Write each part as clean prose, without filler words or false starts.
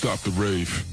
stop the rave.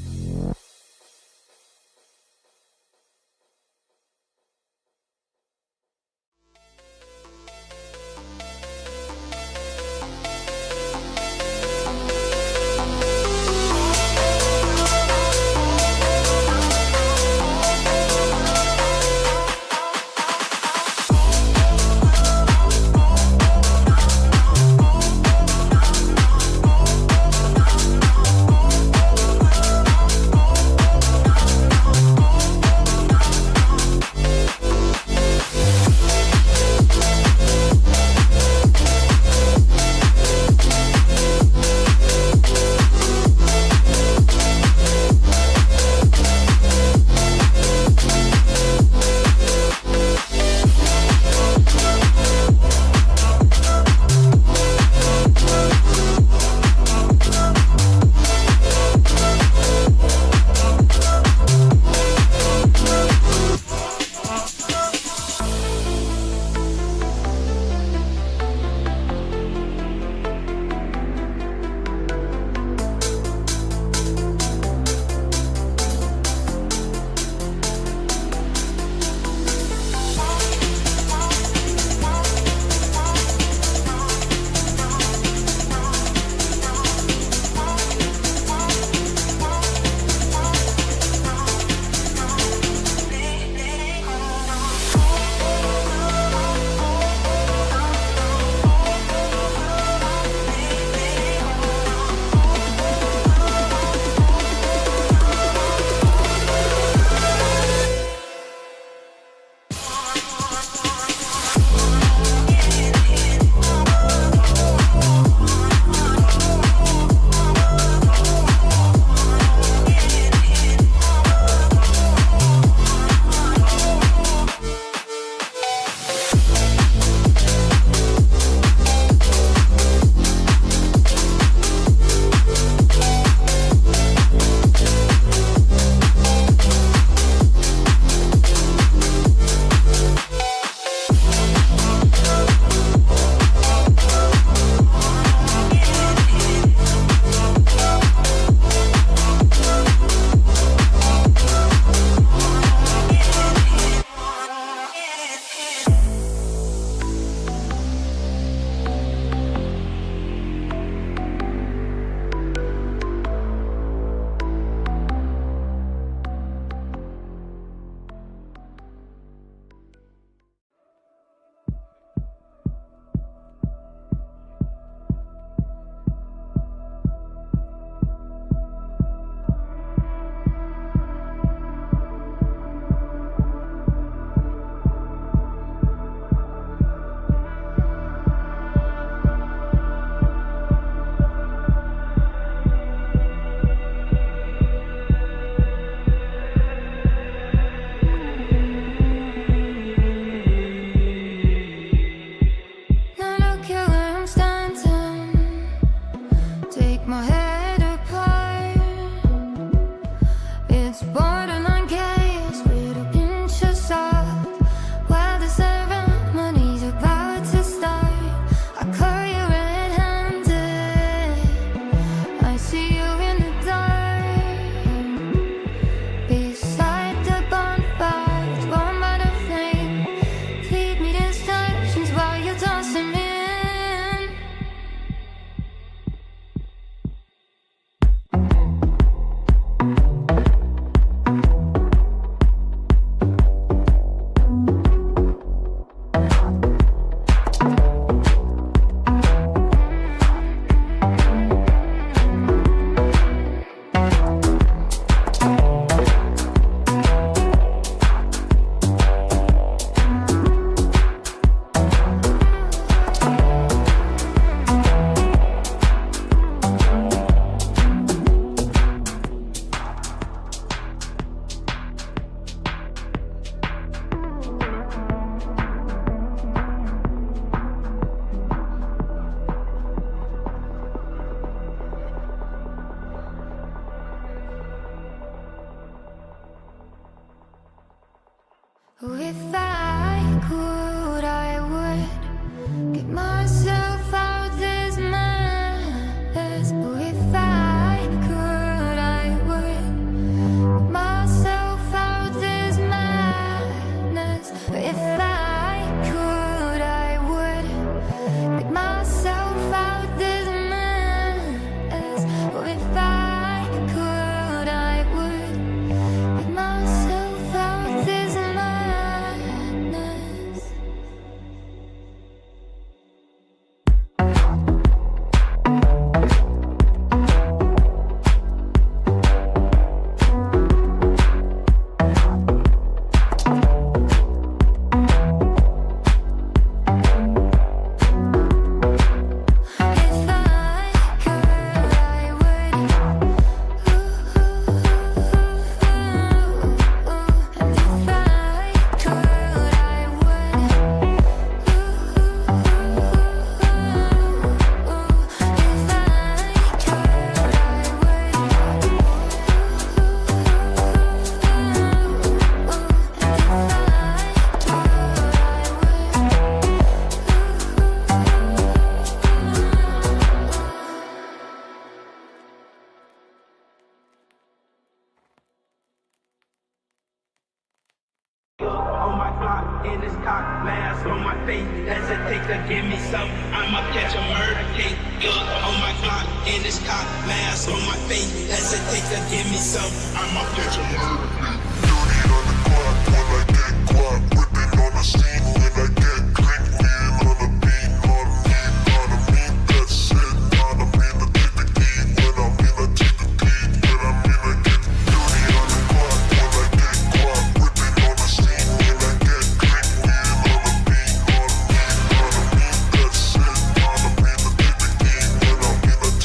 mask on my face. Hesitate to give me some, I'ma catch a murder case. Look on my clock in this cop, mask on my face. Hesitate to give me some, I'ma catch a murder case. Dirty on the clock when I get guap, whipping on the scene when I get click, lean on the beat, on me, that's it. On me, I take the key when I'm in, I take the key when I'm in, I get dirty on the clock when I get guap, whipping on the scene when I get click, lean on the beat, on me, that's it. On me, I take the key when I'm in, I take the key when I'm in, I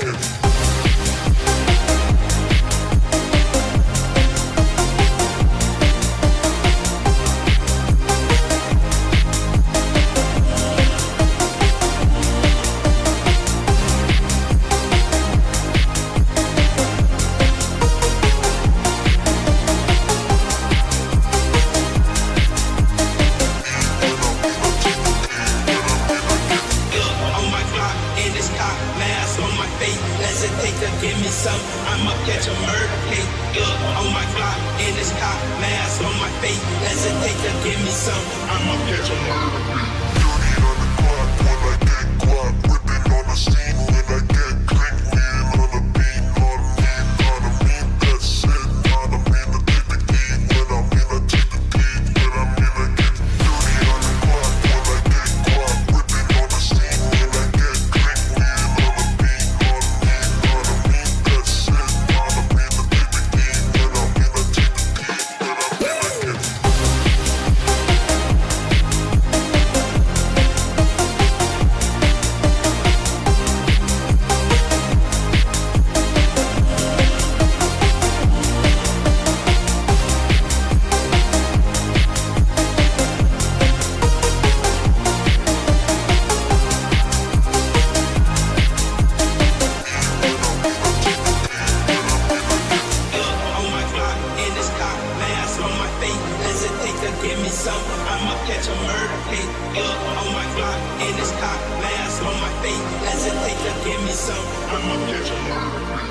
get Hesitate to give me some, I'ma catch a murder case. Look on my clock in this cop, mask on my face. Hesitate to give me some, I'ma catch a murder case. dirty on the clock when I get guap, whipping on the scene when I get click, lean on the beat, on me, that's it. On me, I take the key when I'm in, I take the key when I'm in, I get dirty on the clock when I get guap, whipping on the scene when I get click, lean on the beat, on me, that's it. On me, I take the key when I'm in, I take the key when I'm in, I get on my clock in this cop, mask on my face. Hesitate to give me some, I'ma catch a murder case. Look on my clock in this cop, mask on my face. Hesitate to give me some, I'ma catch a murder case.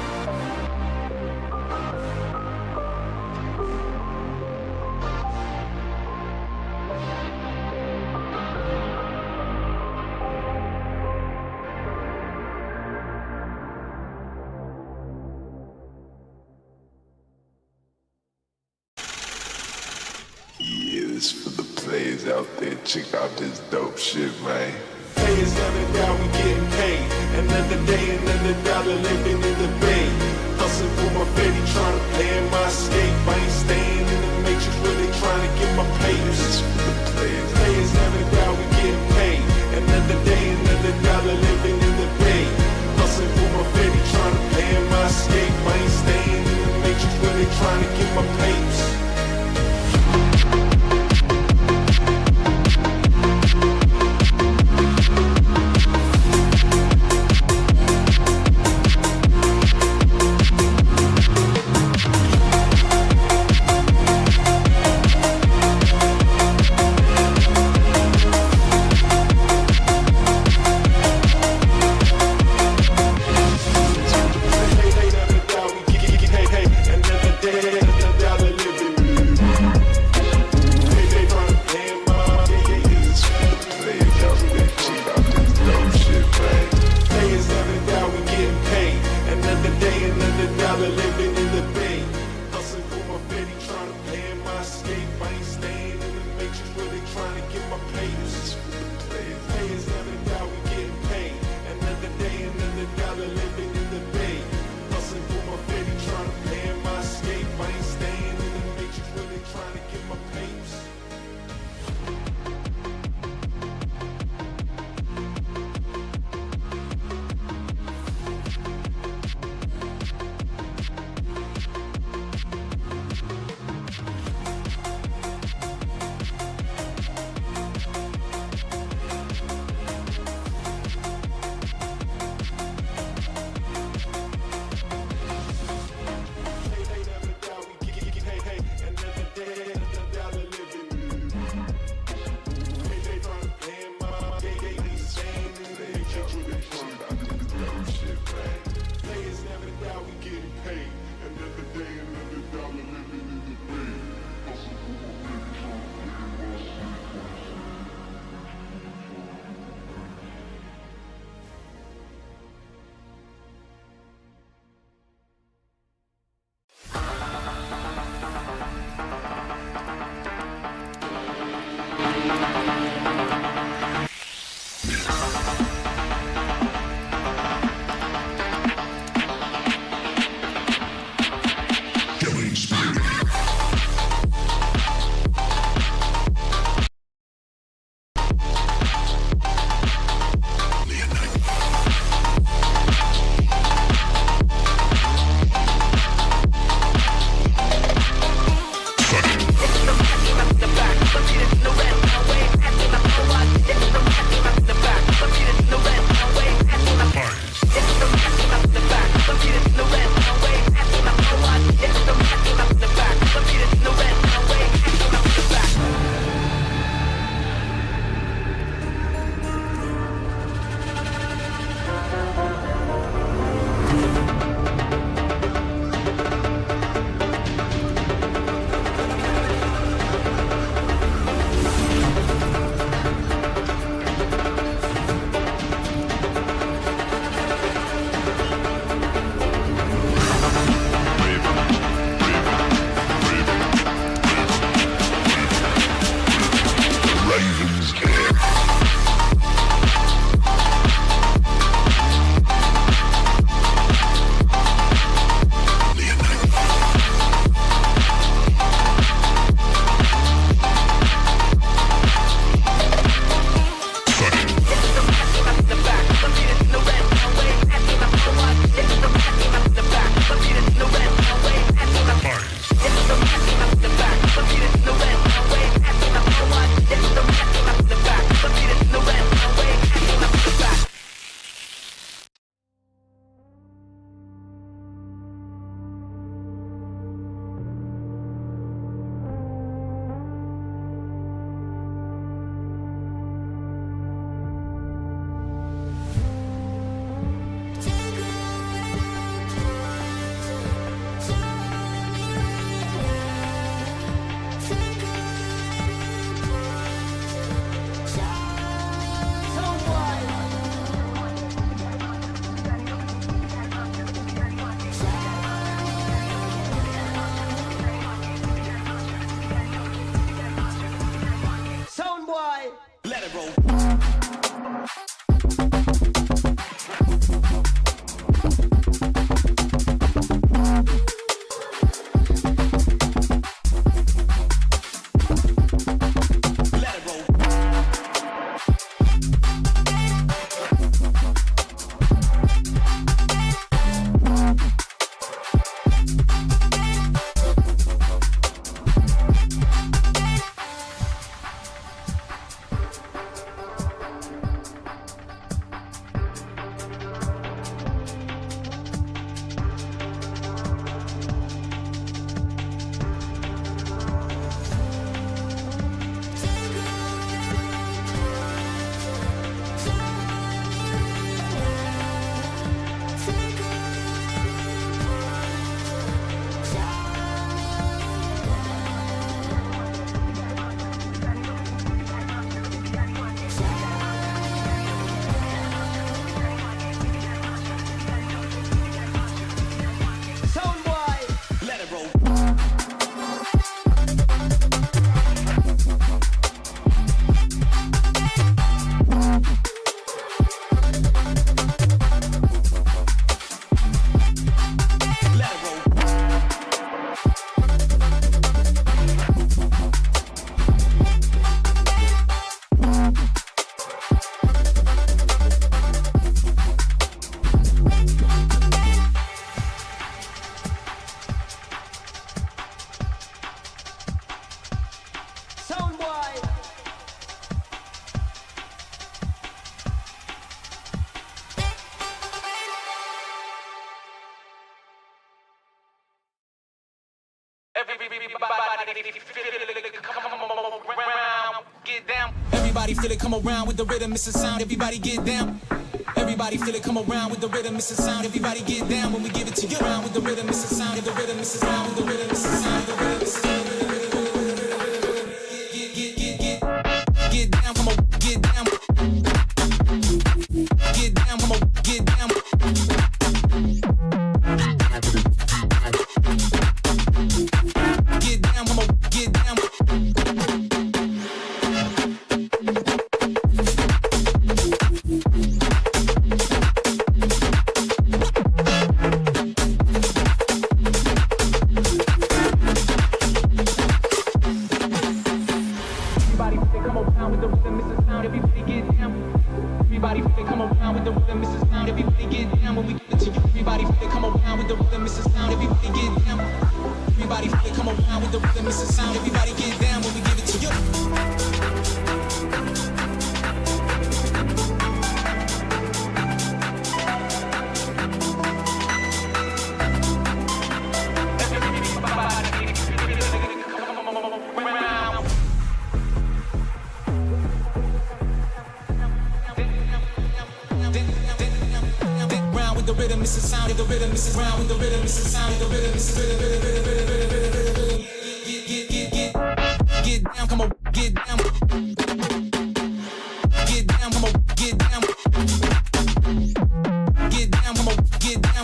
Yeah, this for the players out there. Check out this dope shit, man. Players every day we getting paid. Another day, another dollar living in the bay. Hustling for my baby, trying to plan my escape. I ain't staying in the matrix, really trying to get my papers. This for the players. Players every day we getting paid. Another day, another dollar living in the bay. Hustling for my baby, trying to plan my escape. I ain't staying in the matrix, really trying to get my papers. Everybody feel it, come around with the rhythm, it's a sound, everybody get down. Everybody feel it, come around with the rhythm, it's a sound, everybody get down when we give it to you. Around with the rhythm, it's a sound, the rhythm, it's a sound, with the rhythm, it's a sound, the rhythm, it's a sound. Get down, come on, get down. Get down, come on, get down. Get down, come on, get down.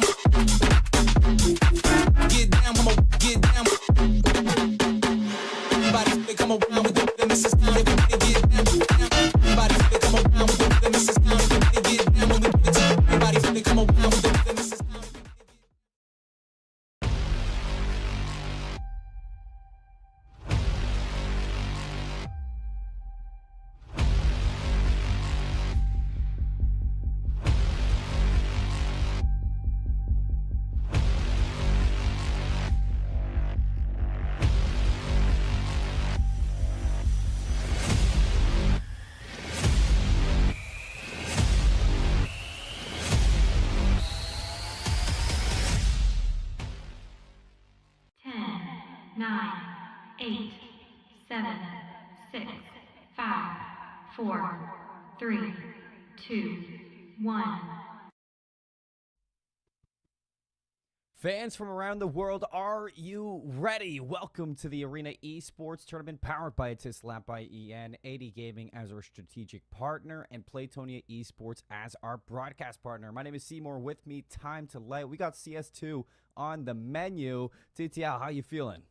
Fans from around the world, are you ready? Welcome to the Arena Esports tournament powered by Etisalat by EN, 80 Gaming as our strategic partner, and plethora Esports as our broadcast partner. My name is Seymour. With me, time to light. We got CS2 on the menu. TTL, how you feeling?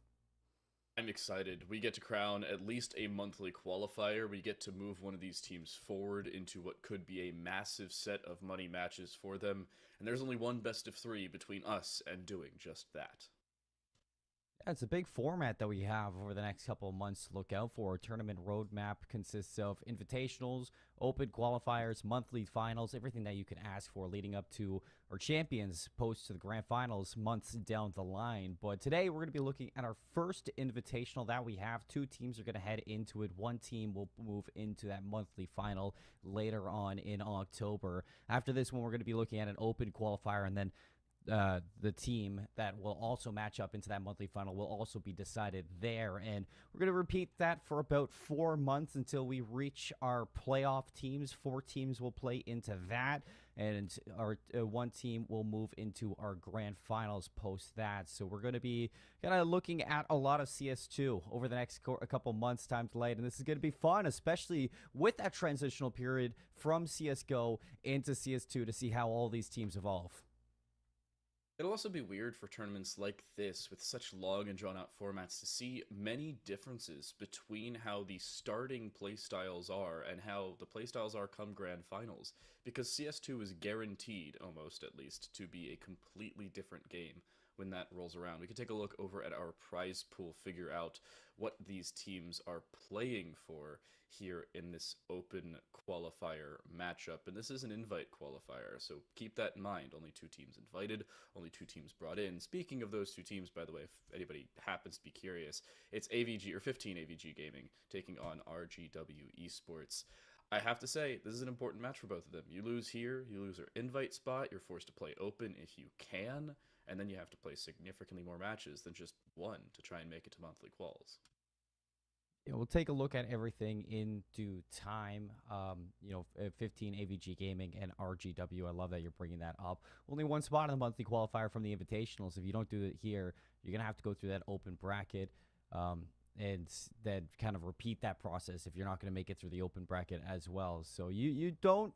I'm excited. We get to crown at least a monthly qualifier. We get to move one of these teams forward into what could be a massive set of money matches for them. And there's only one best of 3 between us and doing just that. Yeah, it's a big format that we have over the next couple of months to look out for. Our tournament roadmap consists of invitationals, open qualifiers, monthly finals, everything that you can ask for leading up to our champions post to the grand finals months down the line. But today we're going to be looking at our first invitational that we have. 2 teams are going to head into it. 1 team will move into that monthly final later on in October. After this one, we're going to be looking at an open qualifier, and then the team that will also match up into that monthly final will also be decided there. And we're going to repeat that for about 4 months until we reach our playoff teams. 4 teams will play into that, and our 1 team will move into our grand finals post that. So we're going to be kind of looking at a lot of CS2 over the next a couple months, time to light, and this is going to be fun, especially with that transitional period from CSGO into CS2 to see how all these teams evolve. It'll also be weird for tournaments like this with such long and drawn out formats to see many differences between how the starting playstyles are and how the playstyles are come grand finals, because CS2 is guaranteed, almost at least, to be a completely different game when that rolls around. We can take a look over at our prize pool, figure out what these teams are playing for here in this open qualifier matchup. And this is an invite qualifier, so keep that in mind. Only 2 teams invited, only 2 teams brought in. Speaking of those 2 teams, by the way, if anybody happens to be curious, it's AVG, or 15 AVG Gaming, taking on RGW Esports. I have to say, this is an important match for both of them. You lose here, you lose your invite spot, you're forced to play open if you can, and then you have to play significantly more matches than just one to try and make it to monthly quals. Yeah, we'll take a look at everything in due time. 15 AVG Gaming and RGW. I love that you're bringing that up. Only one spot in the monthly qualifier from the Invitationals. If you don't do it here, you're going to have to go through that open bracket and then kind of repeat that process if you're not going to make it through the open bracket as well. So you don't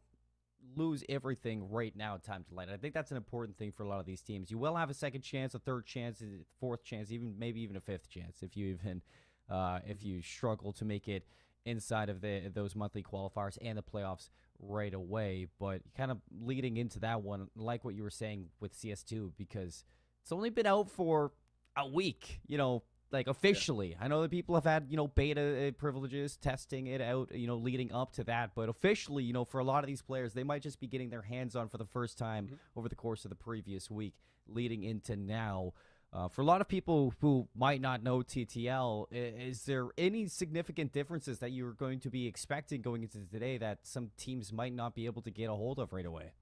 lose everything right now at time to light. I think that's an important thing for a lot of these teams. You will have a second chance, a third chance, a fourth chance, maybe even a fifth chance if you struggle to make it inside of those monthly qualifiers and the playoffs right away. But kind of leading into that one, like what you were saying with CS2, because it's only been out for a week, like officially. Yeah. I know that people have had, beta privileges, testing it out, leading up to that. But officially, for a lot of these players, they might just be getting their hands on for the first time over the course of the previous week leading into now. For a lot of people who might not know TTL, is there any significant differences that you're going to be expecting going into today that some teams might not be able to get a hold of right away?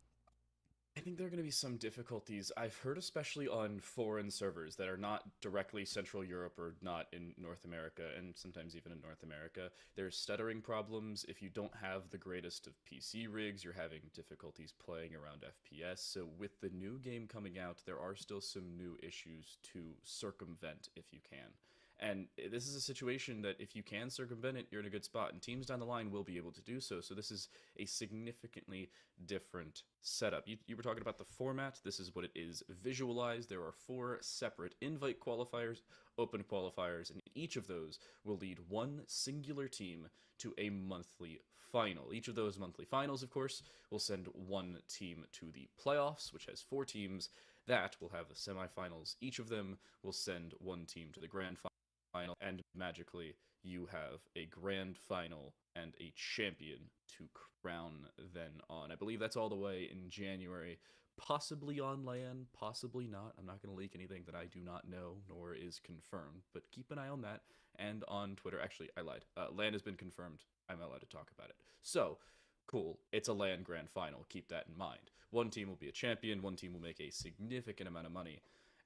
I think there are going to be some difficulties. I've heard, especially on foreign servers that are not directly Central Europe or not in North America, and sometimes even in North America, there's stuttering problems. If you don't have the greatest of PC rigs, you're having difficulties playing around FPS. So with the new game coming out, there are still some new issues to circumvent if you can. And this is a situation that if you can circumvent it, you're in a good spot. And teams down the line will be able to do so. So this is a significantly different setup. You were talking about the format. This is what it is visualized. There are 4 separate invite qualifiers, open qualifiers, and each of those will lead one singular team to a monthly final. Each of those monthly finals, of course, will send one team to the playoffs, which has 4 teams. That will have the semifinals. Each of them will send one team to the grand final. And magically, you have a grand final and a champion to crown then on. I believe that's all the way in January, possibly on LAN, possibly not. I'm not going to leak anything that I do not know nor is confirmed, but keep an eye on that and on Twitter. Actually, I lied. LAN has been confirmed. I'm allowed to talk about it. So, cool. It's a LAN grand final. Keep that in mind. One team will be a champion. One team will make a significant amount of money.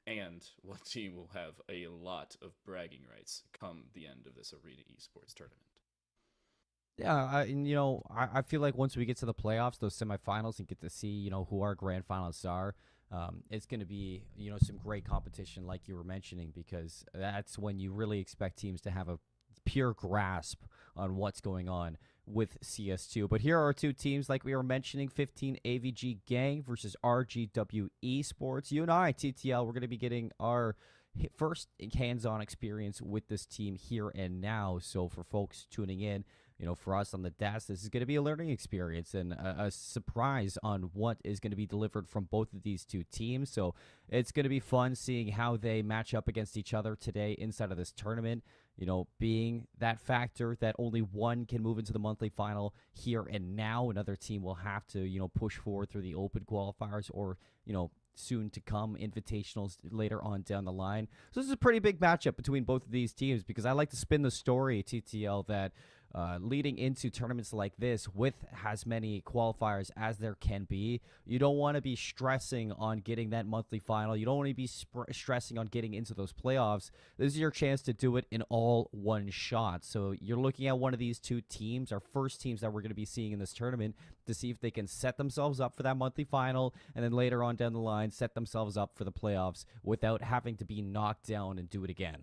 And one team will have a lot of bragging rights come the end of this Arena Esports tournament. Yeah, I feel like once we get to the playoffs, those semifinals, and get to see, who our grand finalists are, it's going to be, some great competition like you were mentioning, because that's when you really expect teams to have a pure grasp on what's going on with CS2. But here are 2 teams, like we were mentioning, 15 AVG Gang versus RGW Esports. You and I, TTL, we're going to be getting our first hands-on experience with this team here and now. So for folks tuning in, for us on the desk, this is going to be a learning experience and a surprise on what is going to be delivered from both of these 2 teams. So it's going to be fun seeing how they match up against each other today inside of this tournament. Being that factor that only one can move into the monthly final here and now. Another team will have to, push forward through the open qualifiers or, soon to come invitationals later on down the line. So this is a pretty big matchup between both of these teams, because I like to spin the story, TTL, that leading into tournaments like this with as many qualifiers as there can be, you don't want to be stressing on getting that monthly final. You don't want to be stressing on getting into those playoffs. This is your chance to do it in all one shot. So you're looking at one of these 2 teams, our first teams that we're going to be seeing in this tournament, to see if they can set themselves up for that monthly final, and then later on down the line set themselves up for the playoffs without having to be knocked down and do it again.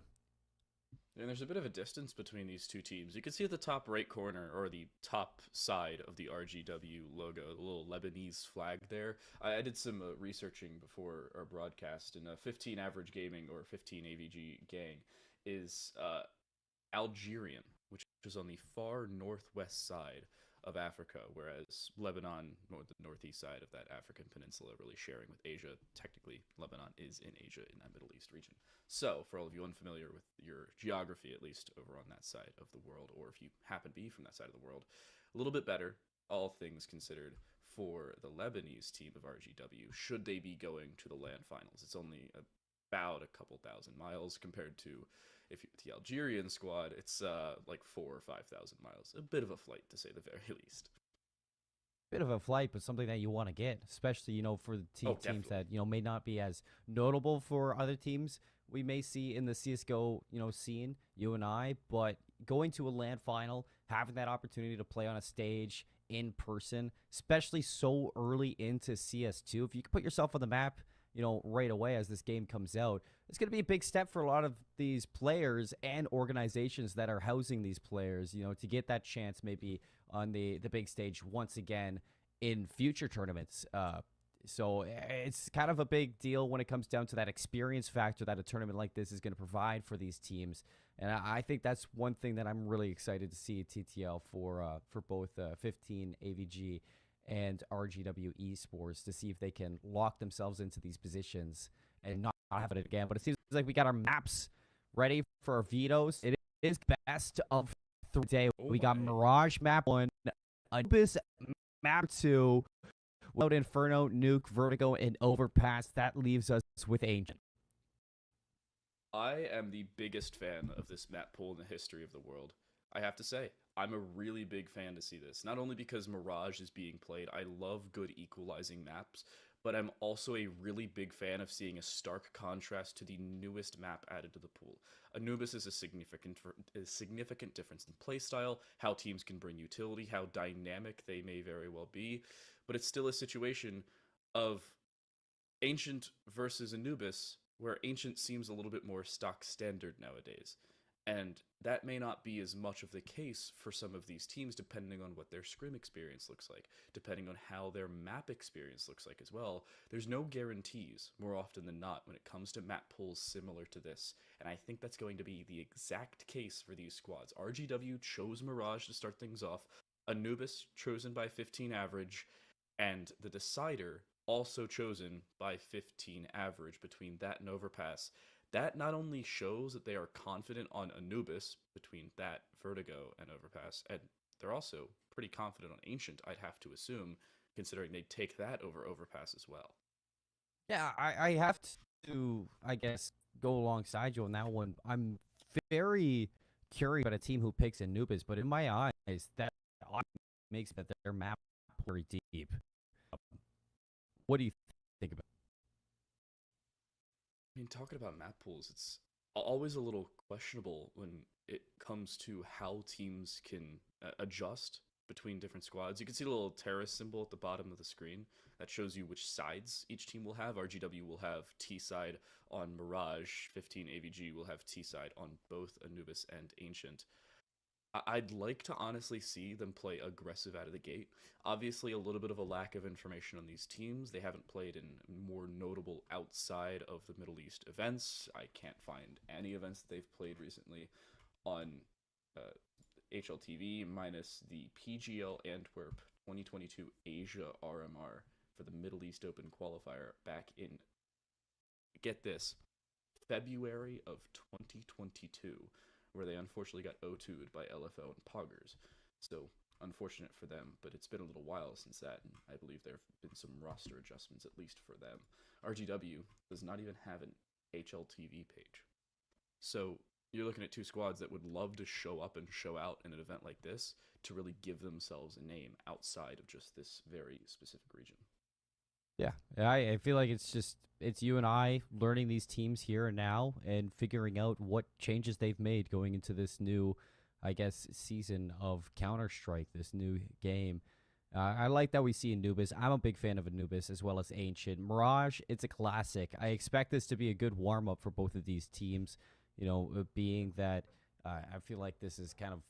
And there's a bit of a distance between these 2 teams. You can see at the top right corner, or the top side of the RGW logo, the little Lebanese flag there. I did some researching before our broadcast, and 15 average gaming, or 15 AVG gang, is Algerian, which is on the far northwest side of Africa, whereas Lebanon, the northeast side of that African peninsula, really sharing with Asia. Technically, Lebanon is in Asia, in that Middle East region. So, for all of you unfamiliar with your geography, at least over on that side of the world, or if you happen to be from that side of the world, a little bit better, all things considered, for the Lebanese team of RGW, should they be going to the LAN finals. It's only about a couple thousand miles compared to the Algerian squad. It's like 4,000 or 5,000 miles. A bit of a flight, to say the very least. bit of a flight, but something that you want to get, especially, for the teams Definitely. that, may not be as notable for other teams we may see in the CSGO, scene, you and I, but going to a LAN final, having that opportunity to play on a stage in person, especially so early into CS2, if you can put yourself on the map, right away as this game comes out, it's going to be a big step for a lot of these players and organizations that are housing these players, to get that chance maybe on the big stage once again in future tournaments. So it's kind of a big deal when it comes down to that experience factor that a tournament like this is going to provide for these teams. And I think that's one thing that I'm really excited to see at TTL for both 15 AVG and RGW Esports, to see if they can lock themselves into these positions and not have it again. But it seems like we got our maps ready for our vetoes. It is best of 3 day. We got Mirage map 1, Anubis map 2, without Inferno, Nuke, Vertigo, and Overpass. That leaves us with Ancient. I am the biggest fan of this map pool in the history of the world. I have to say, I'm a really big fan to see this. Not only because Mirage is being played, I love good equalizing maps, but I'm also a really big fan of seeing a stark contrast to the newest map added to the pool. Anubis is a significant difference in playstyle, how teams can bring utility, how dynamic they may very well be, but it's still a situation of Ancient versus Anubis, where Ancient seems a little bit more stock standard nowadays. And that may not be as much of the case for some of these teams, depending on what their scrim experience looks like, depending on how their map experience looks like as well. There's no guarantees, more often than not, when it comes to map pools similar to this. And I think that's going to be the exact case for these squads. RGW chose Mirage to start things off, Anubis chosen by 15 average, and the Decider also chosen by 15 average between that and Overpass. That not only shows that they are confident on Anubis between that, Vertigo, and Overpass, and they're also pretty confident on Ancient, I'd have to assume, considering they'd take that over Overpass as well. Yeah, I have to, I guess, go alongside you on that one. I'm very curious about a team who picks Anubis, but in my eyes, that makes that their map very deep. What do you think about it? I mean, talking about map pools, it's always a little questionable when it comes to how teams can adjust between different squads. You can see the little terrace symbol at the bottom of the screen that shows you which sides each team will have. RGW will have T side on Mirage, 15 AVG will have T side on both Anubis and Ancient. I'd like to honestly see them play aggressive out of the gate. Obviously, a little bit of a lack of information on these teams. They haven't played in more notable outside of the Middle East events. I can't find any events that they've played recently on HLTV, minus the PGL Antwerp 2022 Asia RMR for the Middle East Open qualifier back in, get this, February of 2022, where they unfortunately got O2'd by LFO and Poggers. So, unfortunate for them, but it's been a little while since that, and I believe there have been some roster adjustments, at least for them. RGW does not even have an HLTV page. So, you're looking at two squads that would love to show up and show out in an event like this to really give themselves a name outside of just this very specific region. Yeah, I feel like it's you and I learning these teams here and now and figuring out what changes they've made going into this new, I guess, season of Counter-Strike, this new game. I like that we see Anubis. I'm a big fan of Anubis as well as Ancient. Mirage, it's a classic. I expect this to be a good warm-up for both of these teams, being that I feel like this is kind of,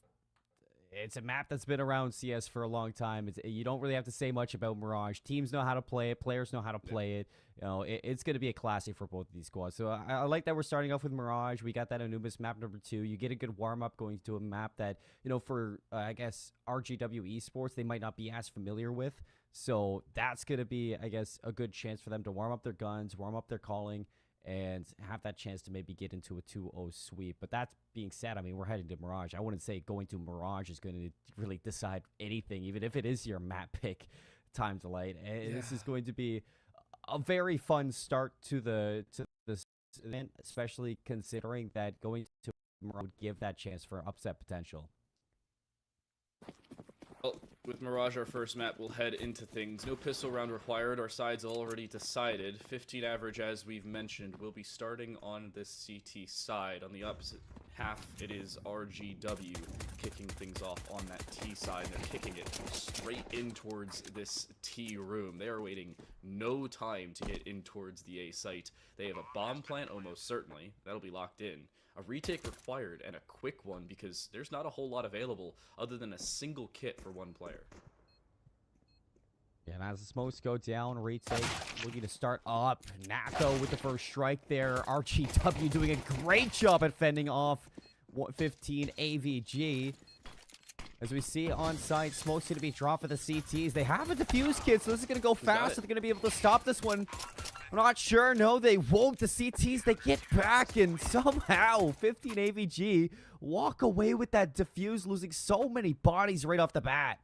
it's a map that's been around CS for a long time. You don't really have to say much about Mirage. Teams know how to play it. Players know how to play it. It's going to be a classic for both of these squads. So I like that we're starting off with Mirage. We got that Anubis map number 2. You get a good warm-up going to a map that, for, I guess, RGW Esports, they might not be as familiar with. So that's going to be, I guess, a good chance for them to warm up their guns, warm up their calling, and have that chance to maybe get into a 2-0 sweep. But that being said, I mean, we're heading to Mirage. I wouldn't say going to Mirage is going to really decide anything, even if it is your map pick time to light. And this is going to be a very fun start to this event, especially considering that going to Mirage would give that chance for upset potential. Well, With Mirage, our first map, we'll head into things. No pistol round required. Our side's already decided. 15 average, as we've mentioned. We'll be starting on this CT side. On the opposite half, it is RGW kicking things off on that T side. They're kicking it straight in towards this T room. They are waiting no time to get in towards the A site. They have a bomb plant, almost certainly. That'll be locked in. A retake required, and a quick one, because there's not a whole lot available other than a single kit for one player. Yeah, and as the smokes go down, retake looking to start up. Nako with the first strike there. RGW doing a great job at fending off 15 AVG. As we see on site, smoke's going to be dropped for the CTs. They have a defuse kit, so this is going to go fast. So they're going to be able to stop this one. I'm not sure. No, they won't. The CTs, they get back, and somehow 15 AVG walk away with that defuse, losing so many bodies right off the bat.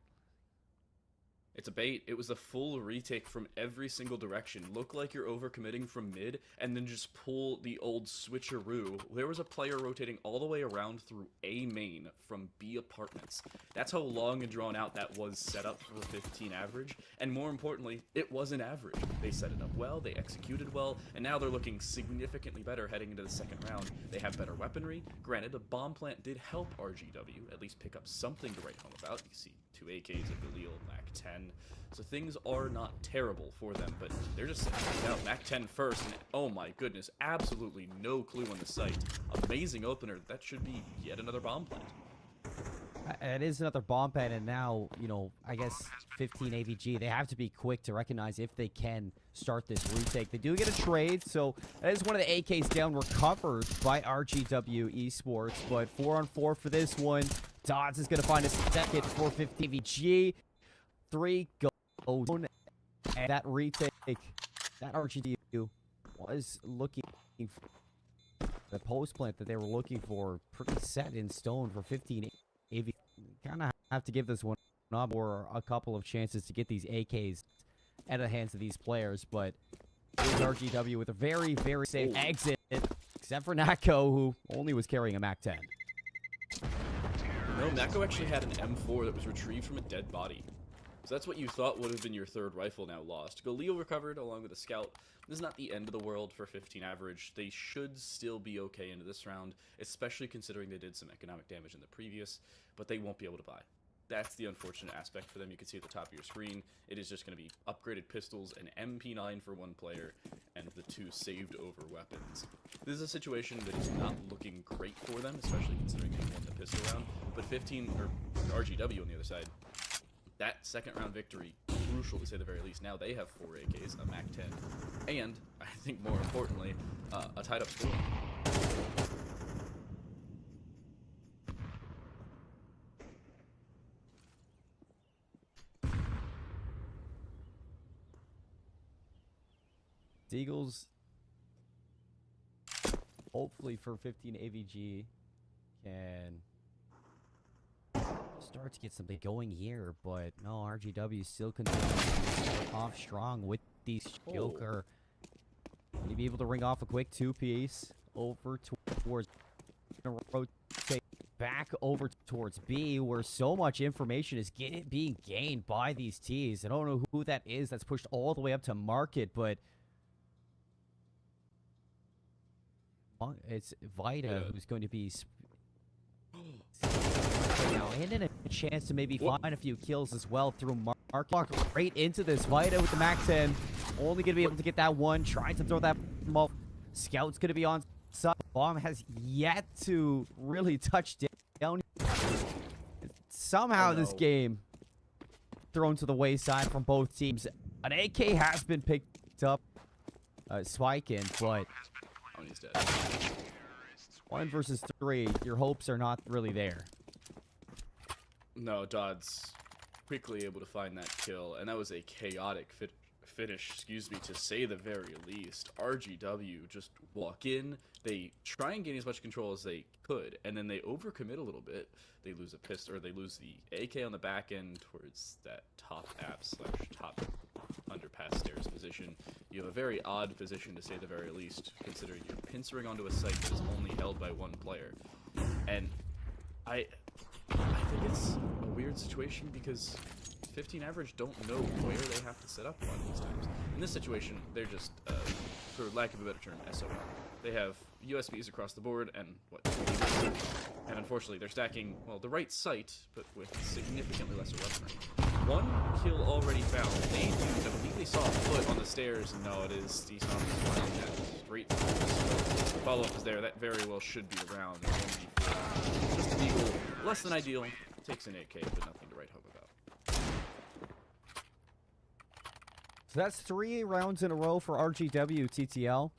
It's a bait. It was a full retake from every single direction. Look like you're overcommitting from mid, and then just pull the old switcheroo. There was a player rotating all the way around through A main from B apartments. That's how long and drawn out that was set up for 15 average, and more importantly, it wasn't average. They set it up well, they executed well, and now they're looking significantly better heading into the second round. They have better weaponry. Granted, the bomb plant did help RGW at least pick up something to write home about. You see 2 AKs at Galil, Mac 10. So things are not terrible for them, but they're just sitting out. Mac 10 first, and oh my goodness, absolutely no clue on the site. Amazing opener. That should be yet another bomb plant. It is another bomb plant, and now, you know, I guess 15 AVG, they have to be quick to recognize if they can start this retake. They do get a trade, so that is one of the AKs down, recovered by RGW Esports, but 4-on-4 for this one. Dodds is going to find a second for 15 AVG. 3 goes down, and that retake, that RGW was looking for the post plant that they were looking for, pretty set in stone for 15 AVG. Kind of have to give this one up or a couple of chances to get these AKs out of the hands of these players, but here's RGW with a very, very safe exit, except for Nako, who only was carrying a Mac 10. No, Nako actually had an M4 that was retrieved from a dead body. So that's what you thought would have been your third rifle, now lost. Galil recovered along with a scout. This is not the end of the world for 15 average. They should still be okay into this round, especially considering they did some economic damage in the previous, but they won't be able to buy. That's the unfortunate aspect for them. You can see at the top of your screen, it is just going to be upgraded pistols, an MP9 for one player, and the 2 saved over weapons. This is a situation that is not looking great for them, especially considering they won the pistol round, but 15, or RGW on the other side, that second round victory, crucial to say the very least. Now they have 4 AKs, a Mac 10, and, I think more importantly, a tied up score. Eagles, hopefully for 15 AVG, can start to get something going here, but no, RGW still continues off strong with these Joker. Will he be able to ring off a quick 2-piece over towards rotate back over towards B, where so much information is being gained by these Ts. I don't know who that is that's pushed all the way up to market, but it's Vita who's going to be now, and in a chance to maybe find a few kills as well through Mark. Right into this Vita with the Mac 10. Only going to be able to get that one. Trying to throw that ball. Scout's going to be on side. Bomb has yet to really touch down. Somehow this game thrown to the wayside from both teams. An AK has been picked up. Spike in, but He's dead. 1 versus 3, your hopes are not really there. No, Dodds quickly able to find that kill, and that was a chaotic finish, excuse me, to say the very least. RGW just walk in, they try and gain as much control as they could, and then they overcommit a little bit. They lose a pistol, or they lose the AK on the back end towards that top app / top underpass stairs position. You have a very odd position, to say the very least, considering you're pincering onto a site that is only held by one player. And I think it's a weird situation, because 15 average don't know where they have to set up a lot of these times. In this situation, they're just, for lack of a better term, SOL. They have USBs across the board and what? And unfortunately, they're stacking, well, the right site, but with significantly lesser weaponry. One kill already found. They used, I believe they saw a foot on the stairs, and no, it is the flying that straight through. The follow-up is there. That very well should be the round. Just an eagle, less than ideal. Takes an 8K, but nothing to write home about. So that's 3 rounds in a row for RGW TTL.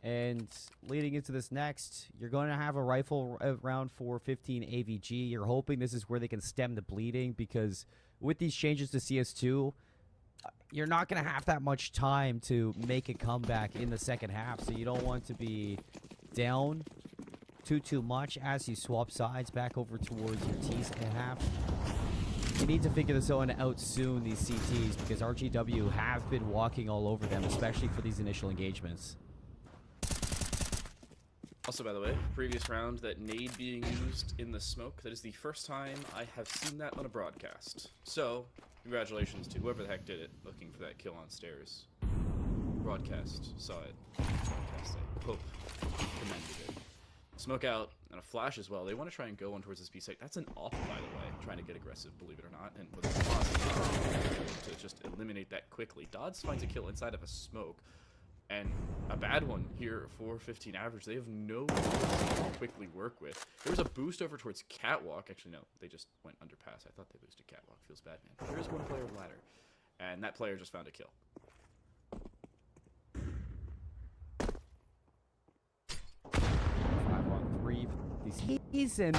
And leading into this next, you're going to have a rifle round for 15 AVG. You're hoping this is where they can stem the bleeding, because with these changes to CS2, you're not going to have that much time to make a comeback in the second half. So you don't want to be down too much as you swap sides back over towards your T second half. You need to figure this one out soon, these CTs, because RGW have been walking all over them, especially for these initial engagements. Also, by the way, previous round, that nade being used in the smoke, that is the first time I have seen that on a broadcast. So, congratulations to whoever the heck did it, looking for that kill on stairs. Broadcast, saw it. Broadcast it. Hope commended it. Smoke out, and a flash as well. They want to try and go on towards this B site. That's an op, by the way, trying to get aggressive, believe it or not. And with a possibility to just eliminate that quickly. Dodds finds a kill inside of a smoke. And a bad one here for 15 average. They have no to quickly work with. There was a boost over towards Catwalk. Actually, no, they just went underpass. I thought they boosted Catwalk. Feels bad, man. There's one player of ladder. And that player just found a kill. 5-on-3. These and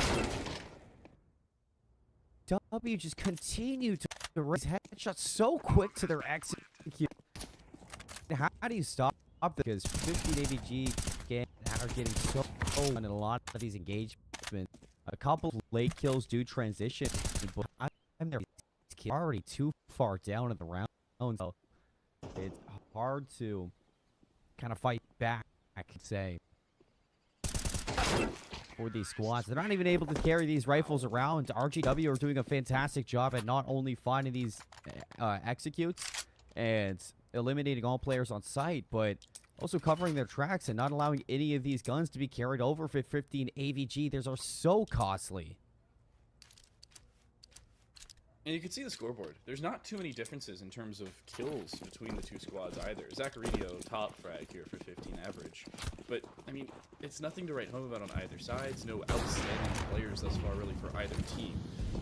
W just continue to raise headshots so quick to their execute. How do you stop them? Because 15 AVG are getting so in a lot of these engagements. A couple late kills do transition, but they're already too far down in the round, so it's hard to kind of fight back, I could say, for these squads. They're not even able to carry these rifles around. RGW are doing a fantastic job at not only finding these executes and eliminating all players on site, but also covering their tracks and not allowing any of these guns to be carried over for 15 AVG. These are so costly. And you can see the scoreboard. There's not too many differences in terms of kills between the two squads either. Zaccarinho top frag here for 15 average. But, I mean, it's nothing to write home about on either side. No outstanding players thus far really for either team.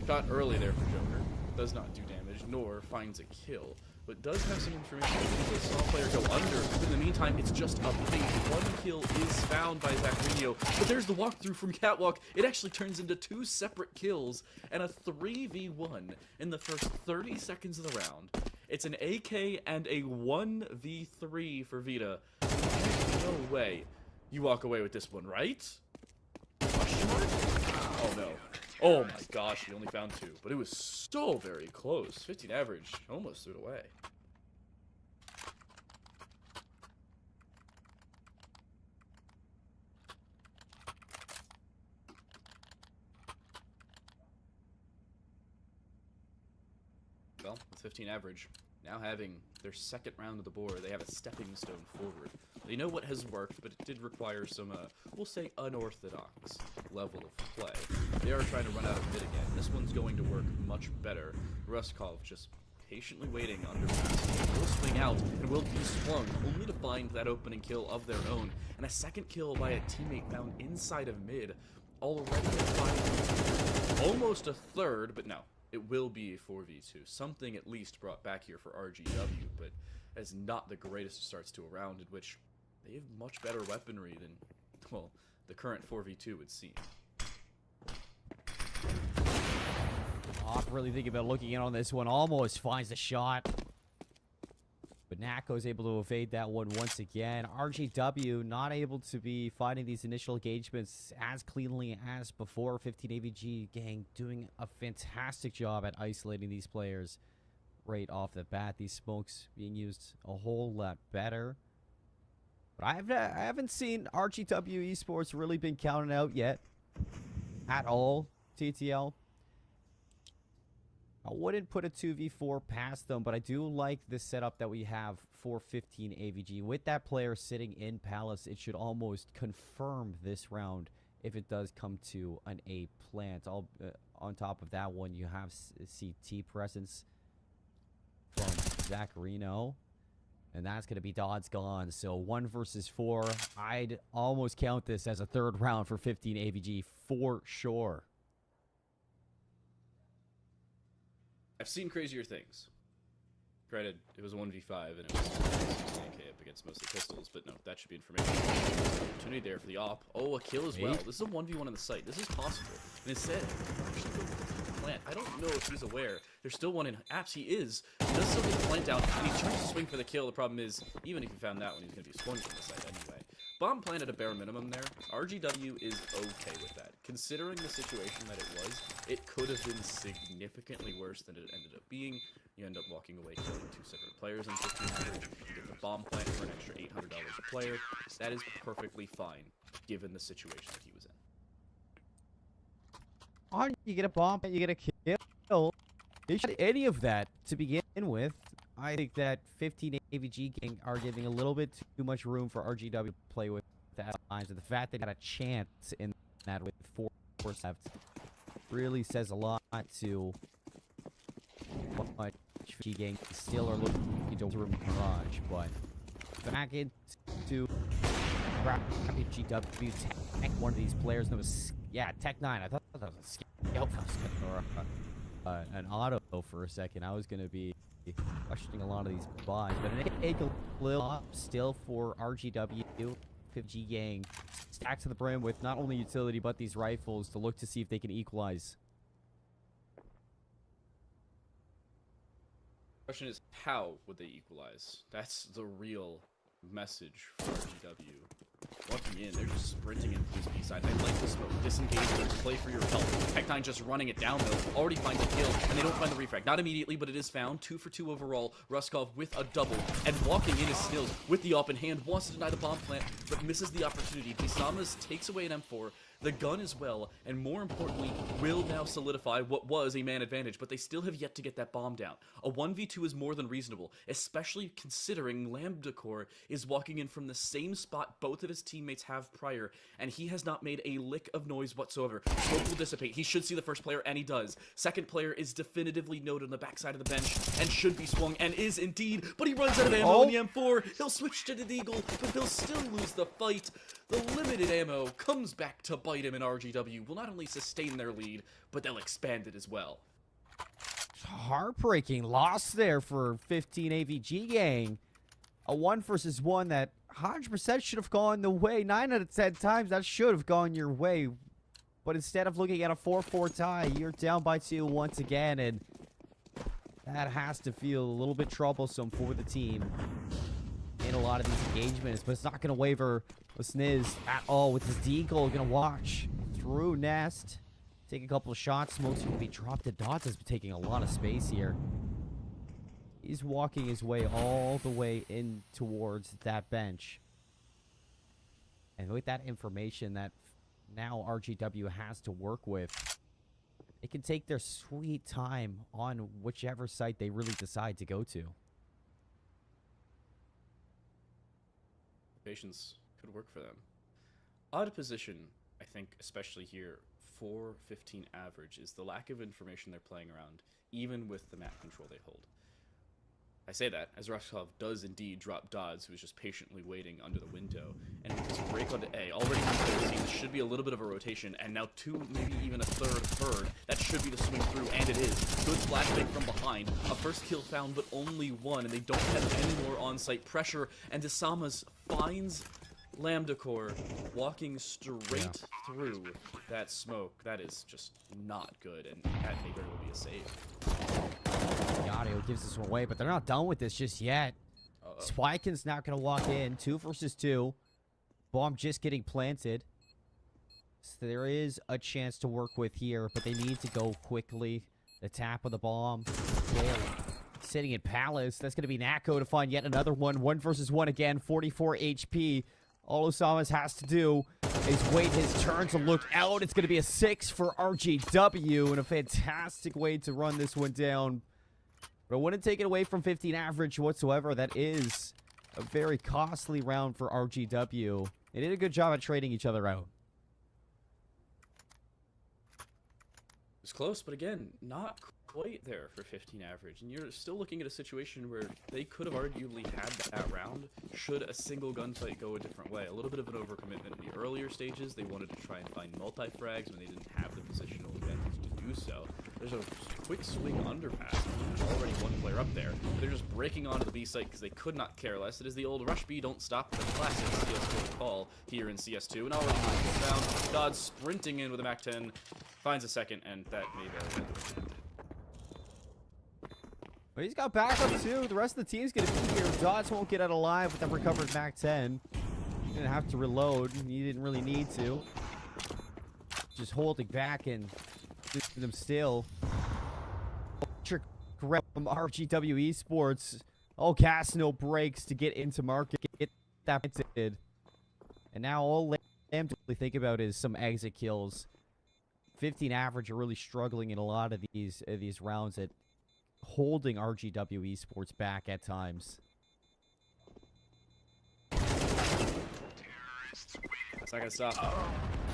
Shot early there for Joker. Does not do damage, nor finds a kill. But does have some information. The small player go under. But in the meantime, it's just a bait. One kill is found by Zaccarinho. But there's the walkthrough from Catwalk. It actually turns into 2 separate kills and a 3v1 in the first 30 seconds of the round. It's an AK and a 1v3 for Vita. No way you walk away with this one, right? Question mark? Oh no. Oh my gosh, he only found 2, but it was so very close. 15 average, almost threw it away. Well, with 15 average, now having their second round of the board, they have a stepping stone forward. They know what has worked, but it did require some, we'll say, unorthodox level of play. They are trying to run out of mid again. This one's going to work much better. Ruskov just patiently waiting underpass. Will swing out and will be swung, only to find that opening kill of their own. And a second kill by a teammate found inside of mid. Already at 5, almost a third, but no. It will be a 4v2. Something at least brought back here for RGW, but as not the greatest starts to a round in which they have much better weaponry than, well, the current 4v2 would seem. Off really thinking about looking in on this one. Almost finds the shot. But Nako is able to evade that one once again. RGW not able to be fighting these initial engagements as cleanly as before. 15 AVG gang doing a fantastic job at isolating these players right off the bat. These smokes being used a whole lot better. But I haven't seen RGW Esports really been counted out yet. At all, TTL. I wouldn't put a 2v4 past them, but I do like this setup that we have for 15 AVG. With that player sitting in Palace, it should almost confirm this round if it does come to an A plant. On top of that one, you have CT presence from Zacharino. And that's going to be Dodd's gone. So 1 versus 4. I'd almost count this as a third round for 15 AVG for sure. I've seen crazier things. Granted, it was a 1v5 and it was AK up against mostly pistols, but no, that should be information. Opportunity there for the op. Oh, a kill as well. This is a 1v1 on the site. This is possible. And instead, actually go for the plant. I don't know if he's aware. There's still one in apps. He is. He does still get the plant out, and he tries to swing for the kill. The problem is, even if he found that one, he's going to be swung from the site anyway. Bomb plant at a bare minimum there. RGW is okay with that. Considering the situation that it was, it could have been significantly worse than it ended up being. You end up walking away killing 2 separate players in 1500. You get the bomb plant for an extra $800 a player. That is perfectly fine, given the situation that he was in. You get a bomb, you get a kill. You should any of that to begin with. I think that 15 AVG gang are giving a little bit too much room for RGW to play with at times. And the fact they got a chance in that with 4 left really says a lot to what AVG gang still are looking to room garage. But back into RGW, one of these players knows. Yeah, Tech 9. I thought that was a scout or an auto for a second. I was going to be questioning a lot of these buys, but an little up still for RGW. 5G gang stacked to the brim with not only utility but these rifles to look to see if they can equalize. Question is, how would they equalize? That's the real message for RGW. Walking in, they're just sprinting into this B side. They like the smoke, disengage, play for your health. Tech9 just running it down though, already finds a kill, and they don't find the refrag. Not immediately, but it is found. 2 for 2 overall. Ruskov with a double, and walking in is Snills with the op in hand, wants to deny the bomb plant, but misses the opportunity. Etisalat takes away an M4, the gun as well, and more importantly, will now solidify what was a man advantage, but they still have yet to get that bomb down. A 1v2 is more than reasonable, especially considering Lambda Core is walking in from the same spot both of his teammates have prior, and he has not made a lick of noise whatsoever. Smoke will dissipate. He should see the first player, and he does. Second player is definitively noted on the backside of the bench, and should be swung, and is indeed, but he runs out of ammo in the M4. He'll switch to the Deagle, but he'll still lose the fight. The limited ammo comes back to bite him, and RGW will not only sustain their lead, but they'll expand it as well. Heartbreaking loss there for 15 AVG gang. A 1 versus 1 that 100% should have gone the way. 9 out of 10 times that should have gone your way. But instead of looking at a 4-4 tie, you're down by 2 once again, and that has to feel a little bit troublesome for the team in a lot of these engagements. But it's not going to waver with Sniz at all with his deagle. Going to watch through Nest. Take a couple of shots. Smokes going to be dropped. The Dots has been taking a lot of space here. He's walking his way all the way in towards that bench. And with that information that now RGW has to work with, they can take their sweet time on whichever site they really decide to go to. Patience could work for them. Odd position, I think, especially here, for 15 average, is the lack of information they're playing around, even with the map control they hold. I say that, as Ruskov does indeed drop Dodds, who is just patiently waiting under the window. And with this break onto A, already this should be a little bit of a rotation, and now 2, maybe even a third. That should be the swing through, and it is. Good flashbang from behind. A first kill found, but only 1, and they don't have any more on-site pressure. And Desamas finds Lambda Core walking straight through that smoke. That is just not good, and that Hager will be a save. Audio gives this one away, but they're not done with this just yet. Swykin's not going to walk in. 2 versus 2. Bomb just getting planted. So there is a chance to work with here, but they need to go quickly. The tap of the bomb. There. Sitting in Palace. That's going to be Nako to find yet another one. 1 versus 1 again. 44 HP. All Osamas has to do He's waiting his turn to look out. It's going to be a 6 for RGW, and a fantastic way to run this one down. But I wouldn't take it away from 15 average whatsoever. That is a very costly round for RGW. They did a good job at trading each other out. It was close, but again, not quite there for 15 average. And you're still looking at a situation where they could have arguably had that round should a single gunfight go a different way. A little bit of an overcommitment in the earlier stages. They wanted to try and find multi-frags when they didn't have the positional advantage to do so. There's a quick swing underpass. There's already one player up there. They're just breaking onto the B site because they could not care less. It is the old rush B, don't stop, the classic CS2 call here in CS2. And already found Dodd sprinting in with a MAC-10, finds a second, and that may very well. But he's got backup too. The rest of the team's going to be here. Dodds won't get out alive with that recovered MAC-10. He didn't have to reload. He didn't really need to. Just holding back and them still. Trick from RGW Esports. Oh, gas, no brakes to get into market. Get that did. And now all Lamb to really think about is some exit kills. 15 average are really struggling in a lot of these rounds at holding RGW Esports back at times. It's not gonna stop.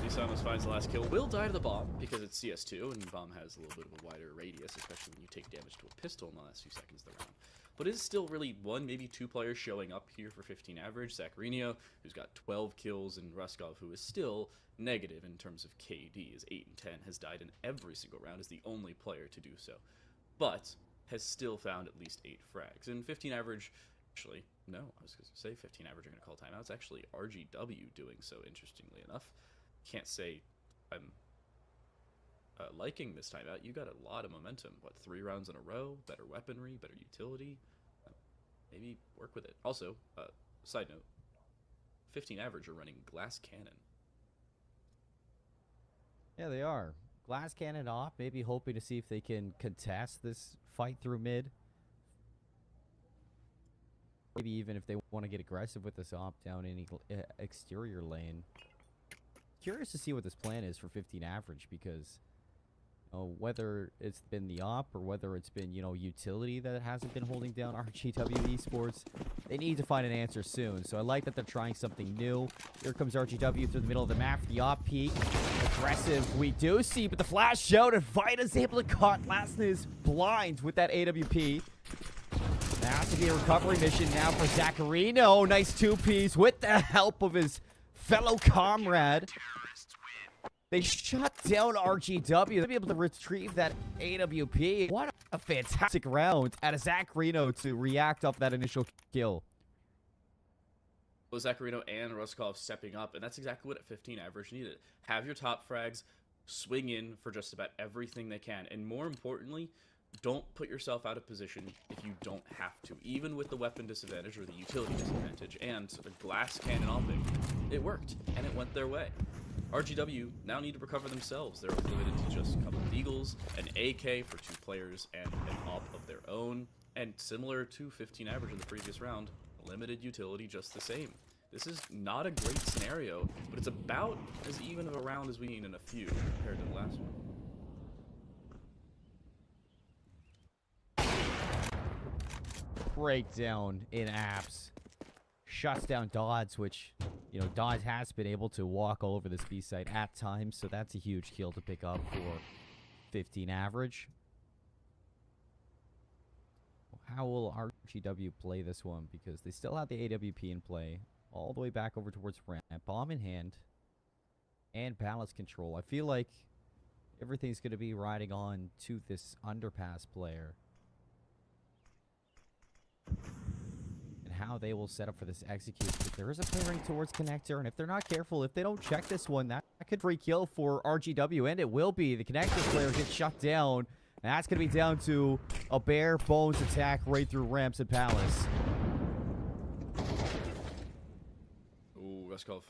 This almost finds the last kill. Will die to the bomb because it's CS2 and bomb has a little bit of a wider radius, especially when you take damage to a pistol in the last few seconds of the round. But it is still really one, maybe two players showing up here for 15 average. Zacharino, who's got 12 kills, and Ruskov, who is still negative in terms of KD, is 8 and 10, has died in every single round, is the only player to do so. But has still found at least 8 frags. And 15 average, actually, no, I was going to say 15 average are going to call timeout. It's actually RGW doing so, interestingly enough. Can't say I'm liking this timeout. You got a lot of momentum. What, 3 rounds in a row? Better weaponry, better utility? Maybe work with it. Also, side note, 15 average are running glass cannon. Yeah, they are. Glass cannon off, maybe hoping to see if they can contest this fight through mid. Maybe even if they want to get aggressive with this op down any exterior lane. Curious to see what this plan is for 15 average, because whether it's been the op or whether it's been, utility that hasn't been holding down RGW Esports, they need to find an answer soon. So I like that they're trying something new. Here comes RGW through the middle of the map for the op peak. Aggressive, we do see, but the flash out, and Vita's able to cut Lasna's blind with that AWP. There has to be a recovery mission now for Zacharino. Nice 2-piece with the help of his fellow comrade. They shut down RGW. They'll be able to retrieve that AWP. What a fantastic round out of Zacharino to react off that initial kill. Well, Zacharino and Ruskov stepping up, and that's exactly what at 15 average needed. Have your top frags, swing in for just about everything they can, and more importantly, don't put yourself out of position if you don't have to. Even with the weapon disadvantage or the utility disadvantage and a glass cannon opping, it worked, and it went their way. RGW now need to recover themselves. They're limited to just a couple of Eagles, an AK for 2 players, and an op of their own. And similar to 15 average in the previous round, limited utility just the same. This is not a great scenario, but it's about as even of a round as we need in a few compared to the last one. Breakdown in apps. Shuts down Dodds, which, Dodds has been able to walk all over this B site at times, so that's a huge kill to pick up for 15 average. How will RGW play this one? Because they still have the AWP in play, all the way back over towards ramp, bomb in hand, and balance control. I feel like everything's going to be riding on to this underpass player. How they will set up for this execution. If there is a playering towards connector, and if they're not careful, if they don't check this one, that could free kill for RGW, and it will be. The connector player gets shut down, and that's going to be down to a bare bones attack right through ramps and palace. Ooh, Ruskov.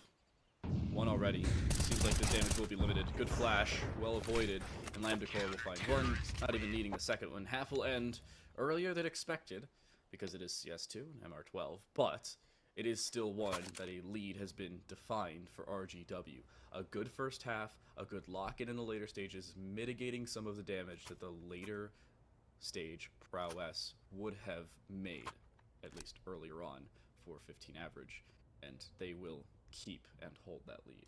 One already. Seems like the damage will be limited. Good flash, well avoided, and Lambdacor will find one, not even needing the second one. Half will end earlier than expected, because it is CS2 and MR12, but it is still one that a lead has been defined for RGW. A good first half, a good lock-in the later stages, mitigating some of the damage that the later stage prowess would have made, at least earlier on, for 15 average, and they will keep and hold that lead.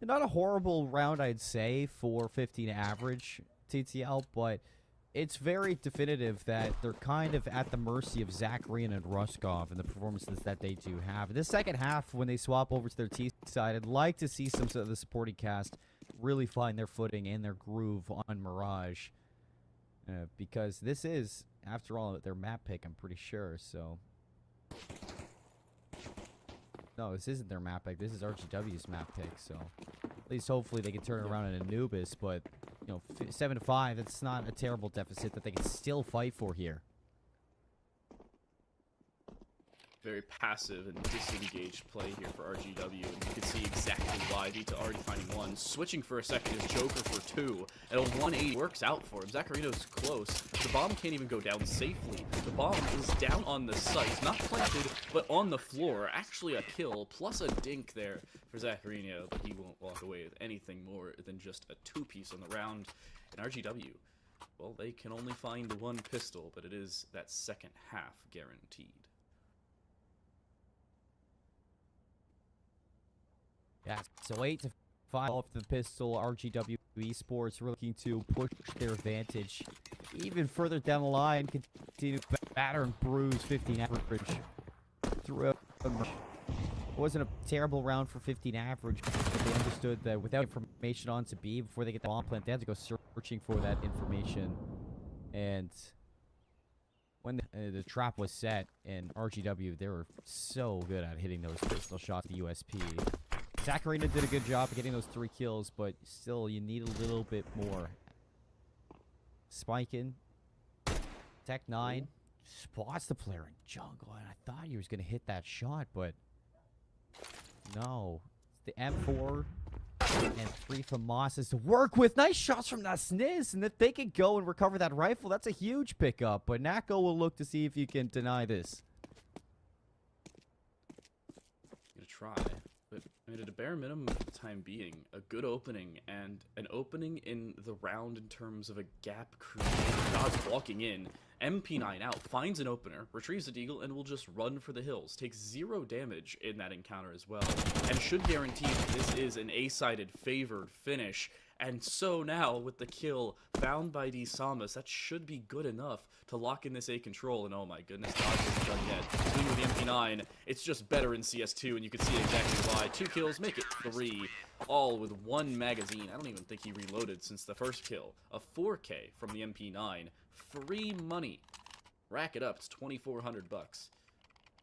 Not a horrible round, I'd say, for 15 average TTL, but it's very definitive that they're kind of at the mercy of Zacharina and Ruskov and the performances that they do have. In the second half, when they swap over to their T side, I'd like to see some of the supporting cast really find their footing and their groove on Mirage. Because this is, after all, their map pick, I'm pretty sure, so... No, this isn't their map pick. This is RGW's map pick, so... At least hopefully they can turn it around in Anubis, but... You know, 7-5, that's not a terrible deficit that they can still fight for here. Very passive and disengaged play here for RGW, and you can see exactly why. Vita already finding one, switching for a second is Joker for two, and a 180 works out for him. Zacharino's close. The bomb can't even go down safely. The bomb is down on the site, not planted, but on the floor. Actually a kill, plus a dink there for Zacharino, but he won't walk away with anything more than just a two-piece on the round. And RGW, well, they can only find one pistol, but it is that second half guaranteed. Yeah, so 8-5 off the pistol. RGW Esports looking to push their advantage even further down the line. Continue to batter and bruise 15 average throughout. It wasn't a terrible round for 15 average. But they understood that without information on to B before they get the bomb plant, they had to go searching for that information. And when the trap was set in RGW, they were so good at hitting those pistol shots at the USP. Zacharina did a good job of getting those 3 kills, but still, you need a little bit more. Spiking. Tech 9. Spots the player in jungle, and I thought he was going to hit that shot, but no. It's the M4 and 3 from Mosses to work with. Nice shots from that Sniz, and if they can go and recover that rifle, that's a huge pickup, but Nako will look to see if you can deny this. Gonna try. But I mean, at a bare minimum for the time being, a good opening, and an opening in the round in terms of a gap creation. God's walking in, MP9 out, finds an opener, retrieves the deagle, and will just run for the hills. Takes 0 damage in that encounter as well, and should guarantee that this is an A-sided favored finish. And so now, with the kill found by D. Samus, that should be good enough to lock in this A control. And oh my goodness, Dodge isn't done yet. Swing with the MP9, it's just better in CS2, and you can see exactly why. 2 kills, make it 3, all with 1 magazine. I don't even think he reloaded since the first kill. A 4K from the MP9. Free money. Rack it up, it's 2,400 bucks.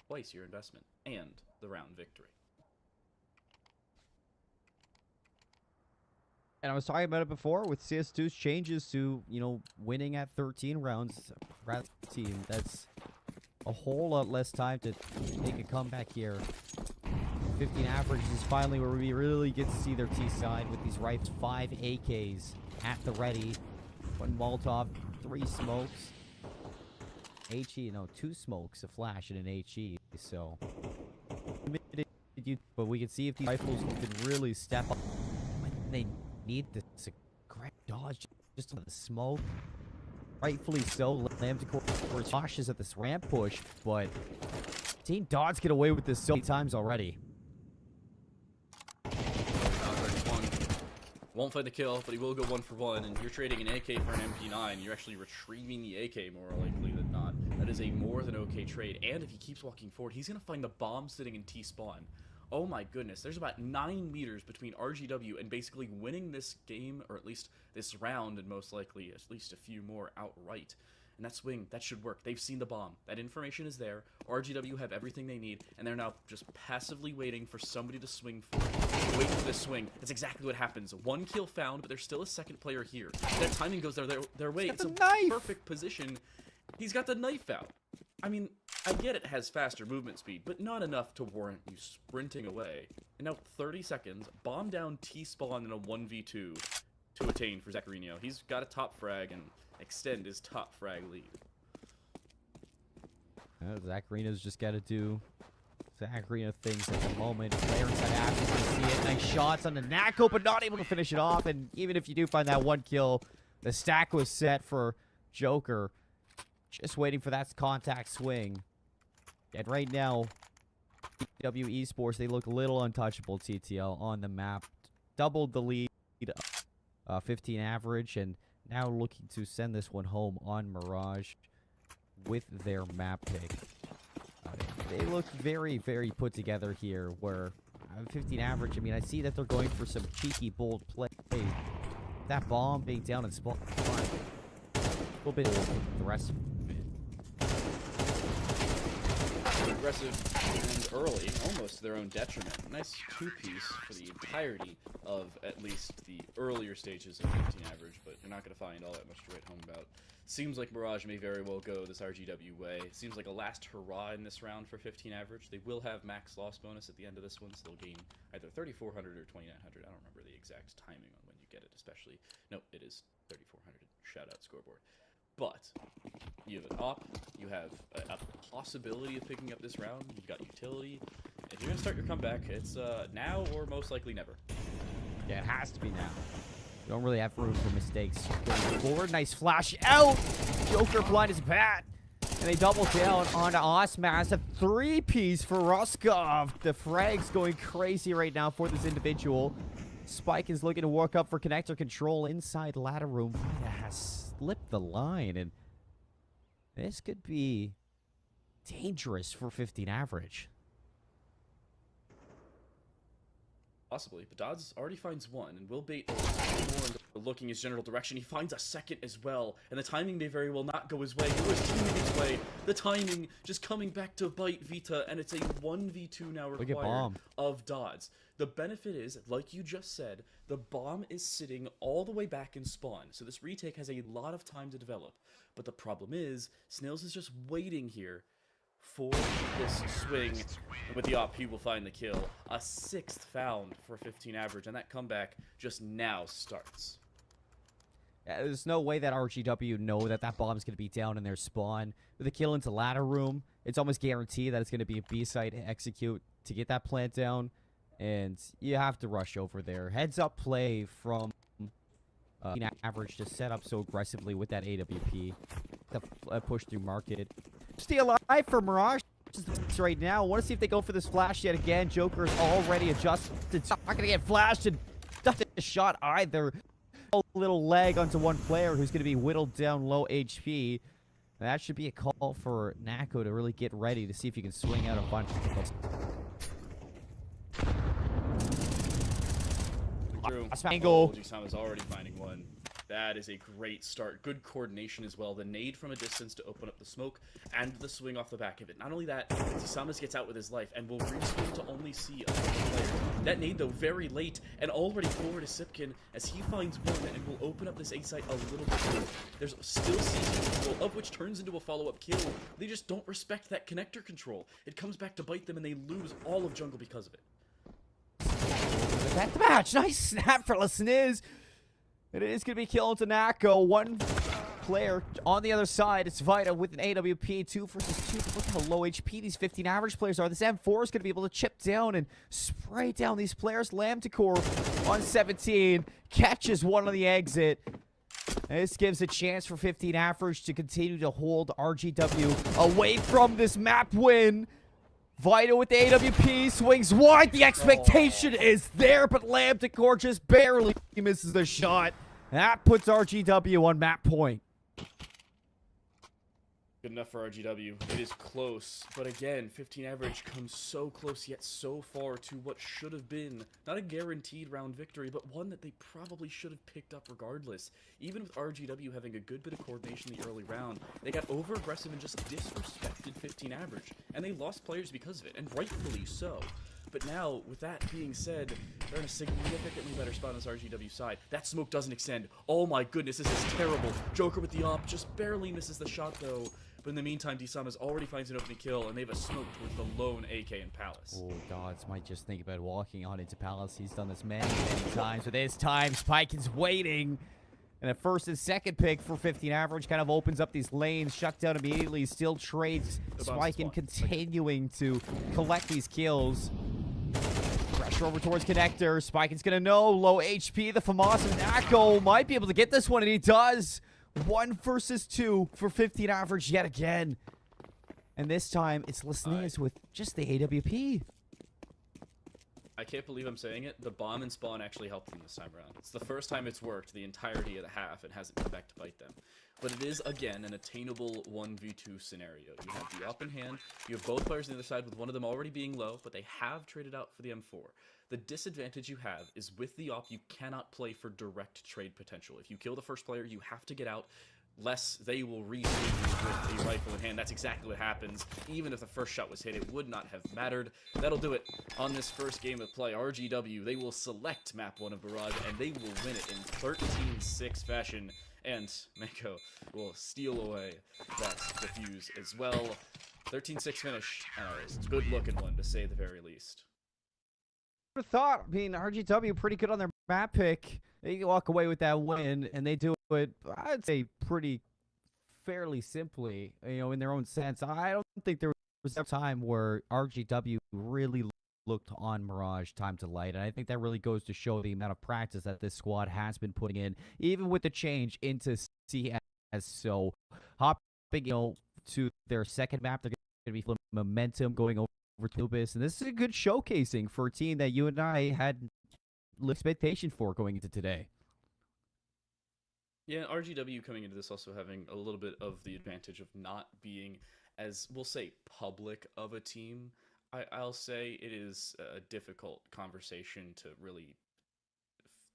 Twice your investment, and the round victory. And I was talking about it before with CS2's changes to, you know, winning at 13 rounds. Rather team, that's a whole lot less time to make a comeback here. 15 average is finally where we really get to see their T side with these rifles. 5 AKs at the ready. 1 Molotov, 3 smokes. HE, no, 2 smokes, a flash, and an HE. So, but we can see if these rifles can really step up when they need this correct dodge just on the smoke. Rightfully so. Lamb to cautious at this ramp push, but Team Dodds get away with this so many times already. Won't find the kill, but he will go 1 for 1, and you're trading an AK for an MP9. You're actually retrieving the AK more likely than not. That is a more than okay trade, and if he keeps walking forward, he's going to find the bomb sitting in T-spawn. Oh my goodness, there's about 9 meters between RGW and basically winning this game, or at least this round, and most likely at least a few more outright. And that swing, that should work. They've seen the bomb. That information is there. RGW have everything they need, and they're now just passively waiting for somebody to swing for it. Wait for this swing. That's exactly what happens. 1 kill found, but there's still a second player here. Their timing goes their way. It's a perfect position. He's got the knife out. I mean, I get it has faster movement speed, but not enough to warrant you sprinting away. And now 30 seconds, bomb down T-spawn in a 1v2 to attain for Zacharino. He's got a top frag and extend his top frag lead. Zacharino's just got to do exact Arena things at the moment. Players that happy to see it. Nice shots on the Nako, but not able to finish it off. And even if you do find that one kill, the stack was set for Joker. Just waiting for that contact swing. And right now, EW Esports, they look a little untouchable, TTL, on the map. Doubled the lead, 15 average, and now looking to send this one home on Mirage with their map pick. They look very, very put together here, where 15 average, I mean, I see that they're going for some cheeky, bold play. That bomb being down in spawn. A little bit the rest of it. Aggressive and early, almost to their own detriment. Nice two-piece for the entirety of at least the earlier stages of 15 average, but you're not going to find all that much to write home about. Seems like Mirage may very well go this RGW way. Seems like a last hurrah in this round for 15 average. They will have max loss bonus at the end of this one, so they'll gain either 3,400 or 2,900. I don't remember the exact timing on when you get it, especially. No, it is 3,400. Shout out scoreboard. But you have an op, you have a possibility of picking up this round, you've got utility. If you're going to start your comeback, it's now or most likely never. Yeah, it has to be now. You don't really have room for mistakes going forward. Nice flash out. Joker blind his bat. And they double down onto Osmas. A three-piece for Roskov. The frag's going crazy right now for this individual. Spike is looking to work up for connector control inside ladder room. Vida has slipped the line, and this could be dangerous for 15 average. Possibly, but Dodds already finds one, and will bait more into looking his general direction. He finds a second as well, and the timing may very well not go his way. It was teaming his way. The timing just coming back to bite Vita, and it's a 1v2 now required of Dodds. The benefit is, like you just said, the bomb is sitting all the way back in spawn, so this retake has a lot of time to develop. But the problem is, Snails is just waiting here for this swing. With the op, he will find the kill. A 6th found for 15 average, and that comeback just now starts. Yeah, there's no way that RGW know that that bomb's going to be down in their spawn. With a kill into ladder room, it's almost guaranteed that it's going to be a B-site execute to get that plant down. And you have to rush over there. Heads up play from average to set up so aggressively with that AWP. The push through market. Stay alive for Mirage right now. Want to see if they go for this flash yet again. Joker's already adjusted. It's not going to get flashed and doesn't get a shot either. A little leg onto one player who's going to be whittled down low HP. That should be a call for Nako to really get ready to see if he can swing out a bunch of those. Angle. Etisalat is already finding one. That is a great start. Good coordination as well. The nade from a distance to open up the smoke and the swing off the back of it. Not only that, Etisalat gets out with his life and will respawn to only see a player. That nade, though, very late and already forward to Sipkin as he finds one and will open up this A site a little bit more. There's still CC control, of which turns into a follow-up kill. They just don't respect that connector control. It comes back to bite them and they lose all of jungle because of it. Back to match. Nice snap for Lesniz. It is going to be killed to Nako. One player on the other side. It's Vita with an AWP. 2 versus 2. Look how low HP these 15 average players are. This M4 is going to be able to chip down and spray down these players. Lamticor on 17. Catches one on the exit. And this gives a chance for 15 average to continue to hold RGW away from this map win. Vita with the AWP swings wide. The expectation is there, but Lamticor just barely misses the shot. That puts RGW on map point. Good enough for RGW. It is close, but again, 15 average comes so close yet so far to what should have been not a guaranteed round victory, but one that they probably should have picked up regardless. Even with RGW having a good bit of coordination in the early round, they got over-aggressive and just disrespected 15 average, and they lost players because of it, and rightfully so. But now, with that being said, they're in a significantly better spot on this RGW side. That smoke doesn't extend. Oh my goodness, this is terrible. Joker with the op just barely misses the shot though. But in the meantime, Etisalat already finds an opening kill, and they have a smoke towards the lone AK in Palace. Oh, Dodds might just think about walking on into Palace. He's done this many times. But this time, Spike is waiting. And a first and second pick for 15 average kind of opens up these lanes, shut down immediately, still trades Spike continuing to collect these kills. Pressure over towards connector. Spike is going to know. Low HP. The FAMAS and Nako might be able to get this one, and he does. 1 versus 2 for 15 average yet again. And this time, it's Lisnias with just the AWP. I can't believe I'm saying it. The bomb and spawn actually helped them this time around. It's the first time it's worked the entirety of the half and hasn't come back to bite them. But it is, again, an attainable 1v2 scenario. You have the op in hand, you have both players on the other side with one of them already being low, but they have traded out for the M4. The disadvantage you have is with the op, you cannot play for direct trade potential. If you kill the first player, you have to get out, lest they will re-shoot you with a rifle in hand. That's exactly what happens. Even if the first shot was hit, it would not have mattered. That'll do it on this first game of play. RGW, they will select map 1 of Barrage, and they will win it in 13-6 fashion. And Mako will steal away that defuse as well. 13-6 finish. Good looking one, to say the very least. I thought, I mean, RGW pretty good on their map pick. They walk away with that win, and they do it, I'd say, pretty fairly simply, you know, in their own sense. I don't think there was a time where RGW really looked on Mirage time to light, and I think that really goes to show the amount of practice that this squad has been putting in, even with the change into CS. So, hopping, you know, to their second map, they're going to be full of momentum going over to Ubis, and this is a good showcasing for a team that you and I had expectation for going into today. Yeah, RGW coming into this also having a little bit of the advantage of not being, as we'll say, public of a team. I'll say it is a difficult conversation to really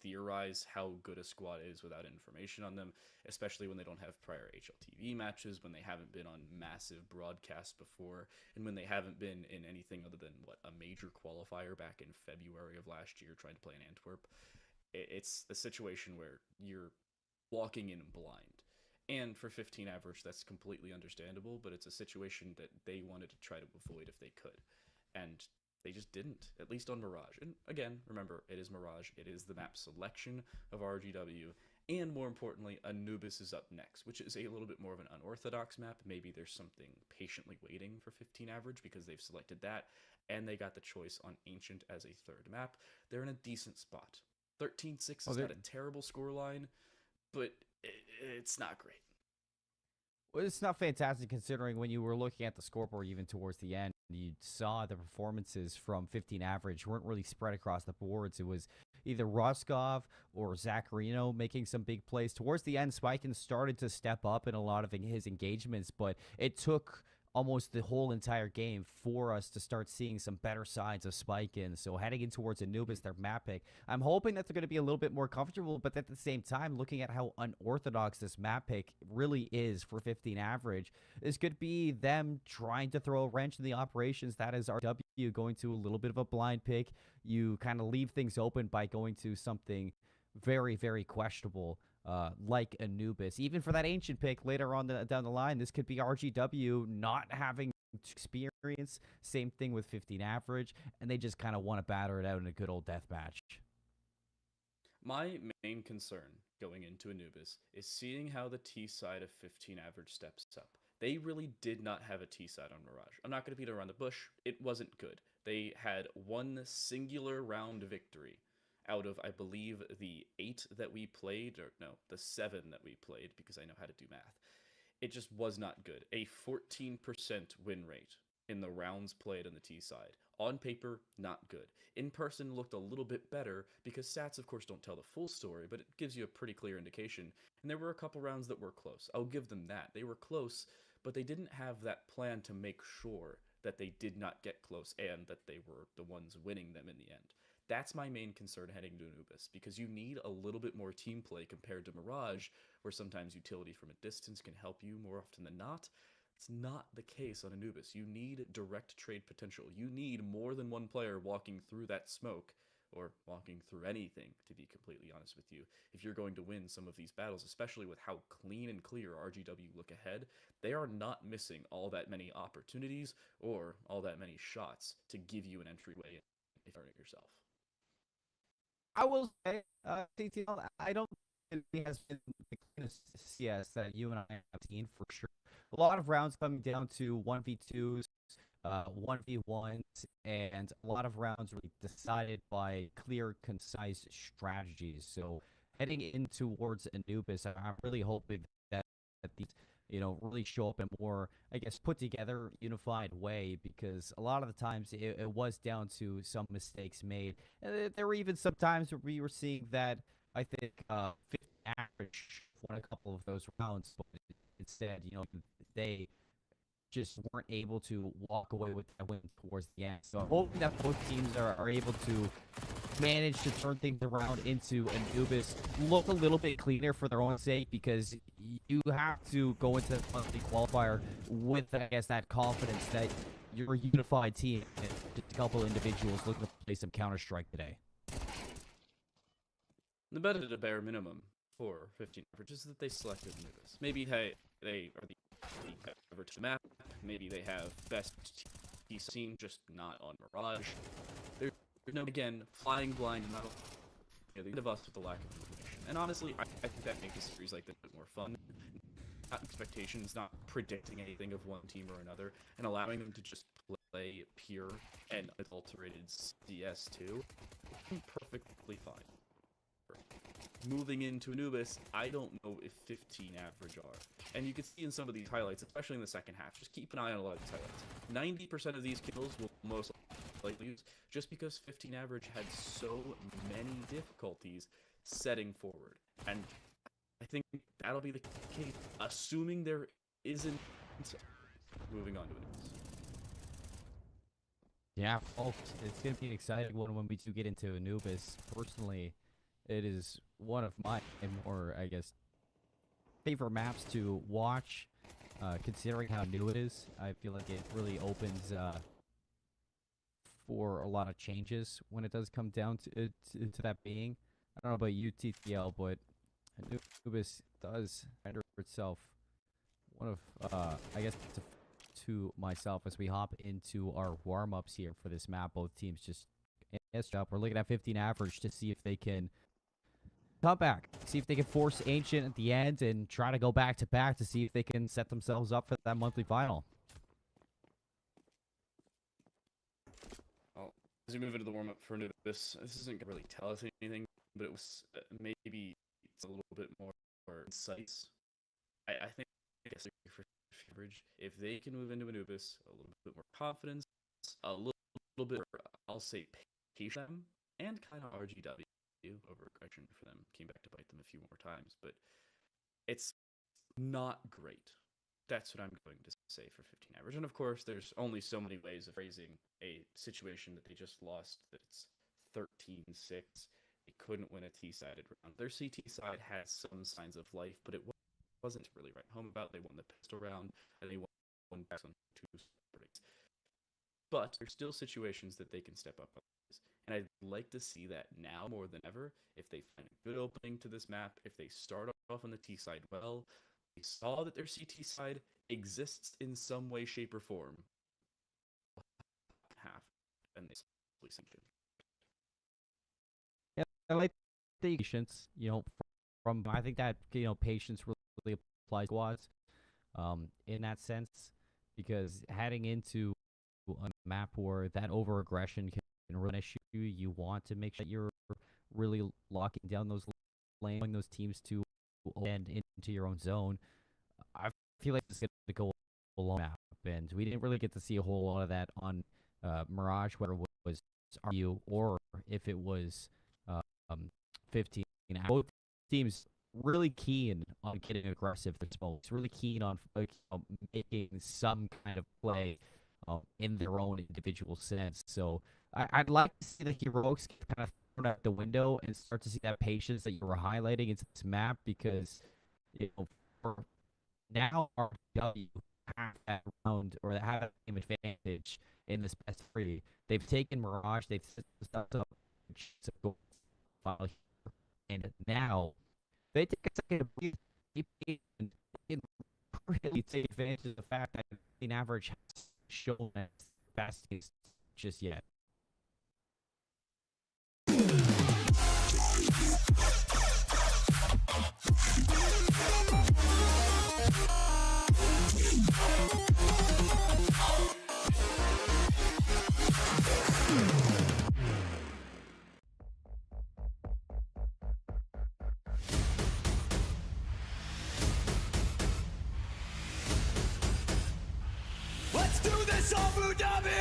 theorize how good a squad is without information on them, especially when they don't have prior HLTV matches, when they haven't been on massive broadcasts before, and when they haven't been in anything other than, what, a major qualifier back in February of last year trying to play in Antwerp. It's a situation where you're walking in blind. And for 15 average, that's completely understandable, but it's a situation that they wanted to try to avoid if they could. And they just didn't, at least on Mirage. And again, remember, it is Mirage. It is the map selection of RGW. And more importantly, Anubis is up next, which is a little bit more of an unorthodox map. Maybe there's something patiently waiting for 15 average because they've selected that. And they got the choice on Ancient as a third map. They're in a decent spot. 13-6 is not a terrible scoreline, but it's not great. Well, it's not fantastic considering when you were looking at the scoreboard even towards the end, you saw the performances from 15 average weren't really spread across the boards. It was either Roskov or Zacharino making some big plays. Towards the end, Spiken started to step up in a lot of his engagements, but it took almost the whole entire game for us to start seeing some better sides of Spiken. So heading in towards Anubis, their map pick, I'm hoping that they're going to be a little bit more comfortable, but at the same time, looking at how unorthodox this map pick really is for 15 average, this could be them trying to throw a wrench in the operations. That is RW going to a little bit of a blind pick. You kind of leave things open by going to something very, very questionable. Like Anubis. Even for that Ancient pick later on down the line, this could be RGW not having experience. Same thing with 15 average, and they just kind of want to batter it out in a good old deathmatch. My main concern going into Anubis is seeing how the T side of 15 average steps up. They really did not have a T side on Mirage. I'm not going to beat around the bush. It wasn't good. They had one singular round victory out of, I believe, the 8 that we played, or no, the 7 that we played, because I know how to do math. It just was not good. A 14% win rate in the rounds played on the T side. On paper, not good. In person, looked a little bit better, because stats, of course, don't tell the full story, but it gives you a pretty clear indication. And there were a couple rounds that were close. I'll give them that. They were close, but they didn't have that plan to make sure that they did not get close and that they were the ones winning them in the end. That's my main concern heading to Anubis, because you need a little bit more team play compared to Mirage, where sometimes utility from a distance can help you more often than not. It's not the case on Anubis. You need direct trade potential. You need more than one player walking through that smoke, or walking through anything, to be completely honest with you, if you're going to win some of these battles, especially with how clean and clear RGW look ahead. They are not missing all that many opportunities or all that many shots to give you an entryway if you're it yourself. I will say, TTL, I don't has been the kind of CS that you and I have seen for sure. A lot of rounds coming down to 1v2s, 1v1s, and a lot of rounds really decided by clear, concise strategies. So heading in towards Anubis, I'm really hoping that these, really show up in a more, I guess, put together, unified way, because a lot of the times it was down to some mistakes made. And there were even some times where we were seeing that, I think, 50 average won a couple of those rounds, but instead, they just weren't able to walk away with that win towards the end. So I'm hoping that both teams are able to manage to turn things around into Anubis look a little bit cleaner for their own sake, because you have to go into the monthly qualifier with, I guess, that confidence that you're a unified team and just a couple individuals looking to play some Counter-Strike today. The better at a bare minimum for 15 average is that they selected Anubis. Maybe they are the cover to the map. Maybe they have best team, just not on Mirage. There's no, again, flying blind, not the end of us with the lack of information. And honestly, I think that makes a series like that a bit more fun. Not expectations, not predicting anything of one team or another, and allowing them to just play pure and adulterated CS2. Perfectly fine. Moving into Anubis, I don't know if 15 average are. And you can see in some of these highlights, especially in the second half, just keep an eye on a lot of these highlights. 90% of these kills will most likely lose, just because 15 average had so many difficulties setting forward. And I think that'll be the case, assuming there isn't moving on to Anubis. Yeah, folks, it's going to be an exciting one when we do get into Anubis. Personally, it is one of my more, I guess, favorite maps to watch, considering how new it is. I feel like it really opens for a lot of changes when it does come down to that being. I don't know about you, TTL, but Anubis does render itself one of, I guess, to myself as we hop into our warm-ups here for this map. Both teams just up. We're looking at 15 average to see if they can come back, see if they can force Ancient at the end and try to go back-to-back to see if they can set themselves up for that monthly final. Well, as we move into the warm-up for Anubis, this isn't going to really tell us anything, but it was maybe it's a little bit more concise. I think for average, if they can move into Anubis, a little bit more confidence, a little bit, I'll say, patience, and kind of RGW over aggression for them came back to bite them a few more times, but it's not great. That's what I'm going to say for 15 average. And of course, there's only so many ways of phrasing a situation that they just lost. That's 13-6. They couldn't win a T-sided round. Their CT side had some signs of life, but it wasn't really right home about. They won the pistol round, and they won back on 2 breaks. But there's still situations that they can step up on. And I'd like to see that now more than ever. If they find a good opening to this map, if they start off on the T side well, they saw that their CT side exists in some way, shape, or form. Half, and they simply sink in. Yeah, I like the patience, from I think that, patience really applies to us in that sense, because heading into a map where that over-aggression can really an issue, you want to make sure that you're really locking down those lanes, allowing those teams to end into your own zone. I feel like it's going to go a long map, and we didn't really get to see a whole lot of that on Mirage, whether it was RU or if it was 15. Both teams really keen on getting aggressive. It's really keen on making some kind of play in their own individual sense. So I'd like to see the heroics kind of thrown out the window and start to see that patience that you were highlighting into this map, because for now RW have that round, or they have a game advantage in this best three. They've taken Mirage, they've set stuff up, and now they take a second to breathe and really take advantage of the fact that the average has shown its best case just yet. this Abu Dhabi!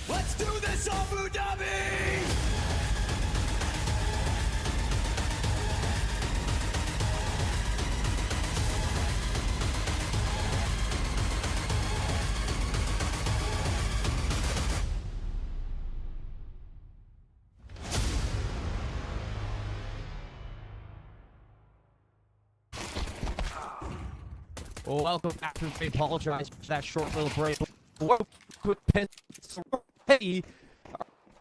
Let's do this, Abu Dhabi! Well, welcome back to the apologize for that short little break. Hey,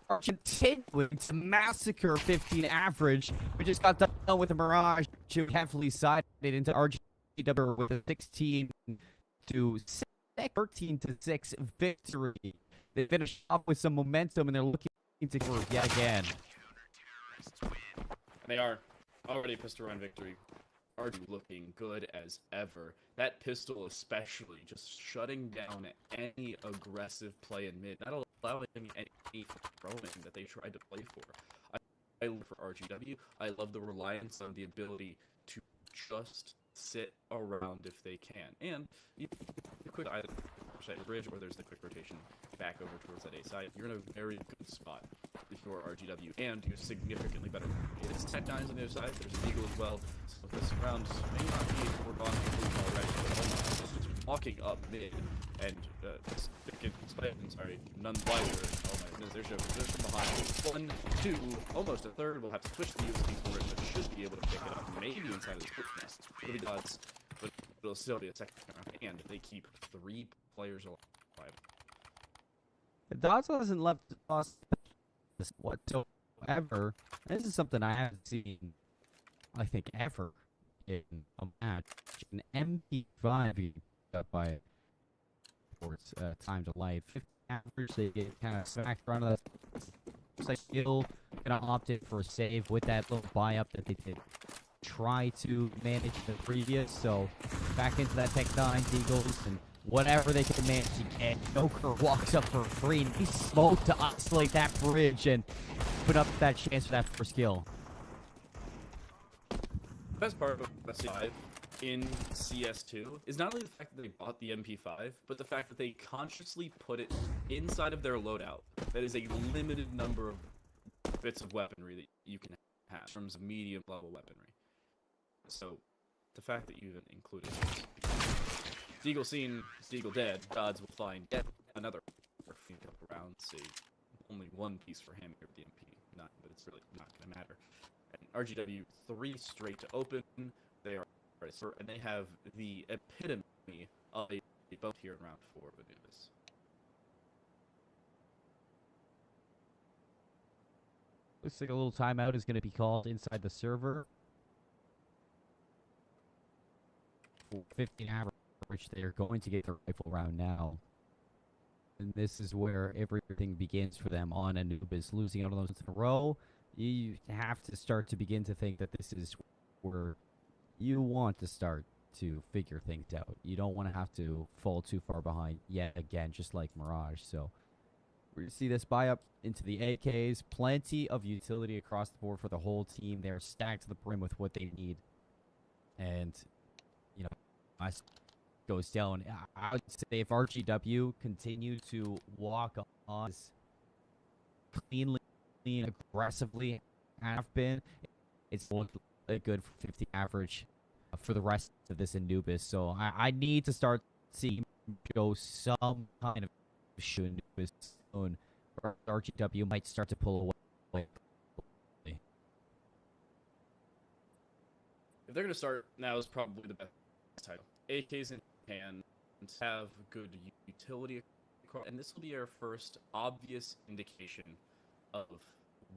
are continuing to massacre 15 average. We just got done with the Mirage, who heavily sided into RGW with a 16 to 6, 13 to 6 victory. They finished off with some momentum and they're looking to grow yet again. They are already pistol round victory. Are looking good as ever. That pistol especially just shutting down any aggressive play in mid, not allowing any throwing that they tried to play for. I love for RGW. I love the reliance on the ability to just sit around if they can. And you quick either side of the bridge or there's the quick rotation back over towards that A side. You're in a very good spot if you're RGW, and you're significantly better. It's 10-9s on the other side. There's an Eagle as well. So this round may not be foregone conclusion already, but just walking up mid and sorry, none wider. Oh my goodness, there's from behind. 1, 2, almost a third. We'll have to switch the USD for it, but should be able to pick it up. Maybe inside of the switch nest. It'll be dots, but it'll still be a second round, and they keep 3 players alive. The Dots hasn't left us whatsoever. This is something I haven't seen, I think, ever in a match. An MP5 being up by Sports time to light. 50 average, they get kind of smacked around the skill. Gonna opt in for a save with that little buy up that they did try to manage the previous. So back into that Tech 9 Eagles and whatever they can manage to get. Joker walks up for free and he smoked to isolate that bridge and put up that chance for that first kill. The best part of CS5 in CS2 is not only the fact that they bought the MP5, but the fact that they consciously put it inside of their loadout. That is a limited number of bits of weaponry that you can have in terms of medium level weaponry. So the fact that you even included Deagle seen, Deagle dead, gods will find yet another round. Say only one piece for him here with the MP, but it's really not going to matter. And RGW 3 straight to open. They are, and they have the epitome of a boat here in round 4 of Anubis. Looks like a little timeout is going to be called inside the server. 15 average. They are going to get the rifle round now. And this is where everything begins for them on Anubis. Losing out on those in a row, you have to start to begin to think that this is where you want to start to figure things out. You don't want to have to fall too far behind yet again, just like Mirage. So we're going to see this buy up into the AKs. Plenty of utility across the board for the whole team. They're stacked to the brim with what they need. And, you know, I goes down. I would say if RGW continue to walk on this cleanly and aggressively have been, it's looked good for 50 average for the rest of this Anubis. So I need to start seeing go some kind of issue in Anubis soon, or RGW might start to pull away. If they're going to start, now is probably the best title. AKs in hand, have good utility card, and this will be our first obvious indication of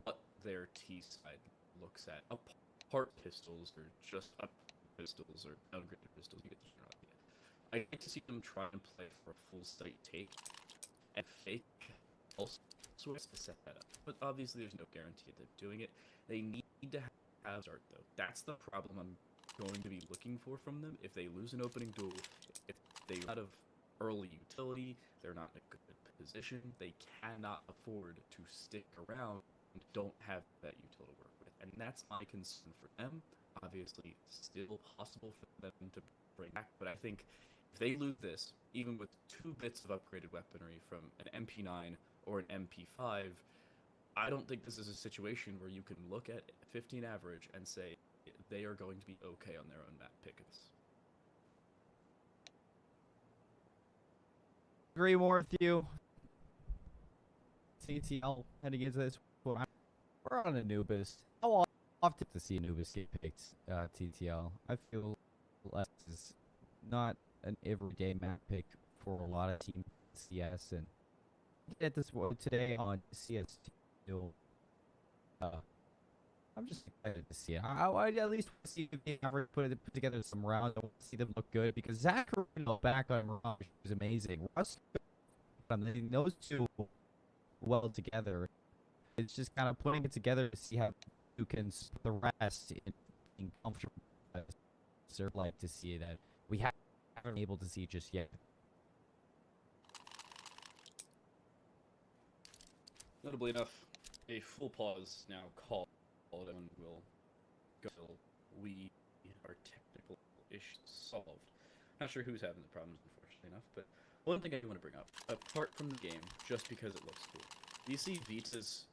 what their T side looks at. Apart pistols, or just up pistols, or downgraded pistols, you get the general idea. I like to see them try and play for a full site take and fake also to set that up. But obviously, there's no guarantee of them doing it. They need to have start though. That's the problem I'm going to be looking for from them. If they lose an opening duel, if they out of early utility, they're not in a good position. They cannot afford to stick around and don't have that utility to work with, and that's my concern for them. Obviously, still possible for them to bring back, but I think if they lose this, even with 2 bits of upgraded weaponry from an MP9 or an MP5, I don't think this is a situation where you can look at 15 average and say they are going to be okay on their own map pickets. Agree more with you. CTL heading into this. We're on Anubis. How often to see Anubis get picked, TTL? I feel this is not an everyday map pick for a lot of teams CS, and at this point today on CS2, I'm just excited to see it. I at least want to see if they ever put together some rounds. I want to see them look good because Zachary back on Mirage was amazing. Russ, those two well together. It's just kind of putting it together to see how you can split the rest in comfortable. I'd like to see that we haven't been able to see just yet. Notably enough, a full pause now called and will go till we our technical issues solved. Not sure who's having the problems, unfortunately enough, but one thing I do want to bring up, apart from the game, just because it looks cool, do you see Vita's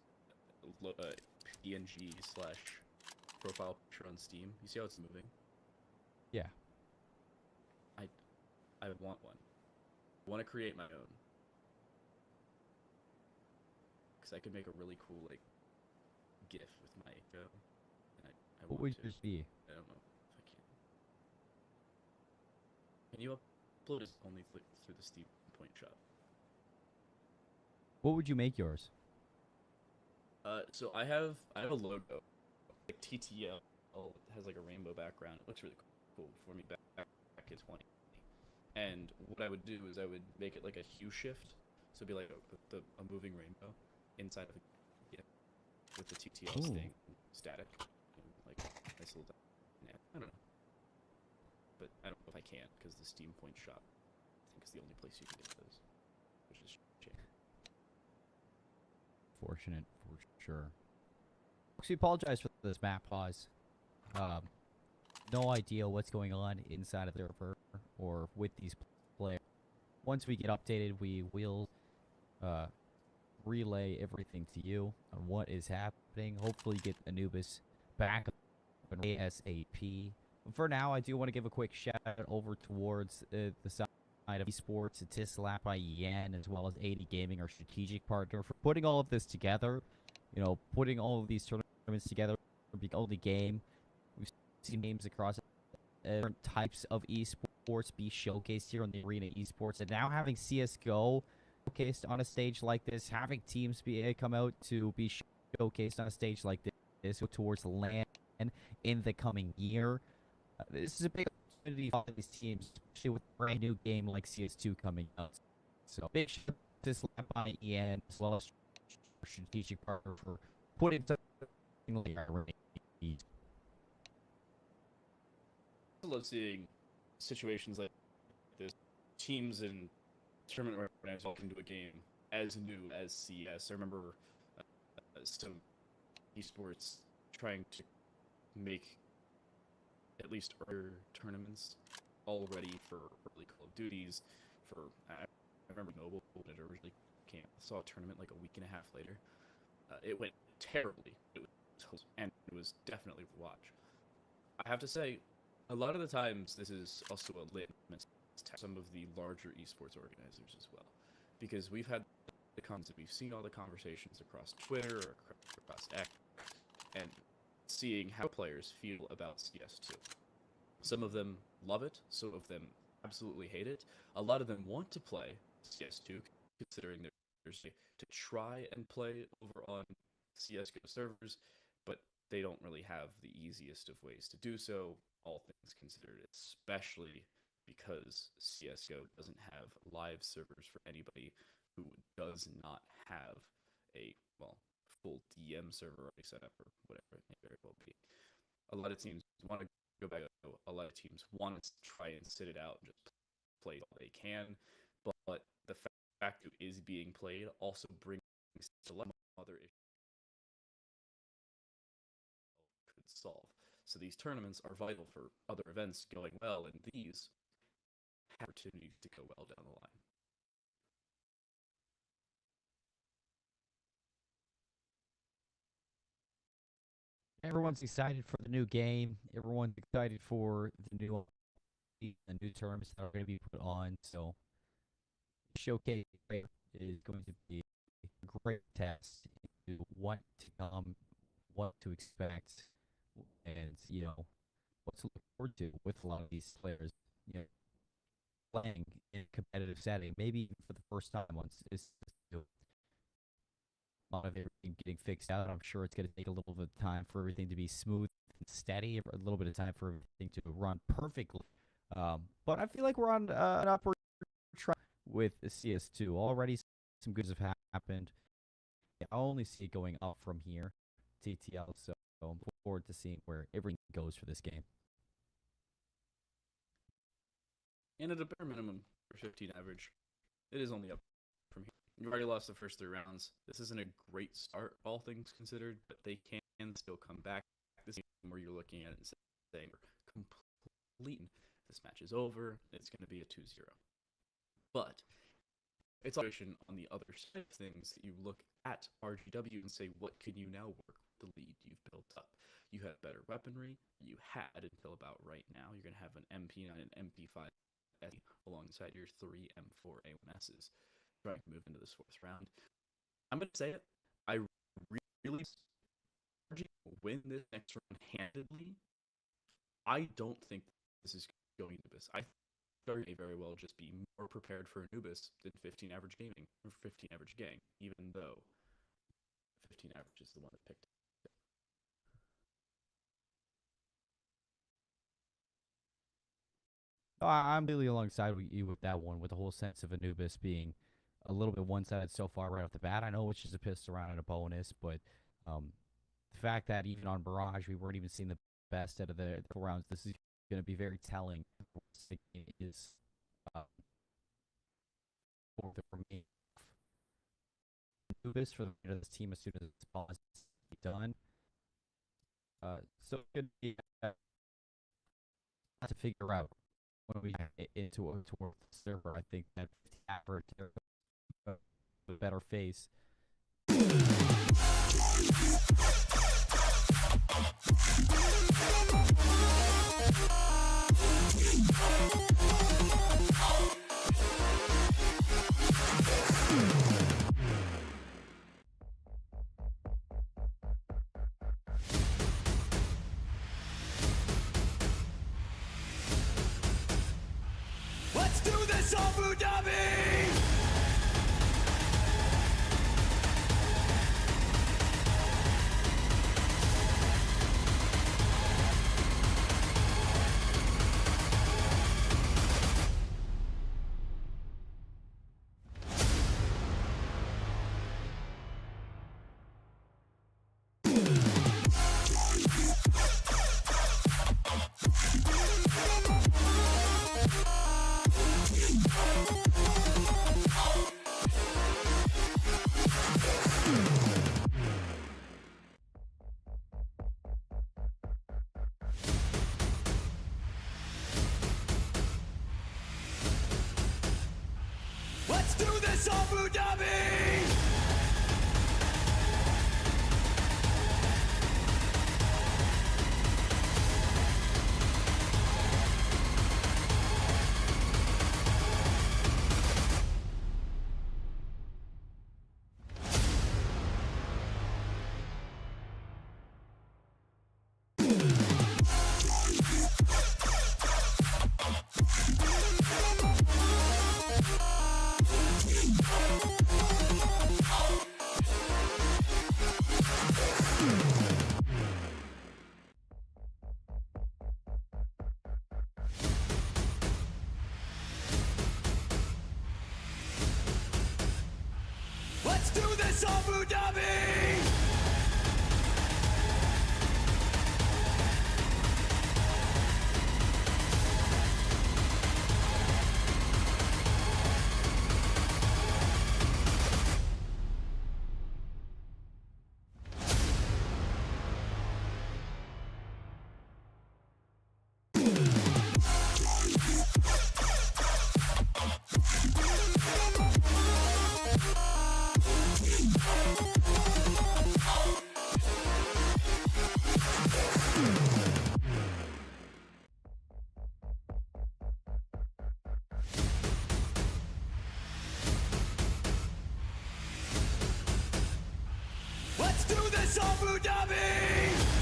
PNG / profile picture on Steam? You see how it's moving? Yeah. I want one. I want to create my own. Because I could make a really cool, like, GIF with my go. And I What want would to. yours be? I don't know if I can. Can you upload it only through the Steam Point shop? What would you make yours? So I have a logo, like TTL. It has like a rainbow background. It looks really cool for me back in 20. And what I would do is I would make it like a hue shift, so it'd be like a moving rainbow inside of a GIF with the TTL Ooh. staying static, like nice little. Yeah, I don't know, but I don't know if I can because the Steam Point shop I think is the only place you can get those, which is shame. Fortunate for sure. We apologize for this map pause. No idea what's going on inside of the server or with these players. Once we get updated, we will relay everything to you on what is happening. Hopefully get Anubis back up ASAP. But for now, I do want to give a quick shout out over towards the side of esports, Etisalat by Yen, as well as 80 Gaming, our strategic partner, for putting all of this together. You know, putting all of these tournaments together for the only game. We've seen games across different types of esports be showcased here on the Arena Esports, and now having CS:GO showcased on a stage like this, having teams come out to be showcased on a stage like this, go towards LAN in the coming year. This is a big opportunity for these teams, especially with a brand new game like CS2 coming out. So big shout out to Slap by Ian, as well as strategic partner for putting something like Arena. I love seeing situations like this. Teams in tournament organizers walk into a game as new as CS. I remember some esports trying to make at least earlier tournaments all ready for early Call of Duties. I remember Mobile when it originally came. I saw a tournament like a week and a half later. It went terribly. It was definitely a watch. I have to say, a lot of the times this is also a litmus test for some of the larger esports organizers as well, because we've had we've seen all the conversations across Twitter or across X, and seeing how players feel about CS2. Some of them love it, some of them absolutely hate it. A lot of them want to play CS2 considering there's to try and play over on CSGO servers, but they don't really have the easiest of ways to do so, all things considered, especially because CSGO doesn't have live servers for anybody who does not have a, well, full DM server already set up or whatever it may very well be. A lot of teams want to go back. A lot of teams want to try and sit it out and just play all they can, but the fact it is being played also brings a lot of other issues could solve. So these tournaments are vital for other events going well, and these have opportunity to go well down the line. Everyone's excited for the new game. Everyone's excited for the new tournaments that are going to be put on. So, the showcase is going to be a great test to what to come, what to expect, and what to look forward to with a lot of these players. Playing in a competitive setting, maybe even for the first time once this. A lot of everything getting fixed out. I'm sure it's going to take a little bit of time for everything to be smooth and steady, a little bit of time for everything to run perfectly. But I feel like we're on an upward track with the CS2. Already some goods have happened. Yeah, I only see it going up from here, TTL. So I'm looking forward to seeing where everything goes for this game. And at a bare minimum for 15 average, it is only up from here. You've already lost the first 3 rounds. This isn't a great start, all things considered, but they can still come back. This game where you're looking at it and saying, complete. This match is over. It's going to be a 2-0. But it's on the other side of things that you look at RGW and say, what can you now work with the lead you've built up? You have better weaponry. You had until about right now. You're going to have an MP9 and MP5 alongside your 3 M4 A1Ss. Trying to move into this 4th round. I'm going to say it. I really win this next round handedly. I don't think this is going to Anubis. I think may very well just be more prepared for Anubis than 15 average gaming or 15 average gang, even though 15 average is the one that picked it. I'm really alongside with you with that one, with the whole sense of Anubis being a little bit one-sided so far right off the bat. I know it's just a pistol round and a bonus, but the fact that even on Barrage we weren't even seeing the best out of the rounds, this is going to be very telling. Is for the remaining Anubis for this team as soon as it's possible done. So it could be to figure out when we get into a server. I think that average a better face. Let's do this, Abu Dhabi! Let's do this, Abu Dhabi! Let's do this, Abu Dhabi!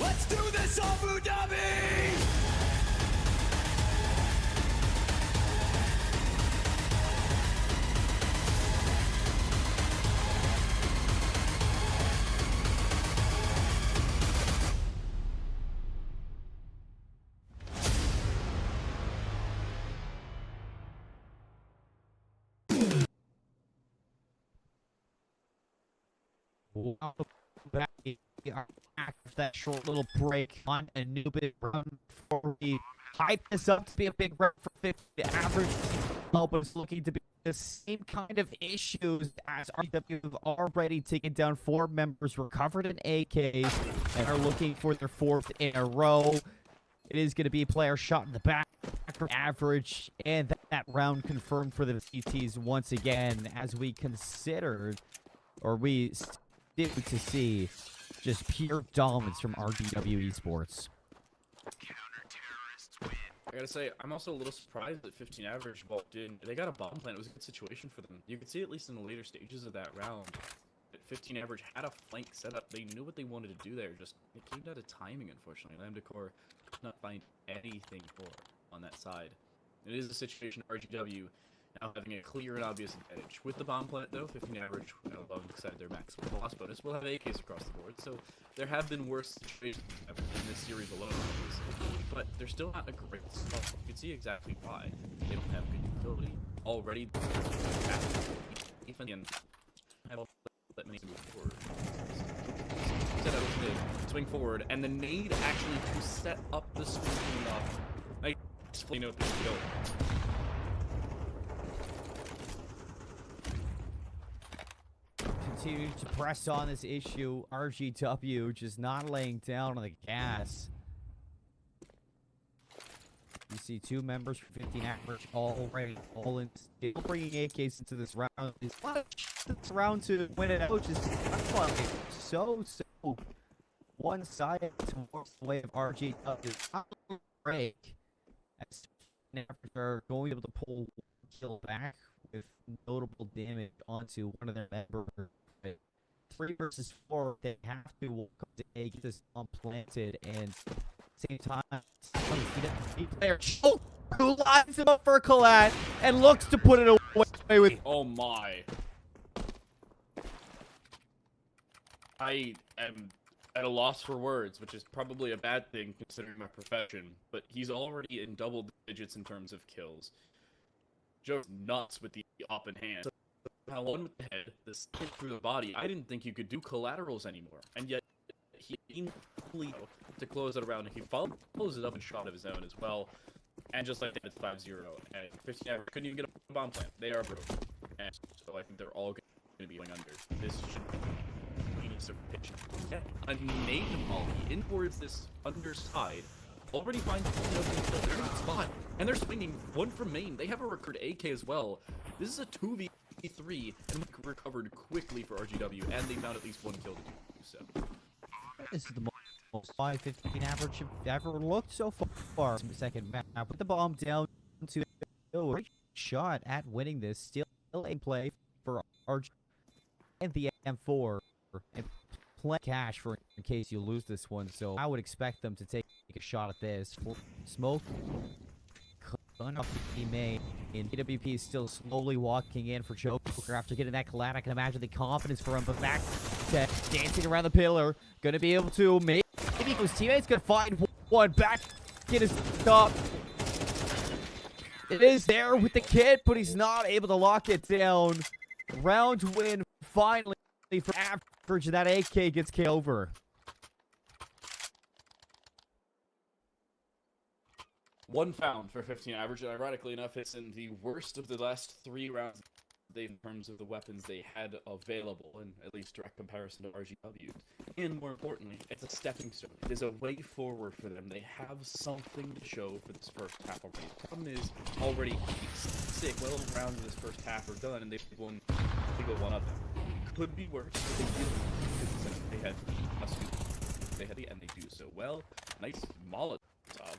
Let's do this, Abu Dhabi! Back after that short little break on a new big run before we hype this up to be a big run for 50 average. Almost looking to be the same kind of issues as RW have already taken down 4 members, recovered an AKs, and are looking for their 4th in a row. It is going to be a player shot in the back for average, and that round confirmed for the CTs once again, as we considered, or we did to see just pure dominance from RDW Esports. I gotta say, I'm also a little surprised that 15 average walked in. They got a bomb plant. It was a good situation for them. You could see, at least in the later stages of that round, that 15 average had a flank set up. They knew what they wanted to do there. Just, it came down to timing, unfortunately. Lambdacor could not find anything for on that side. It is a situation RGW now having a clear and obvious advantage. With the bomb plant, though, 15 average alongside their maximum loss bonus will have AKs across the board, so there have been worse situations in this series alone, obviously. But they're still not a great spot. You can see exactly why. They don't have good utility. Already, and have all that many to move forward. Set out mid, swing forward, and the nade actually to set up the swing off. Nice, you know, go. Continue to press on this issue. RGW just not laying down on the gas. You see 2 members for 15 average already all in. Still bringing AKs into this round. It's a lot of this round to win it out. Just so one-sided towards the way of RGW. Break. As they're going to be able to pull one kill back with notable damage onto one of their members. 3 versus 4, they have to walk up to A, get this bomb planted, and same time, player who lines him up for a collat and looks to put it away with. Oh my! I am at a loss for words, which is probably a bad thing considering my profession. But he's already in double digits in terms of kills. Joe's nuts with the op in hand. How one with the head, this hit through the body. I didn't think you could do collaterals anymore, and yet he immediately to close it around, and he follows it up and shot of his own as well. And just like that, it's 5-0, and 15 average couldn't even get a bomb plant. They are broken, and so I think they're all going to be going under. This should be a pitch. Yeah, a nade volley in towards this underside. Already finds the open kill. They're in that spot, and they're swinging one from main. They have a record AK as well. This is a 2v3, and recovered quickly for RGW, and they found at least 1 kill to do so. This is the most 5-15 average ever looked so far. Second map, put the bomb down to a great shot at winning this. Still a play for RGW and the M4, and plenty cash for in case you lose this one. So I would expect them to take a shot at this. Smoke off the main, and AWP is still slowly walking in for Joker after getting that collat. I can imagine the confidence for him, but back to dancing around the pillar. Gonna be able to maybe his teammates gonna find one back, get his top. It is there with the kid, but he's not able to lock it down. Round win finally for average, that AK gets K over. One found for 15 average, and ironically enough, it's in the worst of the last 3 rounds in terms of the weapons they had available, in at least direct comparison to RGW. And more importantly, it's a stepping stone. It is a way forward for them. They have something to show for this first half already. The problem is, already 12 rounds of this first half are done, and they've won one of them. Could be worse, but they did, because they had the, and they do so well. Nice Molotov.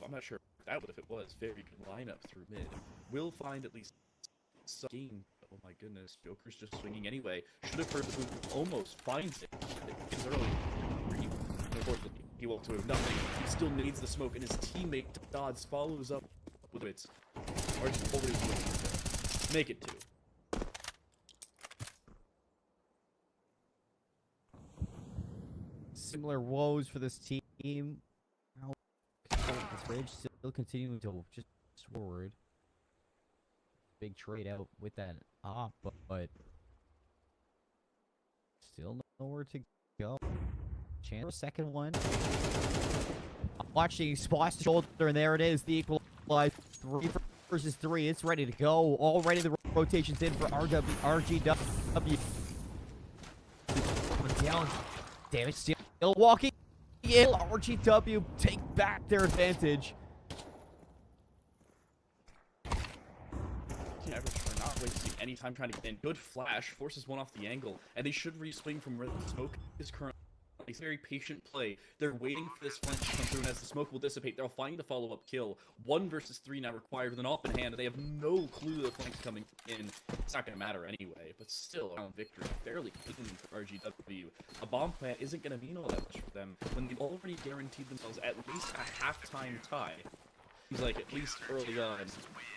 I'm not sure that would if it was. Very good lineup through mid. Will find at least some game. Oh my goodness, Joker's just swinging anyway. Should have heard the boot, almost finds it. It's early. Unfortunately, he won't do nothing. He still needs the smoke, and his teammate Dodds follows up with it. Make it 2. Similar woes for this team. This bridge still continuing to just forward. Big trade out with that op, but still nowhere to go. Chance for a second one. Watching spots the shoulder, and there it is. The equalize 3 versus 3. It's ready to go. Already the rotations in for RGW. Down. Damage still walking in. RGW take back their advantage. Average for not wasting any time trying to get in. Good flash, forces one off the angle, and they should re-swing from where the smoke is currently. It's very patient play. They're waiting for this flank to come through, and as the smoke will dissipate, they'll find a follow-up kill. 1 versus 3 now required with an off in hand. They have no clue the flank's coming in. It's not going to matter anyway, but still, round victory fairly clean for RGW. A bomb plant isn't going to mean all that much for them when they've already guaranteed themselves at least a halftime tie. Seems like at least early on,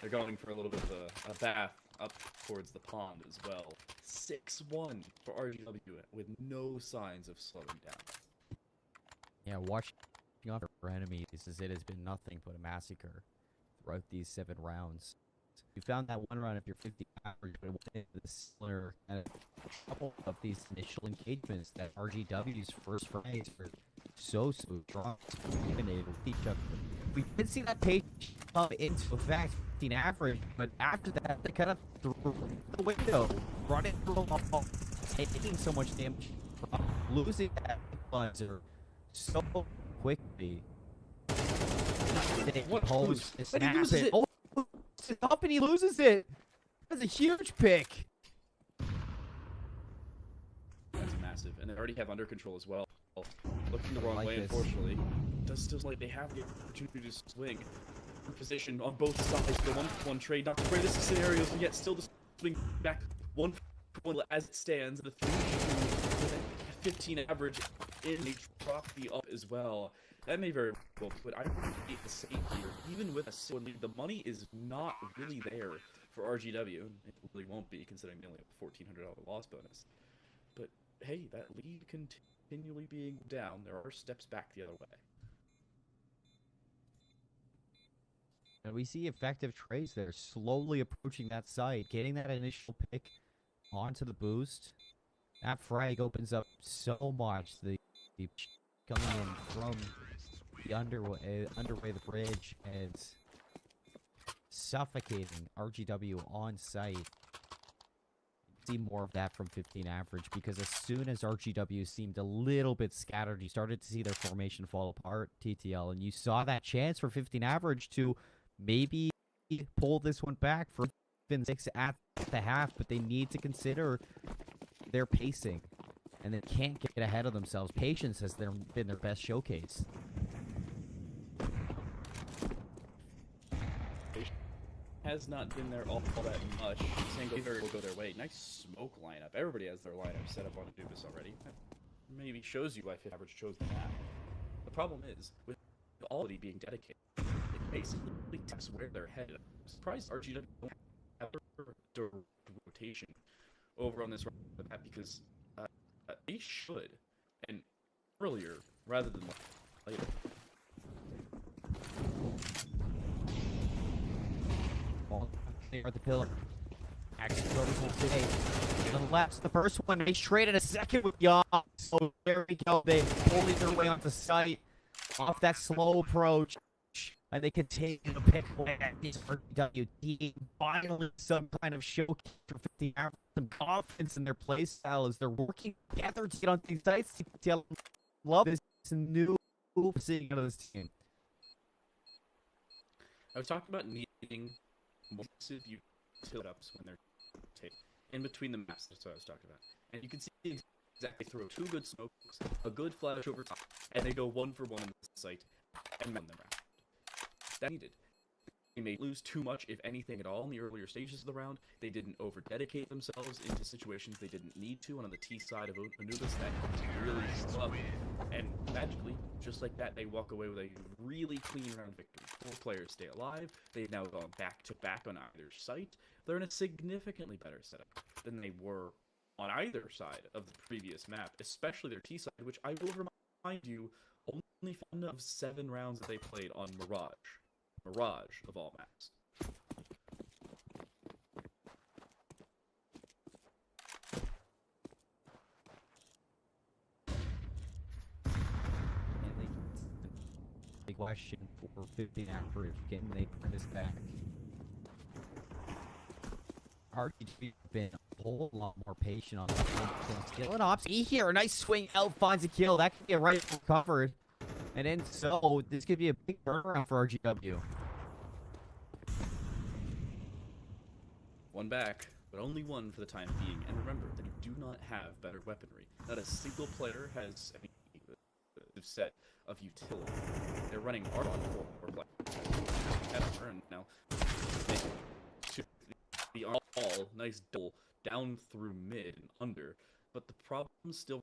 they're going for a little bit of a bath up towards the pond as well. 6-1 for RGW with no signs of slowing down. Yeah, watching on for enemies as it has been nothing but a massacre throughout these 7 rounds. You found that one round of your 50 average, but within the similar kind of couple of these initial engagements that RGW's first phase were so strong, eliminated with each other. We did see that page come into effect in average, but after that, they kind of threw the window, brought it through a wall, taking so much damage, losing that buzzer so quickly. What Holmes lose? But he loses it. Oh, it's up and he loses it. That's a huge pick. That's massive, and they already have under control as well. Looking the wrong like way, this. Unfortunately. Does still like they have the opportunity to swing. Position on both sides, the 1-for-1 trade, not the greatest of scenarios, and yet still to swing back 1-for-1 as it stands. The 3-2 with a 15 average in, they drop the up as well. That may very well, but I would hate the same here. Even with a 6-1 lead, the money is not really there for RGW. It really won't be, considering they only have a $1,400 loss bonus. But hey, that lead continually being down, there are steps back the other way. And we see effective trades there, slowly approaching that site, getting that initial pick onto the boost. That frag opens up so much. The coming in from the underway the bridge and suffocating RGW on site. See more of that from 15 average, because as soon as RGW seemed a little bit scattered, you started to see their formation fall apart, TTL, and you saw that chance for 15 average to maybe pull this one back for 6 at the half, but they need to consider their pacing, and they can't get ahead of themselves. Patience has been their best showcase. Has not been there all that much. Sango will go their way. Nice smoke lineup. Everybody has their lineup set up on Dubis already. That maybe shows you why 15 average chose the map. The problem is, with all of it being dedicated, it basically tells where they're headed. I'm surprised RGW don't have a rotation over on this map, because they should, and earlier rather than later. At the pillar. Vertical today. To the left, the first one. They traded a second with Young. So there we go. They pulling their way off the site, off that slow approach. And they continue to pick away at this RGW team. Finally, some kind of showcase for 50 hours, some confidence in their play style as they're working together to get on these sites. Love this new seeing out of this team. I was talking about needing massive utility-ups when they're taken in between the maps. That's what I was talking about. And you can see exactly throw 2 good smokes, a good flash over top, and they go 1 for 1 in the site and win them round. That needed. They may lose too much, if anything at all, in the earlier stages of the round. They didn't over-dedicate themselves into situations they didn't need to, and on the T side of Anubis, that really show up. And magically, just like that, they walk away with a really clean round victory. 4 players stay alive. They've now gone back-to-back on either site. They're in a significantly better setup than they were on either side of the previous map, especially their T side, which I will remind you, only one of 7 rounds that they played on Mirage. Mirage of all maps. Big question for 15 average. Can they bring this back? RGB been a whole lot more patient on the skill and ops. Here, a nice swing out, finds a kill. That could be a right recovered. And then so this could be a big turnaround for RGW. One back, but only one for the time being. And remember that you do not have better weaponry. Not a single player has a set of utility. They're running hard on 4 players. And now the all nice double down through mid and under. But the problem still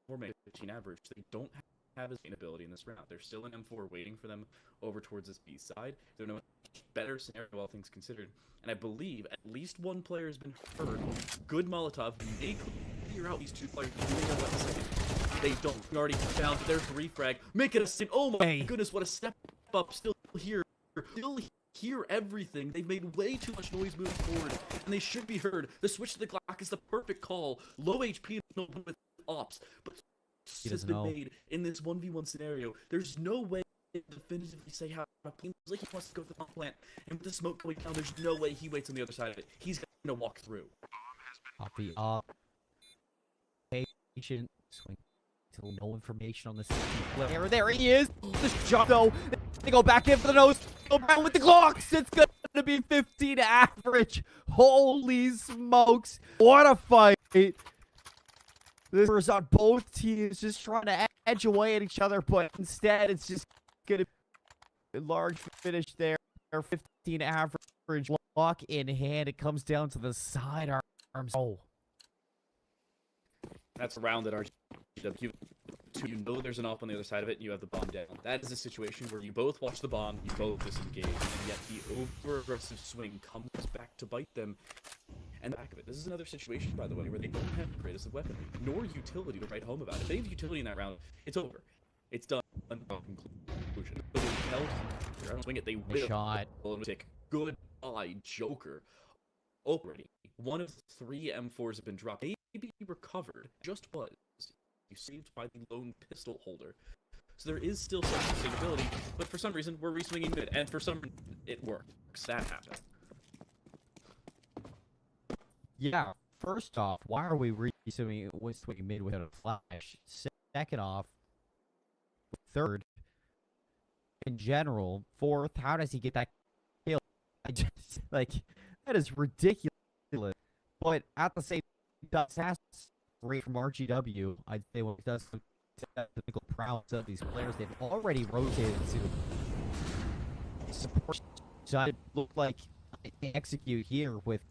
remains 15 average. They don't have a sustainability in this round. There's still an M4 waiting for them over towards this B side. They're in a much better scenario, all things considered. And I believe at least one player has been hurt. Good Molotov may clear out these 2 players. They don't. We already down to their 3 frag. Make it a sin. Oh my goodness, what a step up. Still here. Still hear everything. They've made way too much noise moving forward, and they should be heard. The switch to the Glock is the perfect call. Low HP with ops, but has been made in this 1v1 scenario. There's no way to definitively say how it like he wants to go to the bomb plant, and with the smoke going down, there's no way he waits on the other side of it. He's gonna walk through. Copy up. Patient swing till no information on this player. There he is. This jump though. They go back in for the nose. Go down with the Glocks. It's gonna be 15 average. Holy smokes! What a fight! This is on both teams just trying to edge away at each other, but instead it's just gonna be a large finish there. 15 average, lock in hand. It comes down to the sidearms. Oh, that's a round at RGW. You know there's an op on the other side of it, and you have the bomb down. That is a situation where you both watch the bomb, you both disengage, and yet the over-aggressive swing comes back to bite them. And the back of it. This is another situation, by the way, where they don't have the greatest of weaponry, nor utility to write home about. If they have utility in that round, it's over. It's done. Conclusion. But they held, swing it, they will. Shot. Good eye, Joker. Already, one of 3 M4s have been dropped. Maybe recovered. Just was. You saved by the lone pistol holder. So there is still some sustainability, but for some reason, we're re-swinging mid, and for some reason, it works. That happened. Yeah, first off, why are we re-swinging mid without a flash? Second off, third, in general, fourth, how does he get that kill? I just, like, that is ridiculous. But at the same time, that's great from RGW. I'd say what it does technical prowess of these players. They've already rotated to support. So it looked like they can execute here with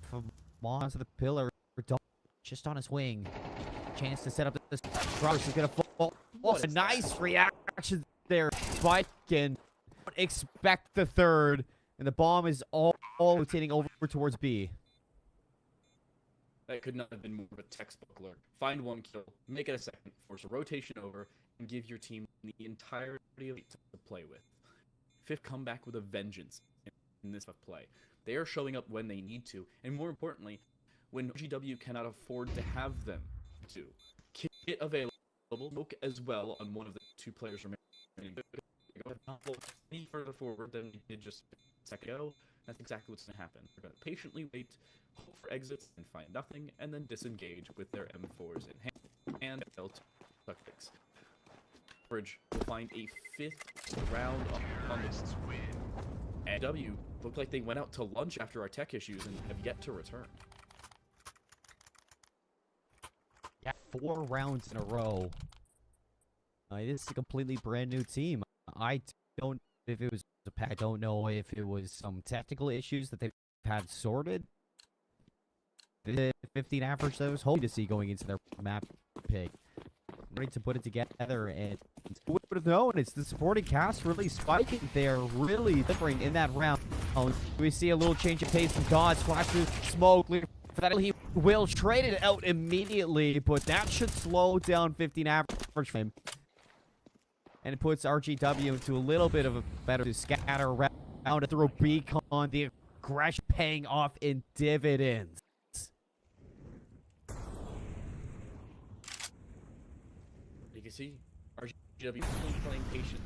from onto the pillar, just on his wing. Chance to set up this cross is gonna fall. Oh, a nice reaction there. Spike can expect the third, and the bomb is all rotating over towards B. That could not have been more of a textbook lurk. Find 1 kill, make it a second, force a rotation over, and give your team the entirety of it to play with. Fifth comeback with a vengeance in this play. They are showing up when they need to, and more importantly, when RGW cannot afford to have them to. Kit available, Smoke as well on one of the two players remaining. Not look any further forward than we did just a second ago. That's exactly what's going to happen. They're going to patiently wait, hope for exits, and find nothing, and then disengage with their M4s in hand and belt tactics. Bridge will find a 5th round on the and W looked like they went out to lunch after our tech issues and have yet to return. Yeah, 4 rounds in a row. This is a completely brand new team. I don't know if it was a pack. I don't know if it was some technical issues that they've had sorted. The 15 average that I was hoping to see going into their map pick. Ready to put it together, and who would have known? It's the supporting cast really spiking there, really differing in that round. We see a little change of pace from God, splash through smoke. For that, he will trade it out immediately, but that should slow down 15 average for him. And it puts RGW into a little bit of a better to scatter around through a beacon, the aggression paying off in dividends. You can see RGW playing patient.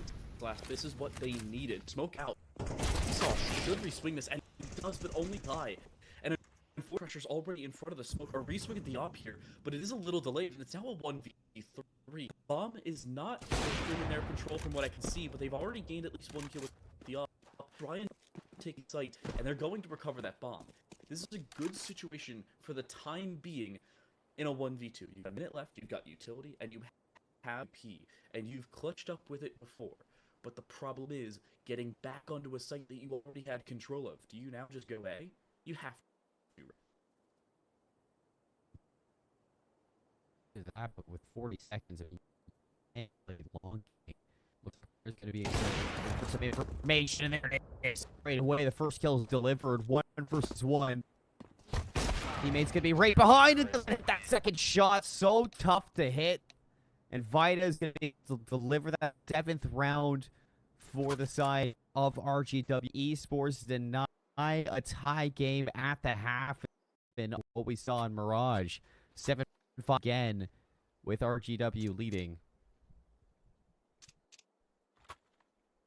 This is what they needed. Smoke out. Saw should reswing this, and he does, but only die. And pressure's already in front of the smoke. Or reswing at the op here, but it is a little delayed, and it's now a 1v3. Bomb is not in their control from what I can see, but they've already gained at least 1 kill with the op. Try and take site, and they're going to recover that bomb. This is a good situation for the time being in a 1v2. You've got a minute left, you've got utility, and you have P, and you've clutched up with it before. But the problem is getting back onto a site that you already had control of. Do you now just go A? You have to. That, but with 40 seconds, a long game. Looks like there's going to be some information, and there it is. Right away, the first kill is delivered. 1 versus 1. Teammates going to be right behind, and that second shot so tough to hit. And Vita is going to deliver that 7th round for the side of RGW Esports. Deny a tie game at the half, and what we saw in Mirage. 7-5 again, with RGW leading.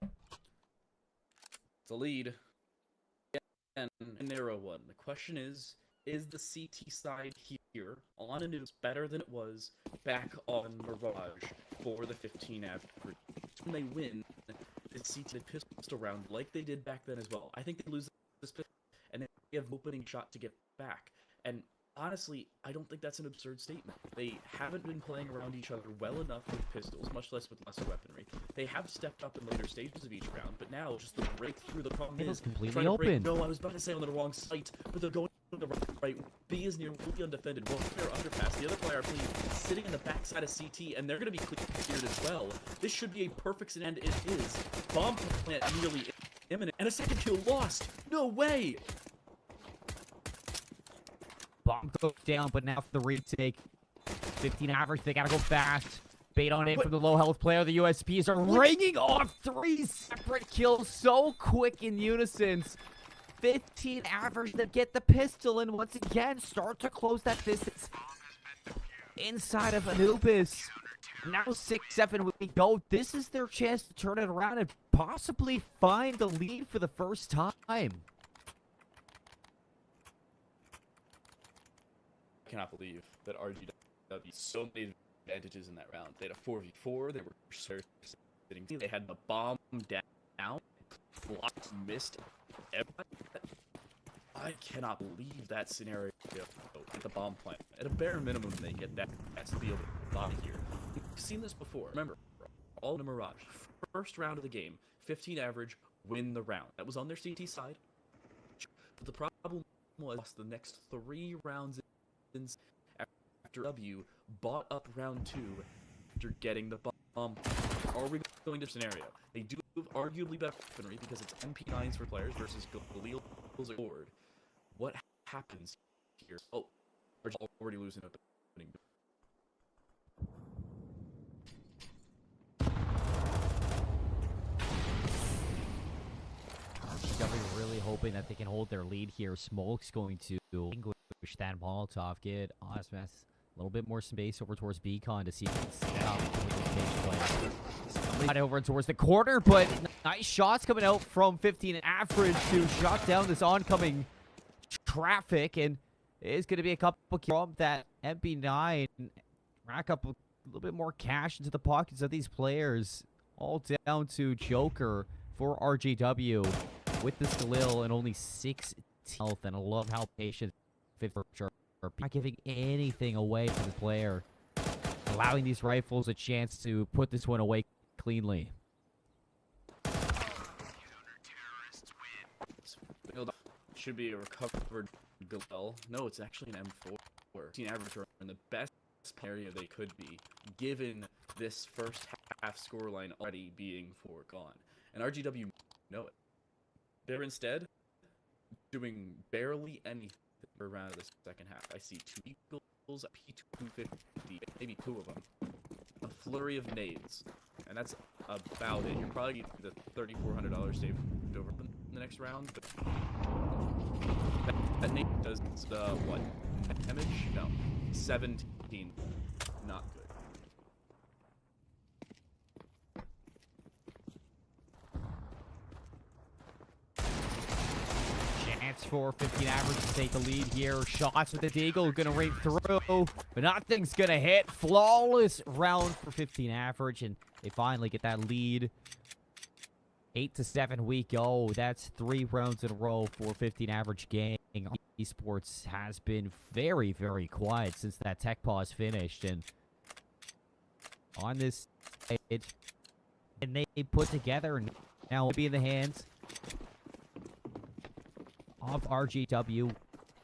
It's a lead. And a narrow one. The question is the CT side here on a news better than it was back on Mirage for the 15 average? When they win, the CT pistol round like they did back then as well. I think they lose this pistol, and they have opening shot to get back. And honestly, I don't think that's an absurd statement. They haven't been playing around each other well enough with pistols, much less with lesser weaponry. They have stepped up in later stages of each round, but now just the breakthrough, the problem is completely open. No, I was about to say on the wrong site, but they're going to the right. B is nearly undefended. One player underpass, the other player sitting in the backside of CT, and they're going to be cleared as well. This should be a perfect scenario. It is. Bomb plant nearly imminent, and a second kill lost. No way. Bomb goes down, but now for the retake. 15 average, they gotta go fast. Bait on in from the low health player. The USPs are ringing off 3 separate kills so quick in unison. 15 average, they get the pistol and once again start to close that distance inside of Anubis. Now 6-7 we go. This is their chance to turn it around and possibly find the lead for the first time. I cannot believe that RGW so many advantages in that round. They had a 4v4. They were sitting. They had the bomb down. Blocks missed. I cannot believe that scenario at the bomb plant. At a bare minimum, they get that steal body here. We've seen this before. Remember, all in a Mirage. First round of the game, 15 average, win the round. That was on their CT side. But the problem was the next 3 rounds after W bought up round 2 after getting the bomb. Are we going to scenario? They do have arguably better weaponry because it's MP9s for players versus Galil's board. What happens here? Oh, we're already losing at the opening. RGW really hoping hoping that they can hold their lead here. Smoke's going to extinguish that Molotov. Get Osmas a little bit more space over towards Beacon to see if he can set up with the stage play. Somebody got over towards the corner, but nice shots coming out from 15 and average to shut down this oncoming traffic, and it's going to be a couple from that MP9. Rack up a little bit more cash into the pockets of these players. All down to Joker for RGW with the Skalil and only 6 health. And I love how patient are not giving anything away to the player, allowing these rifles a chance to put this one away cleanly. Should be a recovered Galil. No, it's actually an M4. 15 average are in the best area they could be, given this first half scoreline already being foregone. And RGW know it. They're instead doing barely anything around the second half. I see 2 Eagles, a P250, maybe 2 of them. A flurry of nades. And that's about it. You're probably getting the $3,400 saved over in the next round. But that nade does, what? Damage? No. 17. Not good. Chance for 15 average to take the lead here. Shots with the Deagle gonna ring through, but nothing's gonna hit. Flawless round for 15 average, and they finally get that lead. 8-7 we go. That's 3 rounds in a row for 15 average game. Esports has been very, very quiet since that tech pause finished, and on this stage, and they put together now will be in the hands of RGW.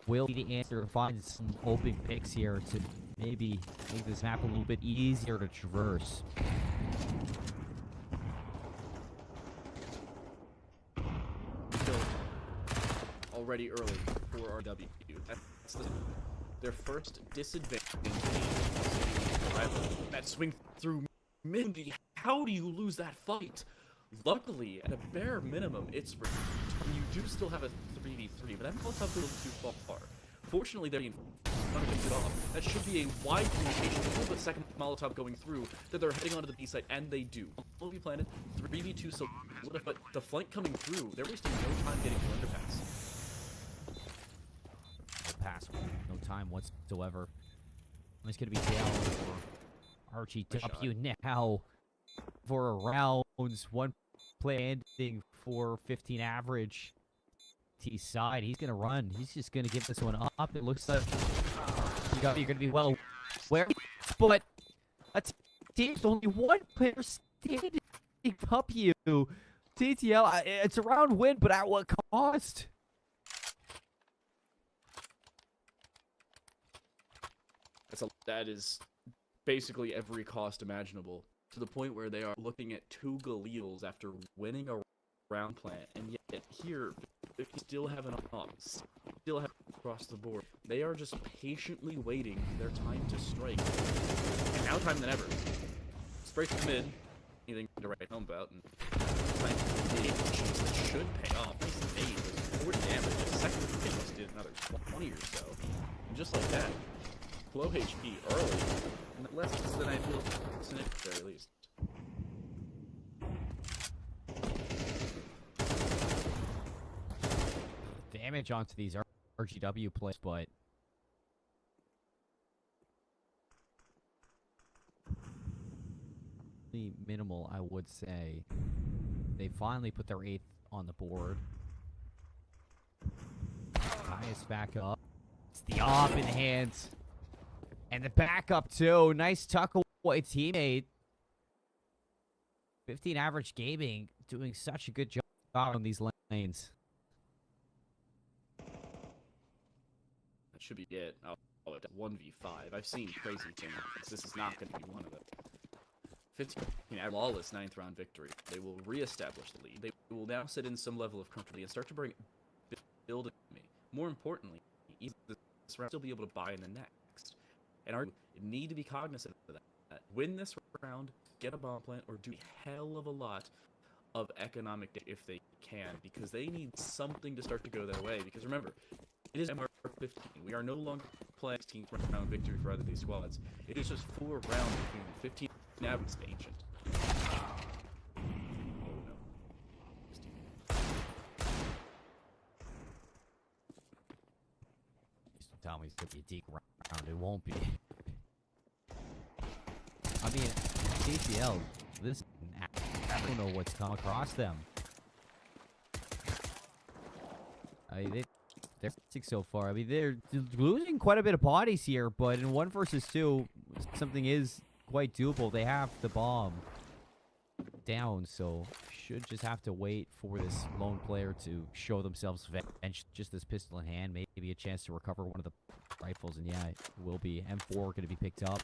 Will be the answer to find some open picks here to maybe make this map a little bit easier to traverse. Already early for RW. That's their first disadvantage. That swing through Mindy. How do you lose that fight? Luckily, at a bare minimum, it's you do still have a 3v3, but that Molotov goes too far. Fortunately, they're being it off. That should be a wide communication. With the second Molotov going through, that they're heading onto the B site, and they do. Will be planted 3v2, so but the flank coming through, they're wasting no time getting to underpass. Pass, no time whatsoever. It's going to be down for RGW now for rounds. 1 play ending for 15 average. T side, he's going to run. He's just going to give this one up. It looks like you're going to be well where, but a team's only 1 player standing up you. TTL, it's a round win, but at what cost? That is basically every cost imaginable, to the point where they are looking at 2 Galils after winning a round plant, and yet here they still have an op, still have across the board. They are just patiently waiting their time to strike, and now time than ever. Straight to mid, anything to write home about, and that should pay off. Nice nade, there's 4 damage. The second hit did another 20 or so, and just like that. Low HP early, and less than ideal at the very least. Damage onto these RGW plays, but minimal, I would say. They finally put their 8th on the board. Highest back up. It's the op in hands. And the backup, too. Nice tuck away teammate. 15 average gaming doing such a good job on these lanes. That should be it. Oh, it's 1v5. I've seen crazy things. This is not going to be one of them. 15, flawless 9th round victory. They will reestablish the lead. They will now sit in some level of comfortability and start to build it to me. More importantly, this round still be able to buy in the next. And our need to be cognizant of that. Win this round, get a bomb plant, or do a hell of a lot of economic if they can, because they need something to start to go their way. Because remember, it is MR15. We are no longer playing 16 round victory for either of these squads. It is just 4 rounds between 15 average ancient. Oh no. Tell me it's gonna be a deep round. It won't be. I mean, CCL, this I don't know what's come across them. I mean, they're 6 so far. I mean, they're losing quite a bit of bodies here, but in 1 versus 2, something is quite doable. They have the bomb down, so should just have to wait for this lone player to show themselves bench. Just this pistol in hand, maybe a chance to recover one of the rifles, and yeah, it will be. M4 going to be picked up.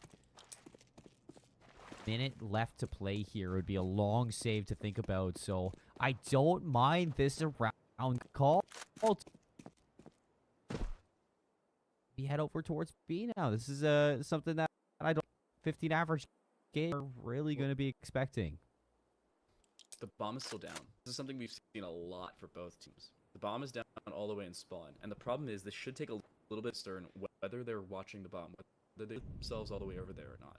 Minute left to play here. It would be a long save to think about, so I don't mind this round call. We head over towards B now. This is something that I don't 15 average game are really going to be expecting. The bomb is still down. This is something we've seen a lot for both teams. The bomb is down all the way in spawn, and the problem is this should take a little bit stern whether they're watching the bomb, whether they themselves all the way over there or not.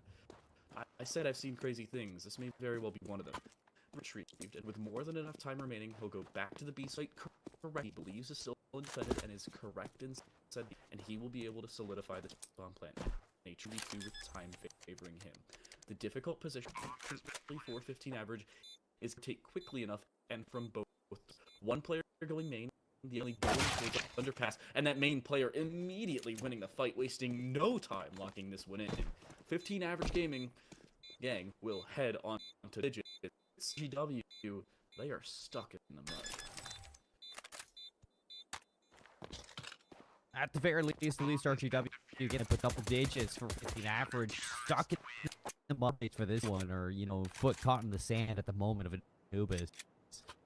I said I've seen crazy things. This may very well be one of them. Retrieved, and with more than enough time remaining, he'll go back to the B site correct. He believes is still independent and is correct in said, and he will be able to solidify the bomb plant. Nature with time favoring him. The difficult position for 15 average is to take quickly enough, and from both. One player going main, the only going towards underpass, and that main player immediately winning the fight, wasting no time locking this one in. 15 average gaming gang will head on to digits. GW, they are stuck in the mud. At the very least, RGW getting put double digits for 15 average. Stuck in the mud for this one, or, you know, foot caught in the sand at the moment of Anubis.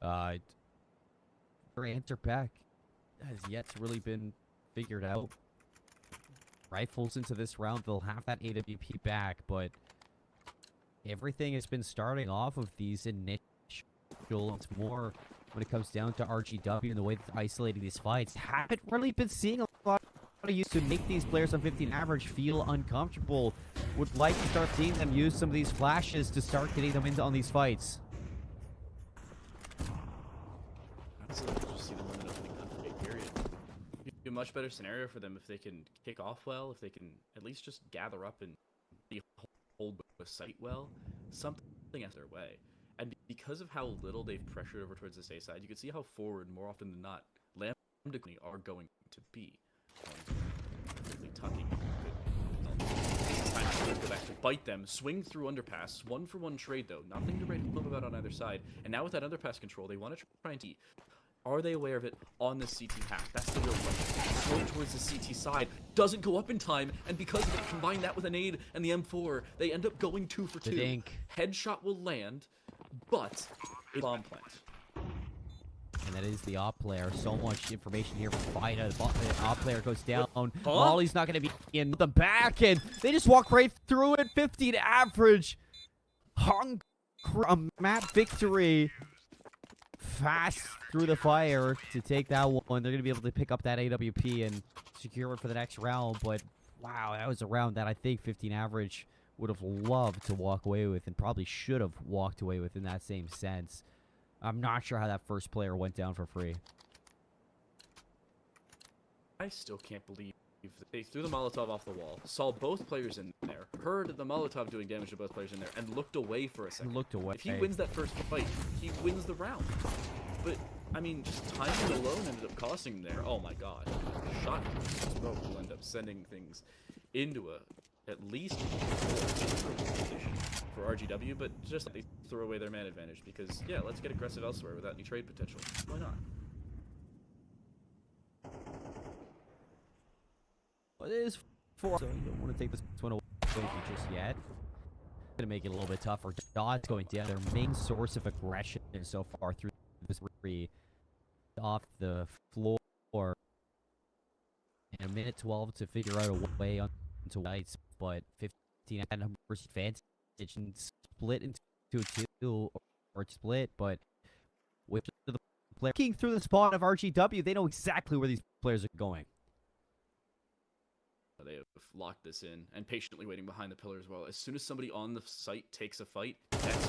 For answer back has yet to really been figured out. Rifles into this round, they'll have that AWP back, but everything has been starting off of these initial. It's more when it comes down to RGW and the way that they're isolating these fights. Haven't really been seeing a lot of use to make these players on 15 average feel uncomfortable. Would like to start seeing them use some of these flashes to start getting them into on these fights. Just see them in an opening gunfight period. Be a much better scenario for them if they can kick off well, if they can at least just gather up and hold the site well. Something as their way. And because of how little they've pressured over towards this A side, you can see how forward, more often than not, Lambda are going to be. Tucking. Go back to bite them, swing through underpass, 1-for-1 trade though, nothing to write home about on either side. And now with that underpass control, they want to try and see, are they aware of it on the CT half? That's the real question. Slow towards the CT side, doesn't go up in time, and because of it, combine that with a nade and the M4, they end up going 2 for 2. Dink. Headshot will land, but a bomb plant. And that is the op player. So much information here from Vida. The op player goes down. Molly's not going to be in the back, and they just walk right through it. 15 average. Hung a map victory. Fast through the fire to take that one. They're going to be able to pick up that AWP and secure it for the next round. But wow, that was a round that I think 15 average would have loved to walk away with, and probably should have walked away with in that same sense. I'm not sure how that first player went down for free. I still can't believe that they threw the Molotov off the wall, saw both players in there, heard the Molotov doing damage to both players in there, and looked away for a second. Looked away. If he wins that first fight, he wins the round. But, I mean, just timing alone ended up costing him there. Oh my god. Shot smoke will end up sending things into at least position for RGW, but just like they throw away their man advantage because, yeah, let's get aggressive elsewhere without any trade potential. Why not? Well, it is 4, so you don't want to take this one away just yet. Gonna make it a little bit tougher. Dodge going down, their main source of aggression so far through this 3 off the floor. And a minute 12 to figure out a way on to lights, but 15 numbers advantage and split into 2 or split, but whip to the player. Looking through the spawn of RGW, they know exactly where these players are going. They have locked this in and patiently waiting behind the pillar as well. As soon as somebody on the site takes a fight, that's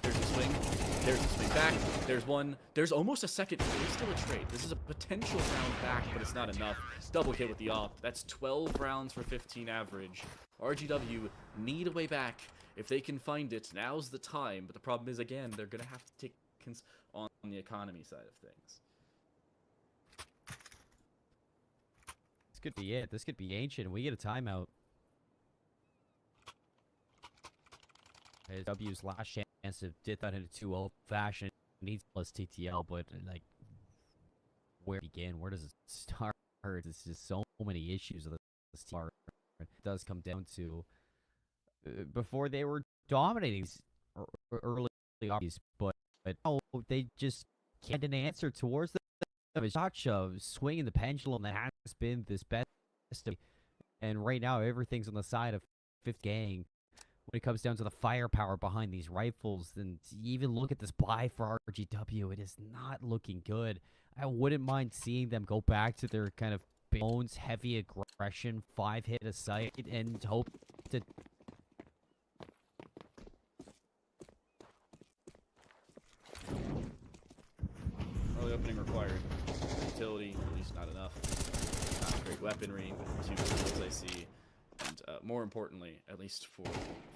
there's a swing. There's a swing back. There's one. There's almost a second. There's still a trade. This is a potential round back, but it's not enough. Double hit with the op. That's 12 rounds for 15 average. RGW need a way back. If they can find it, now's the time. But the problem is, again, they're going to have to take on the economy side of things. This could be it. This could be ancient. We get a timeout. W's last chance to did that in a 2-0 fashion. Needs plus TTL, but like, where begin? Where does it start? It's just so many issues with this team. It does come down to before they were dominating early obvious, but now they just can't get an answer towards the shot shove, swinging the pendulum that has been this best. And right now, everything's on the side of Fifth Gang. When it comes down to the firepower behind these rifles, and even look at this buy for RGW, it is not looking good. I wouldn't mind seeing them go back to their kind of bones, heavy aggression, 5-hit a site, and hope to... Early opening required. Utility, at least not enough. Not great weaponry with 2 kills I see. And more importantly, at least for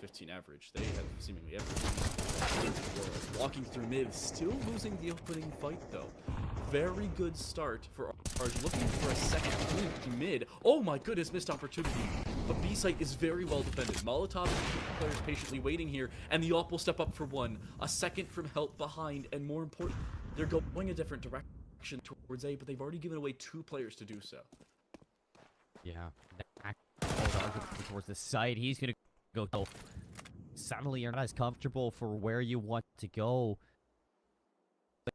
15 average, they have seemingly everything in the world. Walking through mid, still losing the opening fight though. Very good start for RG. Looking for a second move mid. Oh my goodness, missed opportunity. But B site is very well defended. Molotov and players patiently waiting here, and the op will step up for one. A second from help behind, and more important, they're going a different direction towards A, but they've already given away 2 players to do so. Yeah. Towards the side, he's gonna go. Suddenly, you're not as comfortable for where you want to go.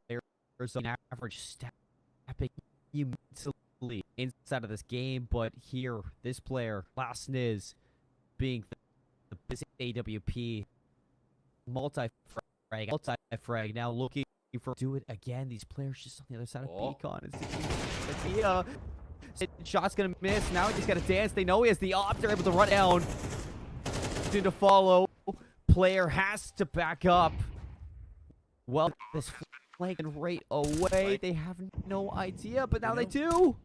There's an average stepping immensely inside of this game, but here, this player, Last Niz, being the busy AWP, multi-frag, now looking for do it again. These players just on the other side of Beacon. Shot's gonna miss. Now he just gotta dance. They know he has the op. They're able to run down. To follow. Player has to back up. Well, this flanking right away. They have no idea, but now they do.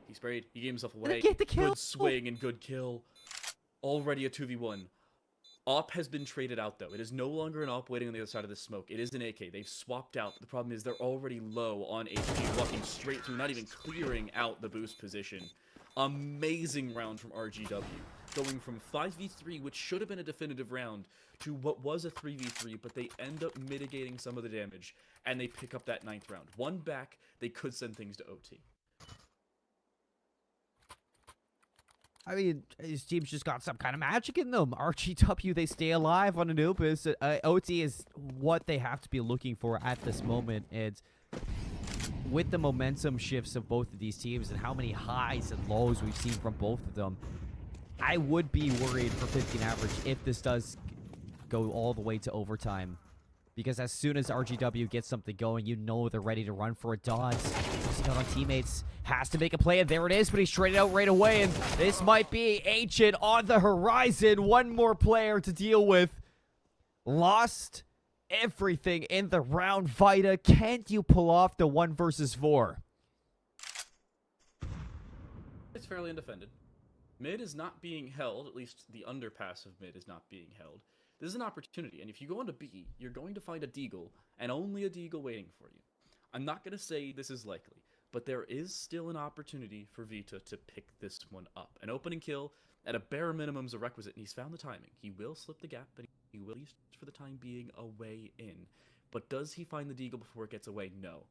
He sprayed. He gave himself away. Get the kill. Good swing and good kill. Already a 2v1. Op has been traded out, though. It is no longer an op waiting on the other side of the smoke. It is an AK. They've swapped out. The problem is they're already low on HP, walking straight through, not even clearing out the boost position. Amazing round from RGW. Going from 5v3, which should have been a definitive round, to what was a 3v3, but they end up mitigating some of the damage, and they pick up that 9th round. One back, they could send things to OT. I mean, his team's just got some kind of magic in them. RGW, they stay alive on Anubis. OT is what they have to be looking for at this moment. And with the momentum shifts of both of these teams and how many highs and lows we've seen from both of them, I would be worried for 15 average if this does go all the way to overtime. Because as soon as RGW gets something going, you know they're ready to run for a dodge. Losing out on teammates, has to make a play, and there it is, but he's traded out right away, and this might be Ancient on the horizon. One more player to deal with. Lost everything in the round. Vita, can't you pull off the 1 versus 4? It's fairly undefended. Mid is not being held, at least the underpass of mid is not being held. This is an opportunity, and if you go on to B, you're going to find a deagle, and only a deagle waiting for you. I'm not going to say this is likely, but there is still an opportunity for Vita to pick this one up. An opening kill, at a bare minimum, is a requisite, and he's found the timing. He will slip the gap, but he will, at least for the time being, a way in. But does he find the deagle before it gets away? No.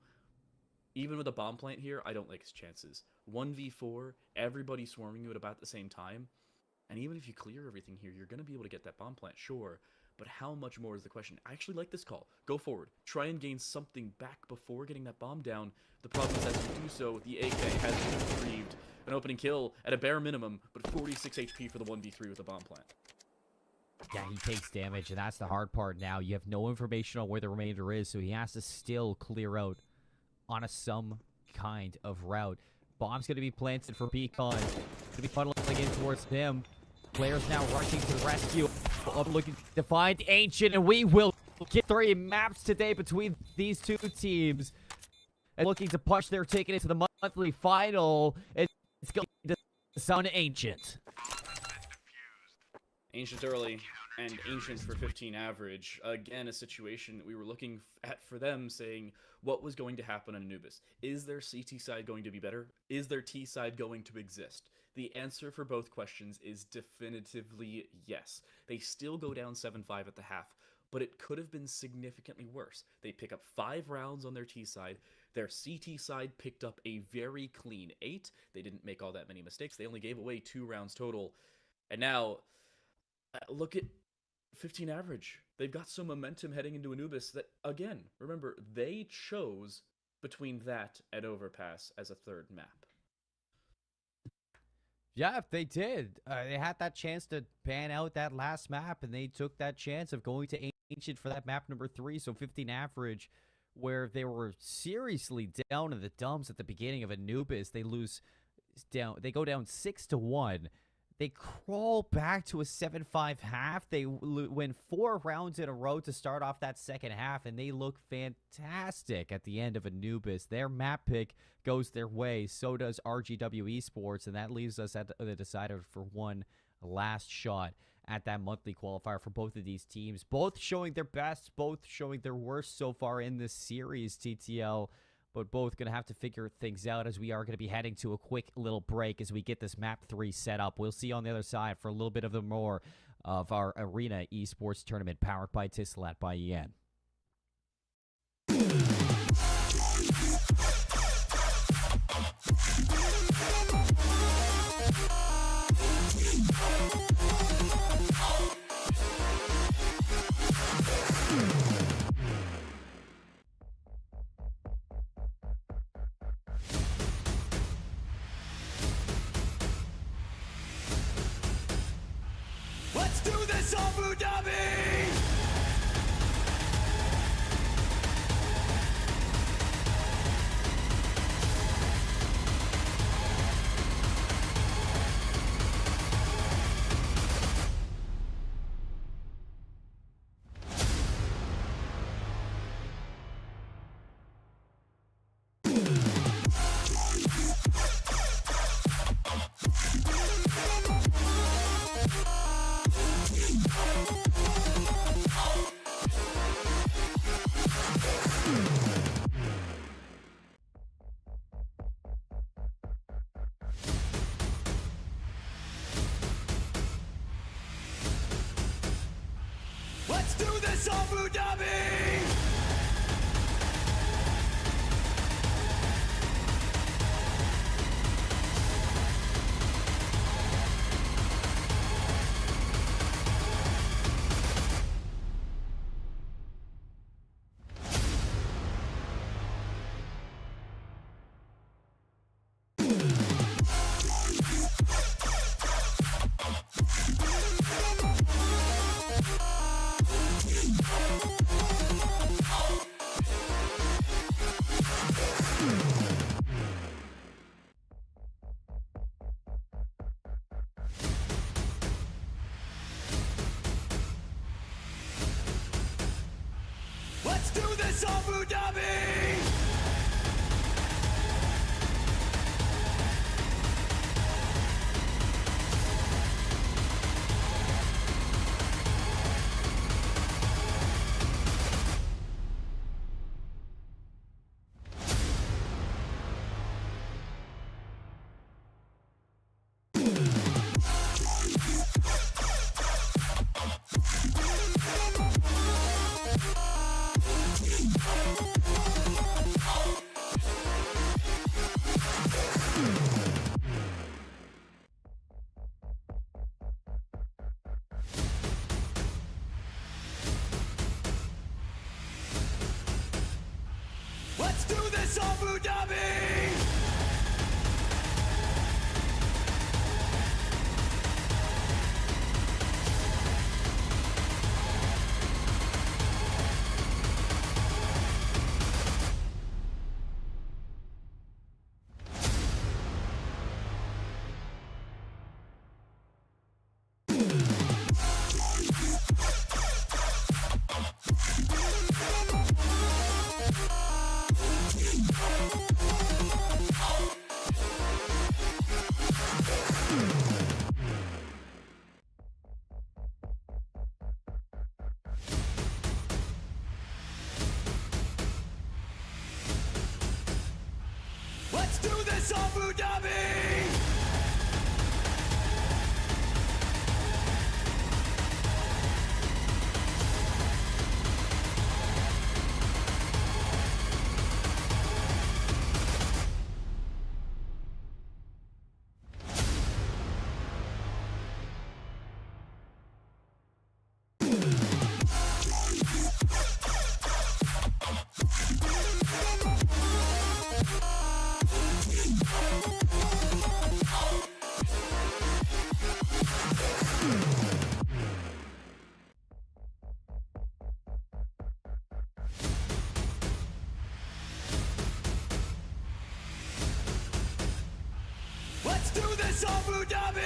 Even with a bomb plant here, I don't like his chances. 1v4, everybody swarming you at about the same time. And even if you clear everything here, you're going to be able to get that bomb plant, sure. But how much more is the question? I actually like this call. Go forward. Try and gain something back before getting that bomb down. The problem is as you do so, the AK has been retrieved. An opening kill at a bare minimum, but 46 HP for the 1v3 with a bomb plant. Yeah, he takes damage, and that's the hard part now. You have no information on where the remainder is, so he has to still clear out on some kind of route. Bomb's going to be planted for Beacon. Going to be funneling in towards him. Players now rushing to the rescue. Looking to find Ancient, and we will get 3 maps today between these two teams. And looking to push their ticket into the monthly final. It's going to sound Ancient. Ancient early and Ancient for 15 average. Again, a situation that we were looking at for them, saying what was going to happen on Anubis. Is their CT side going to be better? Is their T side going to exist? The answer for both questions is definitively yes. They still go down 7-5 at the half, but it could have been significantly worse. They pick up 5 rounds on their T side. Their CT side picked up a very clean 8. They didn't make all that many mistakes. They only gave away 2 rounds total. And now, look at 15 average. They've got some momentum heading into Anubis that, again, remember, they chose between that and Overpass as a third map. Yeah, they did. They had that chance to pan out that last map, and they took that chance of going to Ancient for that map number 3, so 15 average, where they were seriously down in the dumps at the beginning of Anubis. They go down 6-1. They crawl back to a 7-5 half. They win 4 rounds in a row to start off that second half, and they look fantastic at the end of Anubis. Their map pick goes their way. So does RGW Esports, and that leaves us at the decider for one last shot at that monthly qualifier for both of these teams. Both showing their best, both showing their worst so far in this series, TTL. But both going to have to figure things out as we are going to be heading to a quick little break as we get this map 3 set up. We'll see you on the other side for a little bit of the more of our Arena Esports tournament powered by Etisalat by EN. Let's do this, Abu Dhabi! Let's do this, Abu Dhabi! Let's do this, Abu Dhabi! Let's do this, Abu Dhabi! do this, Abu Dhabi! Let's do this, Abu Dhabi!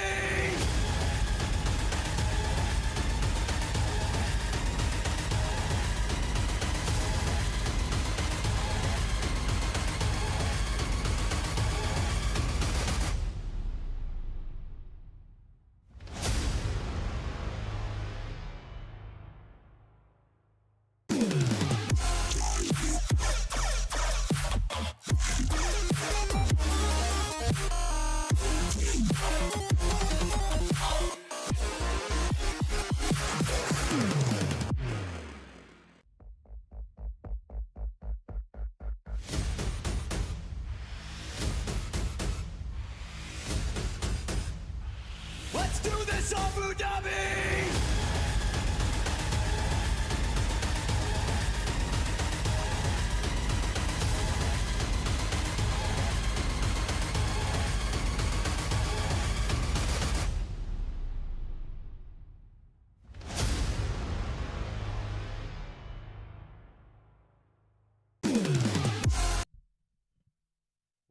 Let's do this, Abu Dhabi!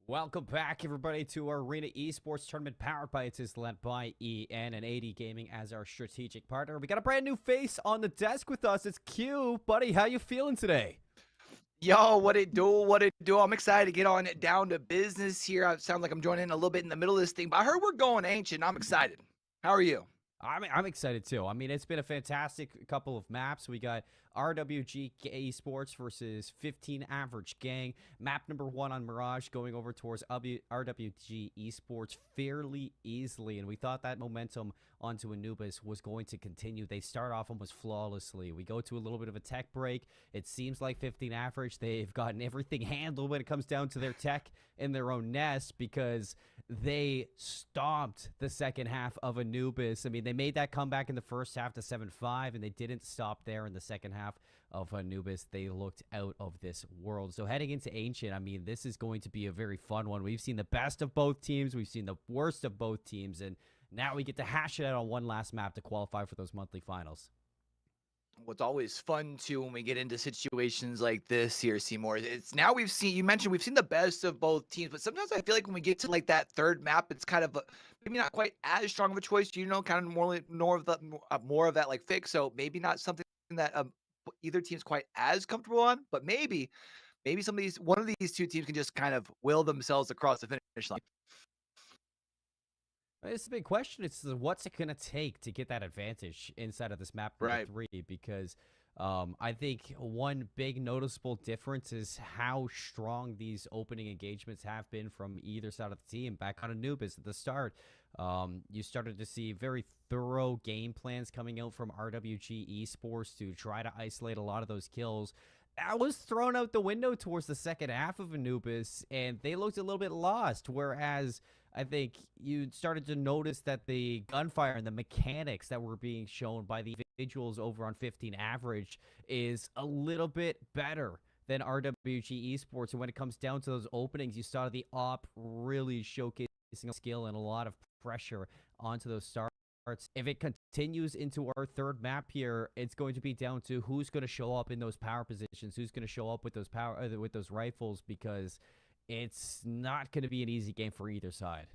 Welcome back, everybody, to our Arena Esports tournament powered by Etisalat by EN and AD Gaming as our strategic partner. We got a brand new face on the desk with us. It's Q. Buddy, how you feeling today? Yo, what it do? What it do? I'm excited to get on it down to business here. I sound like I'm joining in a little bit in the middle of this thing, but I heard we're going ancient. I'm excited. How are you? I'm excited too. I mean, it's been a fantastic couple of maps. We got RWG Esports versus 15 Average Gang. Map number 1 on Mirage going over towards RWG Esports fairly easily, and we thought that momentum onto Anubis was going to continue. They start off almost flawlessly. We go to a little bit of a tech break. It seems like 15 Average, they've gotten everything handled when it comes down to their tech in their own nest because they stomped the second half of Anubis. I mean, they made that comeback in the first half to 7-5, and they didn't stop there in the second half of Anubis. They looked out of this world. So heading into Ancient, I mean, this is going to be a very fun one. We've seen the best of both teams. We've seen the worst of both teams, and now we get to hash it out on one last map to qualify for those monthly finals. What's always fun too when we get into situations like this here, Seymour, it's now we've seen, you mentioned we've seen the best of both teams, but sometimes I feel like when we get to like that third map, it's kind of maybe not quite as strong of a choice, kind of more of that like fix. So maybe not something that either team's quite as comfortable on, but maybe one of these two teams can just kind of will themselves across the finish line. It's a big question. It's what's it going to take to get that advantage inside of this map number 3? Because I think one big noticeable difference is how strong these opening engagements have been from either side of the team. Back on Anubis at the start, you started to see very thorough game plans coming out from RWG Esports to try to isolate a lot of those kills. That was thrown out the window towards the second half of Anubis, and they looked a little bit lost, whereas I think you started to notice that the gunfire and the mechanics that were being shown by the individuals over on 15 Average is a little bit better than RWG Esports. And when it comes down to those openings, you saw the op really showcasing skill and a lot of pressure onto those starts. If it continues into our third map here, it's going to be down to who's going to show up in those power positions, who's going to show up with those rifles, because it's not going to be an easy game for either side.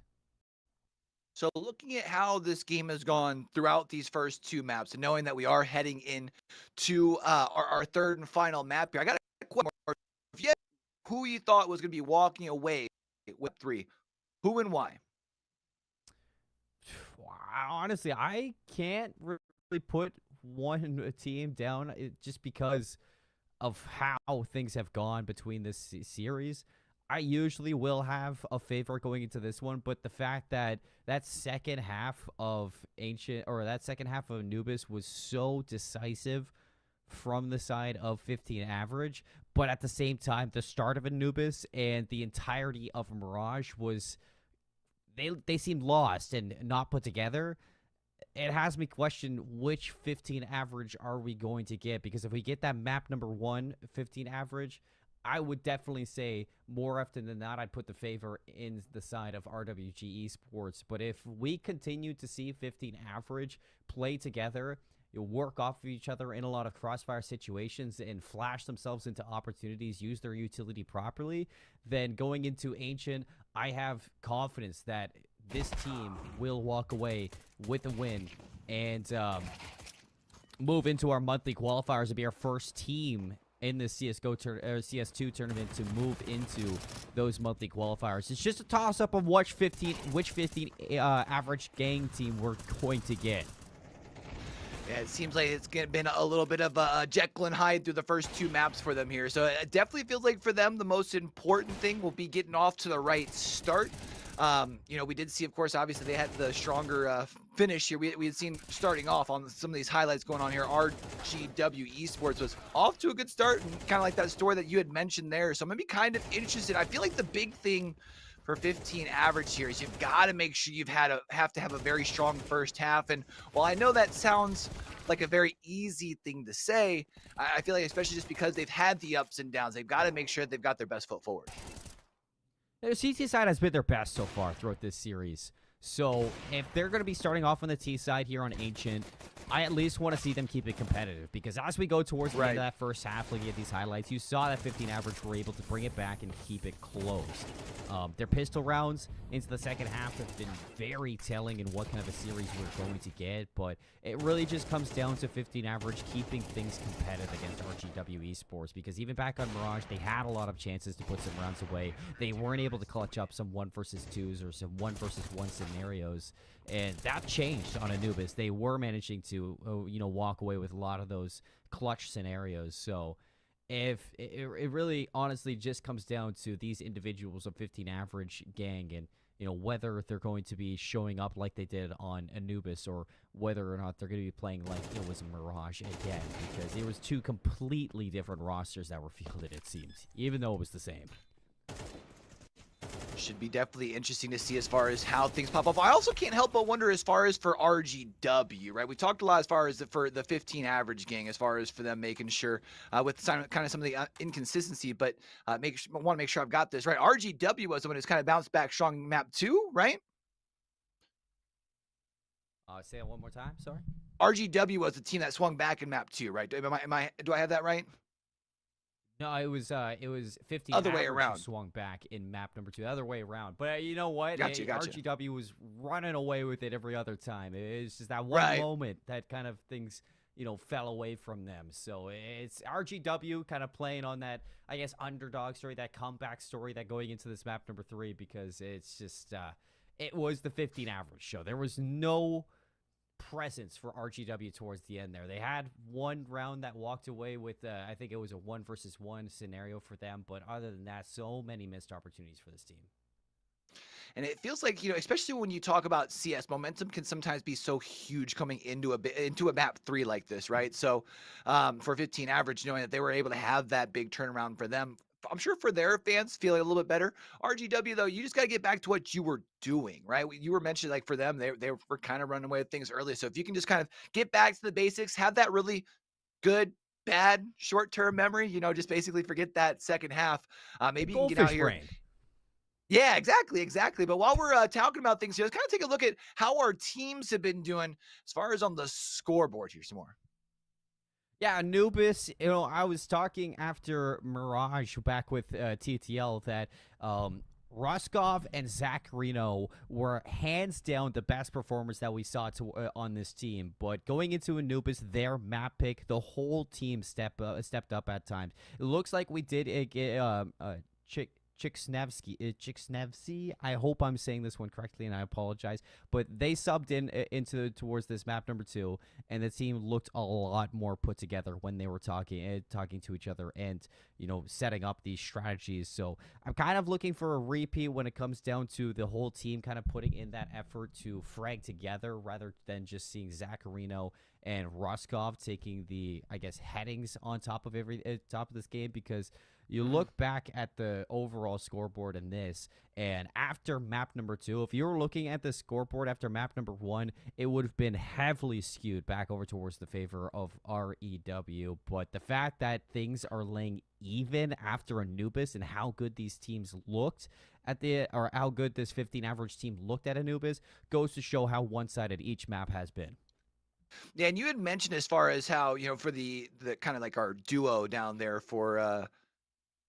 So looking at how this game has gone throughout these first two maps and knowing that we are heading in to our third and final map here, I got a question more. If you had who you thought was going to be walking away with 3, who and why? Honestly, I can't really put one team down just because of how things have gone between this series. I usually will have a favorite going into this one, but the fact that that second half of Anubis was so decisive from the side of 15 average, but at the same time, the start of Anubis and the entirety of Mirage was they seemed lost and not put together. It has me question which 15 average are we going to get, because if we get that map number 1 15 average, I would definitely say more often than not I'd put the favor in the side of RWG Esports. But if we continue to see 15 average play together, you work off of each other in a lot of crossfire situations and flash themselves into opportunities, use their utility properly, then going into Ancient, I have confidence that this team will walk away with a win and move into our monthly qualifiers to be our first team in the CS2 tournament to move into those monthly qualifiers. It's just a toss-up of which 15 average gang team we're going to get. Yeah, it seems like it's been a little bit of a Jekyll and Hyde through the first 2 maps for them here. So it definitely feels like for them the most important thing will be getting off to the right start. You know, we did see, of course, obviously they had the stronger finish here. We had seen starting off on some of these highlights going on here. RGW Esports was off to a good start, and kind of like that story that you had mentioned there. So I'm going to be kind of interested. I feel like the big thing for 15 average here is you've got to make sure have to have a very strong first half. And while I know that sounds like a very easy thing to say, I feel like especially just because they've had the ups and downs, they've got to make sure they've got their best foot forward. The CT side has been their best so far throughout this series. So if they're going to be starting off on the T side here on Ancient, I at least want to see them keep it competitive, because as we go towards the end of that first half, looking at these highlights, you saw that 15 average were able to bring it back and keep it close. Their pistol rounds into the second half have been very telling in what kind of a series we're going to get, but it really just comes down to 15 average keeping things competitive against RGW Esports, because even back on Mirage, they had a lot of chances to put some rounds away. They weren't able to clutch up some 1 versus 2s or some 1 versus 1 scenarios, and that changed on Anubis. They were managing to, walk away with a lot of those clutch scenarios. So if it really honestly just comes down to these individuals of 15 average gang and whether they're going to be showing up like they did on Anubis, or whether or not they're going to be playing like it was Mirage again, because there was 2 completely different rosters that were fielded, it seems, even though it was the same. Should be definitely interesting to see as far as how things pop up. I also can't help but wonder as far as for RGW, right? We talked a lot as far as for the 15 average gang, as far as for them making sure with kind of some of the inconsistency, but want to make sure I've got this right. RGW was the one who's kind of bounced back strong in map 2, right? Say it one more time, sorry. RGW was the team that swung back in map 2, right? Do I have that right? No, it was 15 other way average around. Who swung back in map number 2. The other way around. But you know what? Gotcha. RGW was running away with it every other time. It's just that one moment that kind of things, fell away from them. So it's RGW kind of playing on that, I guess, underdog story, that comeback story that going into this map number 3, because it's just, it was the 15 average show. There was no presence for RGW towards the end there. They had one round that walked away with I think it was a 1 versus 1 scenario for them, but other than that, so many missed opportunities for this team. And it feels like, especially when you talk about CS, momentum can sometimes be so huge coming into a map 3 like this, right? So for 15 average, knowing that they were able to have that big turnaround for them, I'm sure for their fans feeling a little bit better. RGW, though, you just got to get back to what you were doing, right? You were mentioning, like, for them, they were kind of running away with things early. So if you can just kind of get back to the basics, have that really good, bad, short-term memory, just basically forget that second half. Maybe you can get out here. Brain. Yeah, exactly. But while we're talking about things here, let's kind of take a look at how our teams have been doing as far as on the scoreboard here some more. Yeah, Anubis, I was talking after Mirage back with TTL that Roskov and Zach Reno were hands down the best performers that we saw on this team. But going into Anubis, their map pick, the whole team stepped up at times. It looks like we did get Chiksnevsky. I hope I'm saying this one correctly, and I apologize. But they subbed towards this map number 2, and the team looked a lot more put together when they were talking to each other and setting up these strategies. So I'm kind of looking for a repeat when it comes down to the whole team kind of putting in that effort to frag together rather than just seeing Zacharino and Roskov taking the, I guess, headings on top of this game, because you look back at the overall scoreboard in this, and after map number 2, if you were looking at the scoreboard after map number 1, it would have been heavily skewed back over towards the favor of REW. But the fact that things are laying even after Anubis and how good these teams looked or how good this 15 average team looked at Anubis goes to show how one-sided each map has been. Yeah, and you had mentioned as far as how, for the kind of like our duo down there for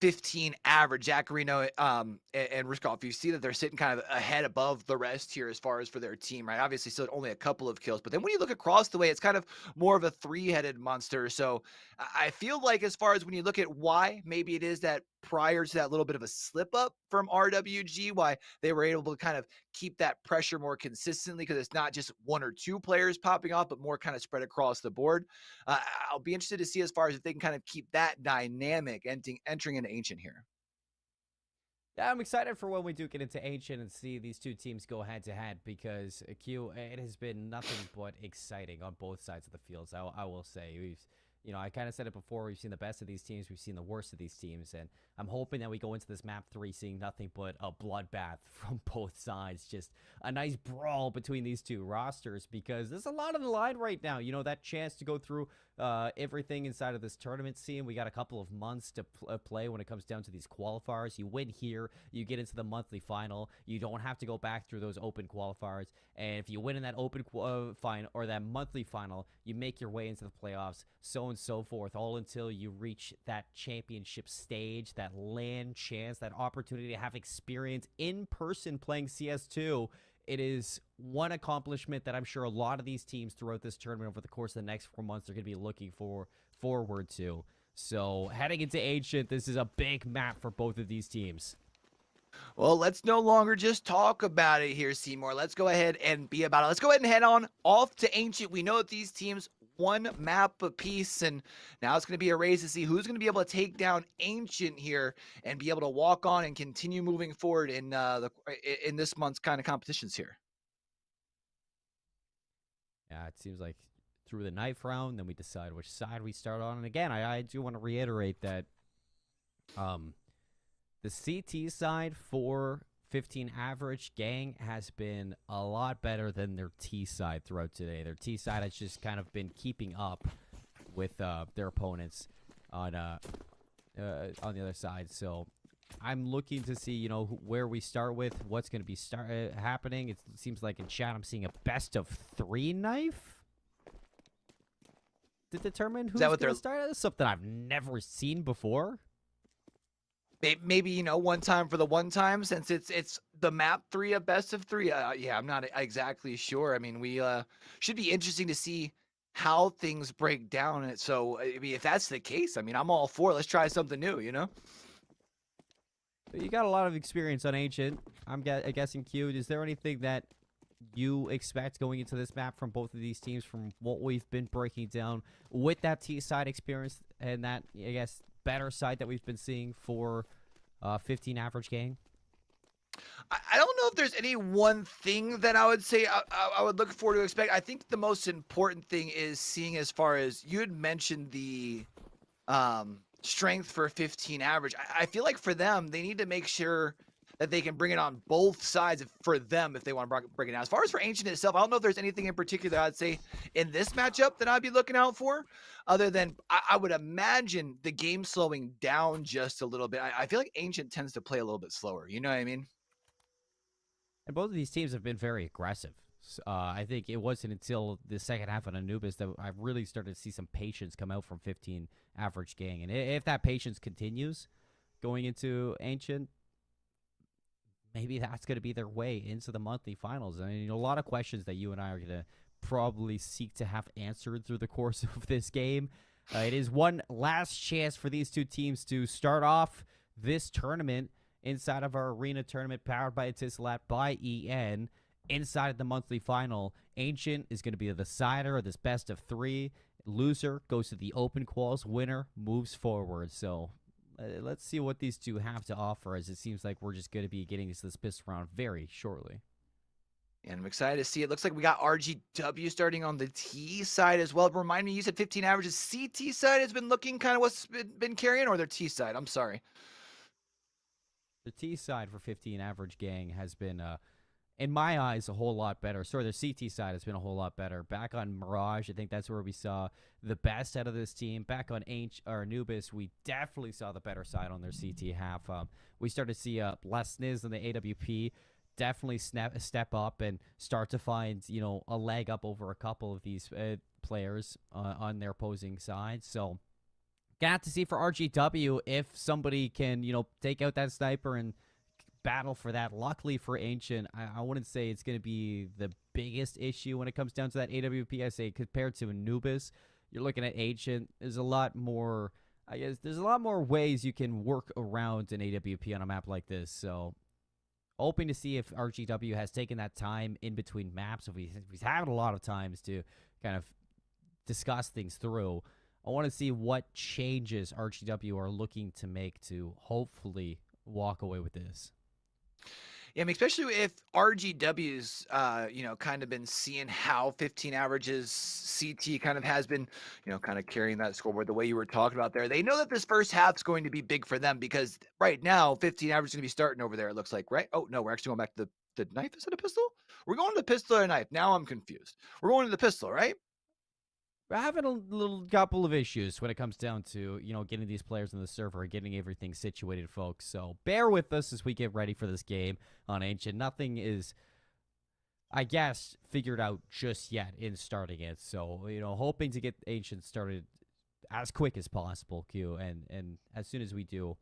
15 average, Zacharino and Ruskov, you see that they're sitting kind of ahead above the rest here as far as for their team, right? Obviously still only a couple of kills, but then when you look across the way, it's kind of more of a 3-headed monster. So I feel like as far as when you look at why maybe it is that prior to that little bit of a slip up from RWG, why they were able to kind of keep that pressure more consistently, because it's not just 1 or 2 players popping off, but more kind of spread across the board. I'll be interested to see as far as if they can kind of keep that dynamic entering into Ancient here. Yeah, I'm excited for when we do get into Ancient and see these two teams go head-to-head, because it has been nothing but exciting on both sides of the fields. I will say, I kind of said it before, we've seen the best of these teams, we've seen the worst of these teams, and I'm hoping that we go into this map 3 seeing nothing but a bloodbath from both sides, just a nice brawl between these two rosters, because there's a lot on the line right now. That chance to go through everything inside of this tournament scene. We got a couple of months to play when it comes down to these qualifiers. You win here, you get into the monthly final. You don't have to go back through those open qualifiers, and if you win in that open final or that monthly final, you make your way into the playoffs, so and so forth, all until you reach that championship stage, that LAN chance, that opportunity to have experience in person playing CS2. It is one accomplishment that I'm sure a lot of these teams throughout this tournament over the course of the next 4 months are going to be looking forward to. So heading into Ancient, this is a big map for both of these teams. Well, let's no longer just talk about it here, Seymour. Let's go ahead and be about it. Let's go ahead and head on off to Ancient. We know that these teams 1 map apiece, and now it's going to be a race to see who's going to be able to take down Ancient here and be able to walk on and continue moving forward in this month's kind of competitions here. Yeah, it seems like through the knife round, then we decide which side we start on. And again, I do want to reiterate that the CT side for 15 average gang has been a lot better than their T side throughout today. Their T side has just kind of been keeping up with their opponents on the other side. So I'm looking to see, where we start with, what's going to be happening. It seems like in chat I'm seeing a best of 3 knife to determine who's going to start. That's something I've never seen before. Maybe, one time for the one time, since it's the map 3 of best of 3. Yeah, I'm not exactly sure. I mean, we should be interesting to see how things break down. And so, I mean, if that's the case, I mean, I'm all for it. Let's try something new, You got a lot of experience on Ancient. I'm guessing, Q. Is there anything that you expect going into this map from both of these teams, from what we've been breaking down with that T side experience and that, I guess, better side that we've been seeing for 15 average gang? I don't know if there's any one thing that I would say I would look forward to expect. I think the most important thing is seeing, as far as you had mentioned, the strength for 15 average. I feel like for them, they need to make sure that they can bring it on both sides for them if they want to break it down. As far as for Ancient itself, I don't know if there's anything in particular I'd say in this matchup that I'd be looking out for, other than I would imagine the game slowing down just a little bit. I feel like Ancient tends to play a little bit slower. You know what I mean? And both of these teams have been very aggressive. I think it wasn't until the second half of Anubis that I really started to see some patience come out from 15 average gang. And if that patience continues going into Ancient, maybe that's going to be their way into the monthly finals. I mean, a lot of questions that you and I are going to probably seek to have answered through the course of this game. It is one last chance for these two teams to start off this tournament inside of our arena tournament powered by Etisalat by EN. Inside of the monthly final, Ancient is going to be the decider of this best of 3. Loser goes to the open quals. Winner moves forward. So let's see what these two have to offer, as it seems like we're just going to be getting into this pistol round very shortly. And I'm excited to see it. Looks like we got RGW starting on the T side as well. Remind me, you said 15 averages. CT side has been looking kind of what's been carrying, or their T side? I'm sorry. The T side for 15 average gang has been, in my eyes, a whole lot better. Sorry, the CT side has been a whole lot better. Back on Mirage, I think that's where we saw the best out of this team. Back on Anubis, we definitely saw the better side on their CT half. We started to see less sniz than the AWP. Definitely step up and start to find, a leg up over a couple of these players on their opposing side. So, gonna have to see for RGW if somebody can, take out that sniper and battle for that. Luckily for Ancient, I wouldn't say it's going to be the biggest issue when it comes down to that AWP. I say compared to Anubis, you're looking at Ancient. There's a lot more, there's a lot more ways you can work around an AWP on a map like this. So, hoping to see if RGW has taken that time in between maps. If he's having a lot of times to kind of discuss things through. I want to see what changes RGW are looking to make to hopefully walk away with this. Yeah, I mean, especially if RGW's, kind of been seeing how 15 averages CT kind of has been, kind of carrying that scoreboard the way you were talking about there. They know that this first half's going to be big for them because right now 15 average is going to be starting over there, it looks like, right? Oh, no, we're actually going back to the knife. Is it a pistol? We're going to the pistol or knife. Now I'm confused. We're going to the pistol, right? We're having a little couple of issues when it comes down to, getting these players on the server and getting everything situated, folks. So bear with us as we get ready for this game on Ancient. Nothing is, I guess, figured out just yet in starting it. So, hoping to get Ancient started as quick as possible, Q. And as soon as we do,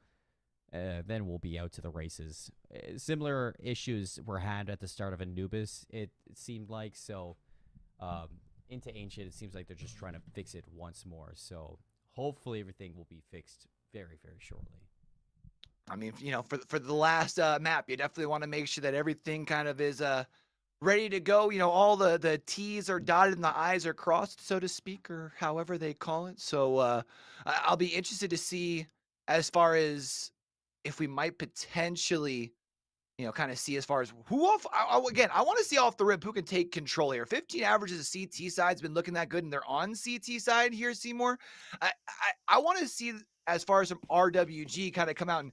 then we'll be out to the races. Similar issues were had at the start of Anubis, it seemed like. So, into Ancient, it seems like they're just trying to fix it once more. So hopefully everything will be fixed very, very shortly. I mean, for the last map, you definitely want to make sure that everything kind of is ready to go. All the T's are dotted and the I's are crossed, so to speak, or however they call it. So I'll be interested to see as far as if we might potentially kind of see as far as who off. Again, I want to see off the rip who can take control here. 15 averages of CT side's been looking that good, and they're on CT side here, Seymour. I want to see as far as some RWG kind of come out and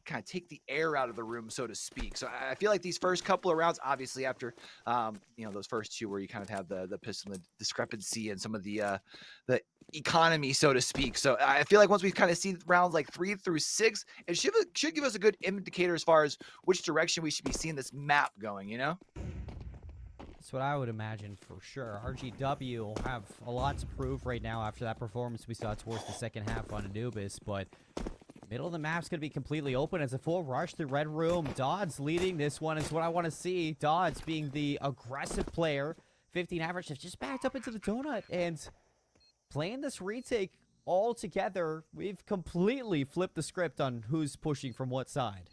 kind of take the air out of the room, so to speak. So I feel like these first couple of rounds, obviously after those first two where you kind of have the pistol discrepancy and some of the economy, so to speak. So I feel like once we kind of see rounds like 3 through 6, it should give us a good indicator as far as which direction we should be seeing this map going. That's what I would imagine for sure. RGW will have a lot to prove right now after that performance we saw towards the second half on Anubis, but middle of the map's going to be completely open as a full rush through Red Room. Dodds leading this one is what I want to see. Dodds being the aggressive player. 15 average has just backed up into the donut, and playing this retake all together, we've completely flipped the script on who's pushing from what side.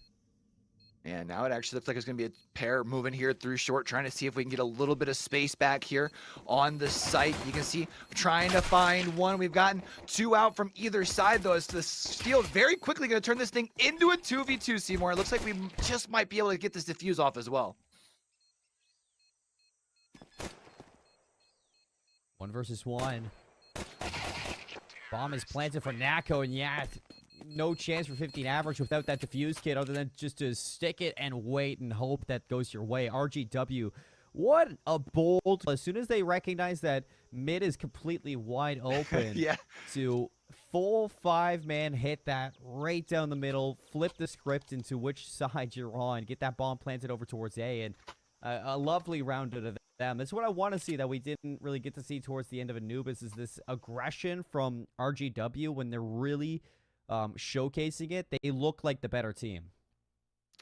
And now it actually looks like it's going to be a pair moving here through short, trying to see if we can get a little bit of space back here on the site. You can see trying to find one. We've gotten 2 out from either side, though, as the field very quickly going to turn this thing into a 2v2, Seymour. It looks like we just might be able to get this defuse off as well. 1 versus 1. Bomb is planted for Nako, and yeah, no chance for 15 average without that defuse kit other than just to stick it and wait and hope that goes your way. RGW, what a bold. As soon as they recognize that mid is completely wide open, yeah, to full 5-man hit that right down the middle, flip the script into which side you're on, get that bomb planted over towards A, and a lovely round out of them. That's what I want to see that we didn't really get to see towards the end of Anubis, is this aggression from RGW when they're really showcasing it. They look like the better team.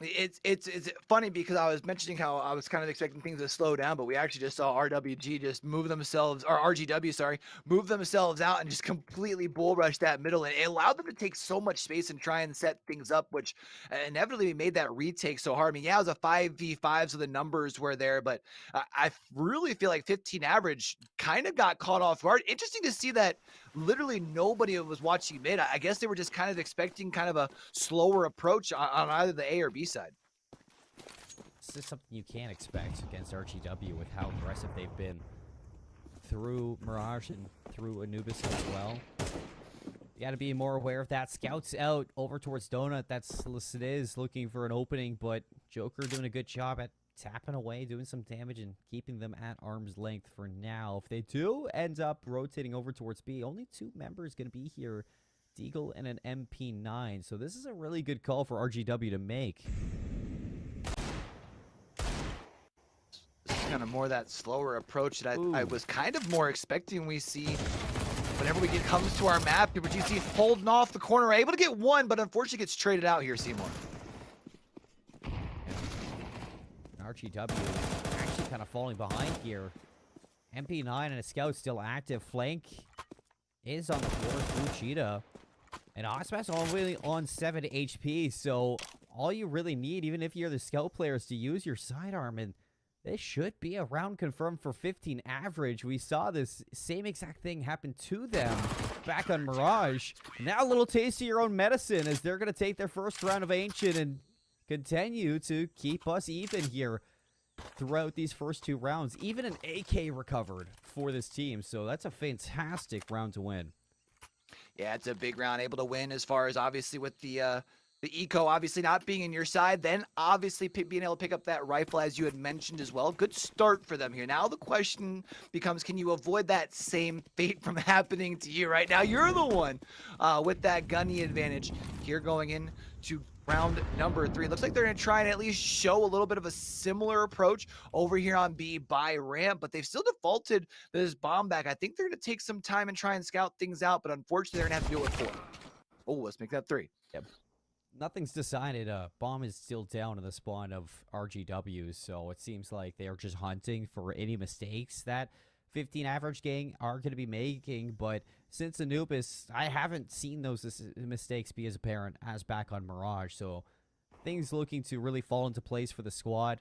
It's funny because I was mentioning how I was kind of expecting things to slow down, but we actually just saw RWG just move themselves, or RGW, sorry, move themselves out and just completely bull rush that middle, and it allowed them to take so much space and try and set things up, which inevitably made that retake so hard. I mean, yeah, it was a 5v5, so the numbers were there, but I really feel like 15 average kind of got caught off guard. Interesting to see that literally nobody was watching mid. I guess they were just kind of expecting kind of a slower approach on either the A or B side. This is something you can't expect against RGW with how aggressive they've been through Mirage and through Anubis as well. You got to be more aware of that. Scouts out over towards Donut. That's Liz looking for an opening, but Joker doing a good job at tapping away, doing some damage, and keeping them at arm's length for now. If they do end up rotating over towards B, only 2 members going to be here, Deagle and an MP9. So this is a really good call for RGW to make. This is kind of more that slower approach that I was kind of more expecting we see whenever we comes to our map. But you see holding off the corner, able to get one, but unfortunately gets traded out here, Seymour. RGW actually kind of falling behind here. MP9 and a scout still active. Flank is on the floor through Cheetah. And Osmas only on 7 HP. So all you really need, even if you're the scout player, is to use your sidearm. And this should be a round confirmed for 15 average. We saw this same exact thing happen to them back on Mirage. Now a little taste of your own medicine as they're going to take their first round of Ancient and continue to keep us even here throughout these first 2 rounds. Even an AK recovered for this team, so that's a fantastic round to win. Yeah, it's a big round, able to win as far as obviously with the eco obviously not being in your side, then obviously being able to pick up that rifle as you had mentioned as well. Good start for them here. Now the question becomes, can you avoid that same fate from happening to you right now? You're the one with that gunny advantage here going in to round number 3. Looks like they're going to try and at least show a little bit of a similar approach over here on B by ramp, but they've still defaulted this bomb back. I think they're going to take some time and try and scout things out, but unfortunately they're going to have to do it with 4. Oh, let's make that 3. Yep. Nothing's decided. Bomb is still down in the spawn of RGW, so it seems like they are just hunting for any mistakes that 15 average gang are going to be making, but since Anubis, I haven't seen those mistakes be as apparent as back on Mirage, so things looking to really fall into place for the squad.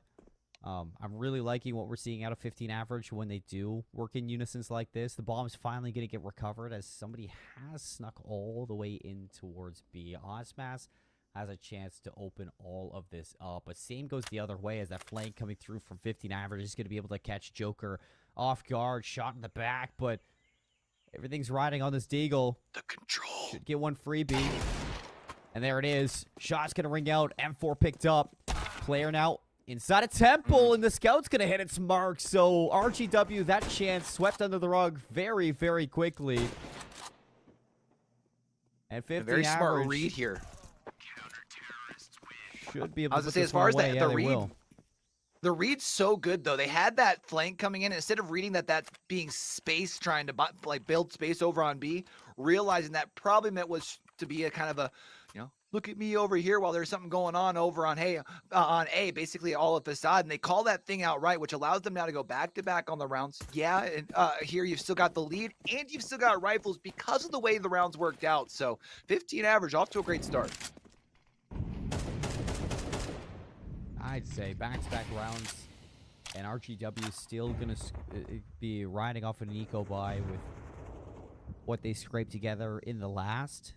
I'm really liking what we're seeing out of 15 average when they do work in unisons like this. The bomb's finally going to get recovered as somebody has snuck all the way in towards B. Osmas has a chance to open all of this up, but same goes the other way as that flank coming through from 15 average is going to be able to catch Joker off guard, shot in the back, but everything's riding on this Deagle. The control. Should get one freebie. And there it is. Shot's going to ring out. M4 picked up. Player now inside a temple, and the scout's going to hit its mark. So RGW, that chance swept under the rug very, very quickly. And 50 a very average smart read here. should be able I to was put going to say, this as far one as away. the Yeah, they read, will. the read's so good, though. They had that flank coming in. Instead of reading that being space, trying to like build space over on B, realizing that probably meant was to be a kind of a, you know, look at me over here while there's something going on over on on A, basically all of Facade. And they call that thing out right, which allows them now to go back-to-back on the rounds. Yeah, and here you've still got the lead, and you've still got rifles because of the way the rounds worked out. So 15 average, off to a great start. I'd say back-to-back rounds, and RGW is still going to be riding off an eco buy with what they scraped together in the last.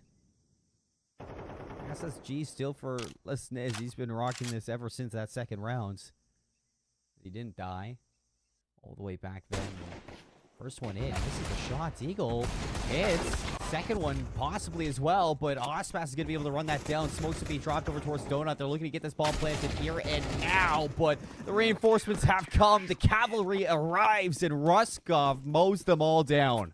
SSG still for Les Niz. He's been rocking this ever since that second round. He didn't die all the way back then. First one in. This is a shot. Eagle hits. Second one possibly as well, but Ospas is going to be able to run that down. Smokes to be dropped over towards Donut. They're looking to get this ball planted here and now, but the reinforcements have come. The cavalry arrives, and Ruskov mows them all down.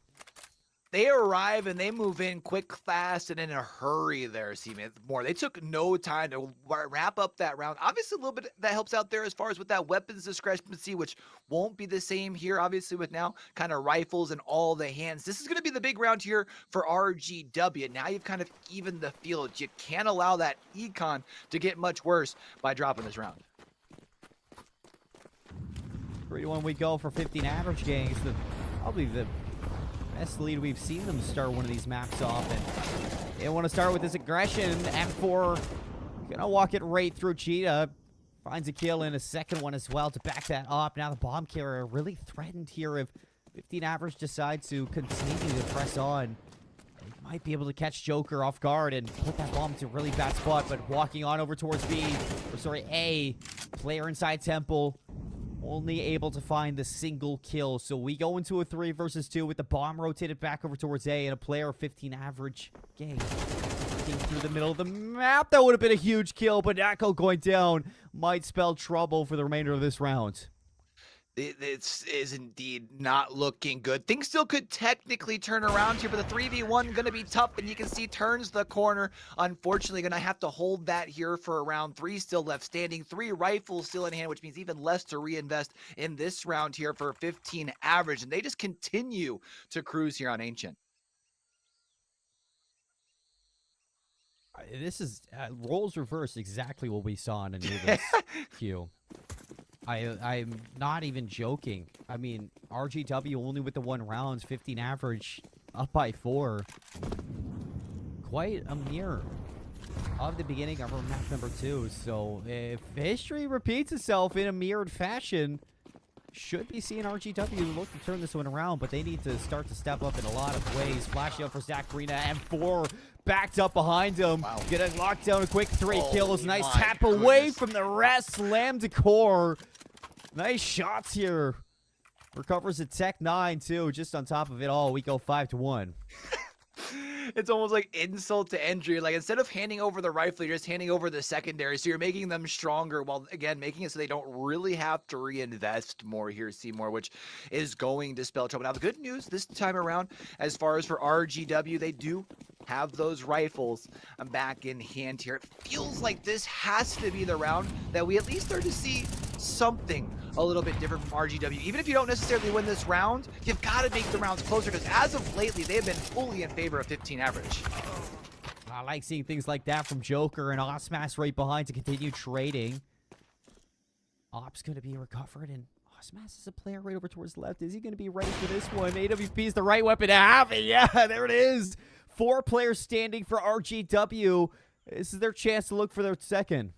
they arrive and they move in quick, fast, and in a hurry there, Seaman. More. They took no time to wrap up that round. Obviously, a little bit that helps out there as far as with that weapons discrepancy, which won't be the same here, obviously, with now kind of rifles and all the hands. This is going to be the big round here for RGW. Now you've kind of evened the field. You can't allow that econ to get much worse by dropping this round. 3-1 we go for 15 average games. Probably the best lead we've seen them start one of these maps off. And they want to start with this aggression. M4 gonna walk it right through Cheetah. Finds a kill in a second one as well to back that up. Now the bomb carrier really threatened here if 15 average decides to continue to press on. They might be able to catch Joker off guard and put that bomb to a really bad spot, but walking on over towards A, player inside Temple, only able to find the single kill. So we go into a 3 versus 2 with the bomb rotated back over towards A and a player of 15 average game. Looking through the middle of the map, that would have been a huge kill, but Nako going down might spell trouble for the remainder of this round. It is indeed not looking good. Things still could technically turn around here, but the 3v1 going to be tough, and you can see turns the corner. Unfortunately, going to have to hold that here for round 3 still left standing. 3 rifles still in hand, which means even less to reinvest in this round here for 15 average, and they just continue to cruise here on Ancient. This is roles reversed, exactly what we saw in Anubis queue. I'm not even joking. I mean, RGW only with the 1 rounds, 15 average, up by 4. Quite a mirror of the beginning of our map number 2. So if history repeats itself in a mirrored fashion, should be seeing RGW look to turn this one around, but they need to start to step up in a lot of ways. Flashing up for Zach Arena, M4 backed up behind him. Wow. Gonna lock down a quick 3 kills. Nice tap away from the rest. Slam to core. Nice shots here. Recovers a Tech 9 too. Just on top of it all, we go 5-1. It's almost like insult to injury. Like, instead of handing over the rifle, you're just handing over the secondary. So you're making them stronger while, again, making it so they don't really have to reinvest more here, Seymour, which is going to spell trouble. Now, the good news this time around, as far as for RGW, they do have those rifles back in hand here. It feels like this has to be the round that we at least start to see something a little bit different from RGW. Even if you don't necessarily win this round, you've got to make the rounds closer, because as of lately, they've been fully in favor of 15 average. I like seeing things like that from Joker and Osmas right behind to continue trading. Op's going to be recovered, and Osmas is a player right over towards the left. Is he going to be ready for this one? AWP is the right weapon to have it. Yeah, there it is. 4 players standing for RGW. This is their chance to look for their second.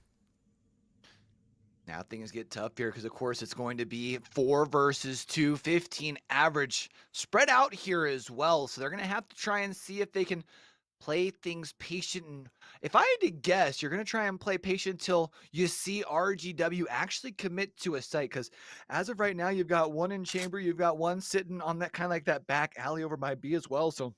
Now things get tough here because, of course, it's going to be 4 versus 2, 15 average spread out here as well. So they're going to have to try and see if they can play things patient. And if I had to guess, you're going to try and play patient until you see RGW actually commit to a site. Because as of right now, you've got 1 in chamber. You've got 1 sitting on that kind of like that back alley over by B as well. So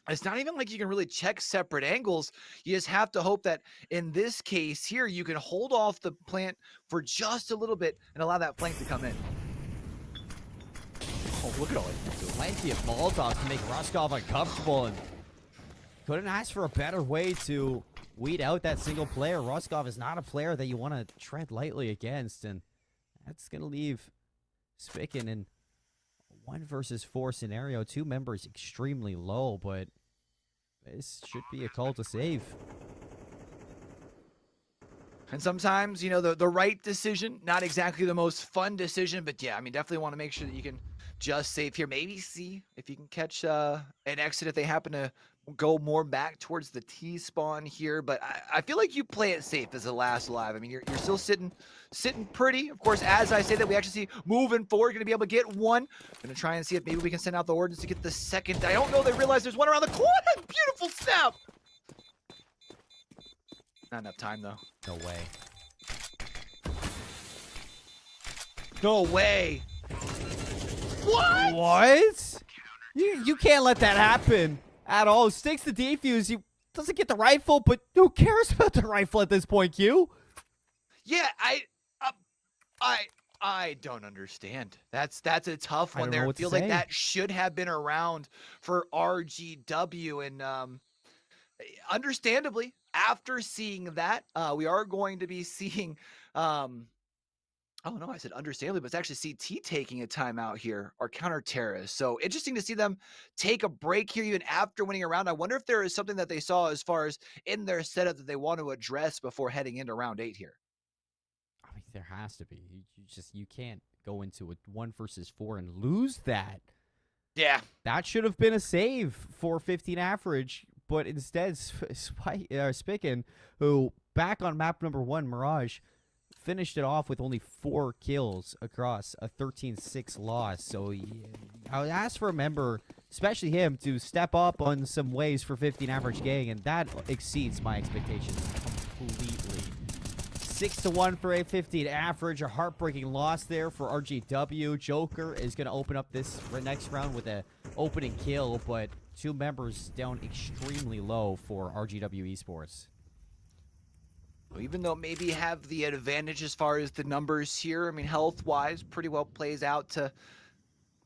it's not even like you can really check separate angles. You just have to hope that in this case here, you can hold off the plant for just a little bit and allow that flank to come in. Oh, look at all it. Plenty of Molotovs to make Ruskov uncomfortable, and couldn't ask for a better way to weed out that single player. Ruskov is not a player that you want to tread lightly against, and that's going to leave Spicken in 1 versus 4 scenario. 2 members extremely low, but this should be a call to save. And sometimes, you know, the right decision, not exactly the most fun decision, but yeah, I mean, definitely want to make sure that you can just save here. Maybe see if you can catch an exit if they happen to go more back towards the T spawn here. But I feel like you play it safe as the last alive. I mean, you're still sitting pretty. Of course, as I say that, we actually see moving forward, going to be able to get 1. Going to try and see if maybe we can send out the orders to get the second. I don't know. They realize there's 1 around the corner. Beautiful snap. Not enough time, though. No way. No way. What? What? You can't let that happen at all. Sticks the defuse. He doesn't get the rifle, but who cares about the rifle at this point, Q? Yeah, I don't understand. That's a tough I one don't know there. what to Feels like say. that should have been around for RGW, and understandably, after seeing that, we are going to be seeing. Oh no, I said understandably, but it's actually CT taking a timeout here, our counter terrorists. So interesting to see them take a break here, even after winning a round. I wonder if there is something that they saw as far as in their setup that they want to address before heading into round 8 here. I mean, there has to be. You can't go into a 1 versus 4 and lose that. Yeah. That should have been a save for 15 average, but instead, Spicken, who back on map number 1, Mirage, finished it off with only 4 kills across a 13-6 loss. So I would ask for a member, especially him, to step up on some ways for 15 average gang, and that exceeds my expectations completely. 6-1 for a 15 average, a heartbreaking loss there for RGW. Joker is going to open up this next round with a opening kill, but 2 members down extremely low for RGW Esports. Even though maybe have the advantage as far as the numbers here, I mean, health-wise, pretty well plays out to,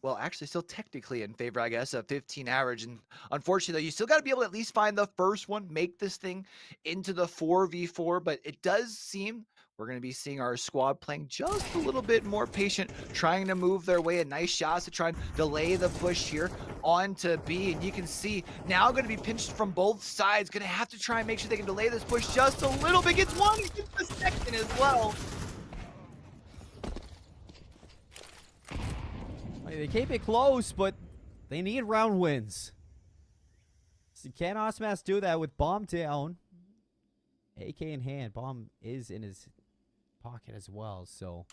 well, actually still technically in favor, I guess, of 15 average. And unfortunately, though, you still got to be able to at least find the first one, make this thing into the 4v4. But it does seem we're going to be seeing our squad playing just a little bit more patient, trying to move their way. A nice shots to try and delay the push here onto B. And you can see now going to be pinched from both sides. Going to have to try and make sure they can delay this push just a little bit. Gets one, gets the second as well. They keep it close, but they need round wins. So can Osmas do that with bomb down? AK in hand. Bomb is in his pocket as well. So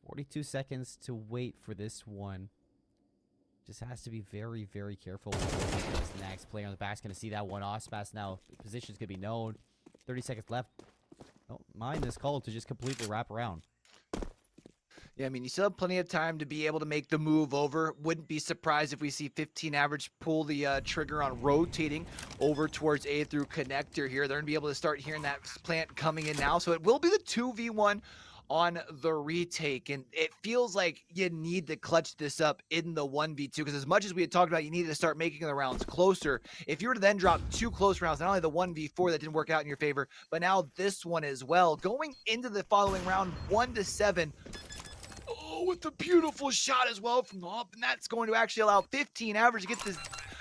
42 seconds to wait for this one. Just has to be very, very careful with what he does next. Player on the back is going to see that one. Osmas now. Position's going to be known. 30 seconds left. Don't mind this call to just completely wrap around. Yeah, I mean, you still have plenty of time to be able to make the move over. Wouldn't be surprised if we see 15 average pull the trigger on rotating over towards A through connector here. They're going to be able to start hearing that plant coming in now. So it will be the 2v1 on the retake. And it feels like you need to clutch this up in the 1v2 because as much as we had talked about, you needed to start making the rounds closer. If you were to then drop 2 close rounds, not only the 1v4 that didn't work out in your favor, but now this one as well. Going into the following round, 1-7. With the beautiful shot as well from the up, and that's going to actually allow 15 average to get this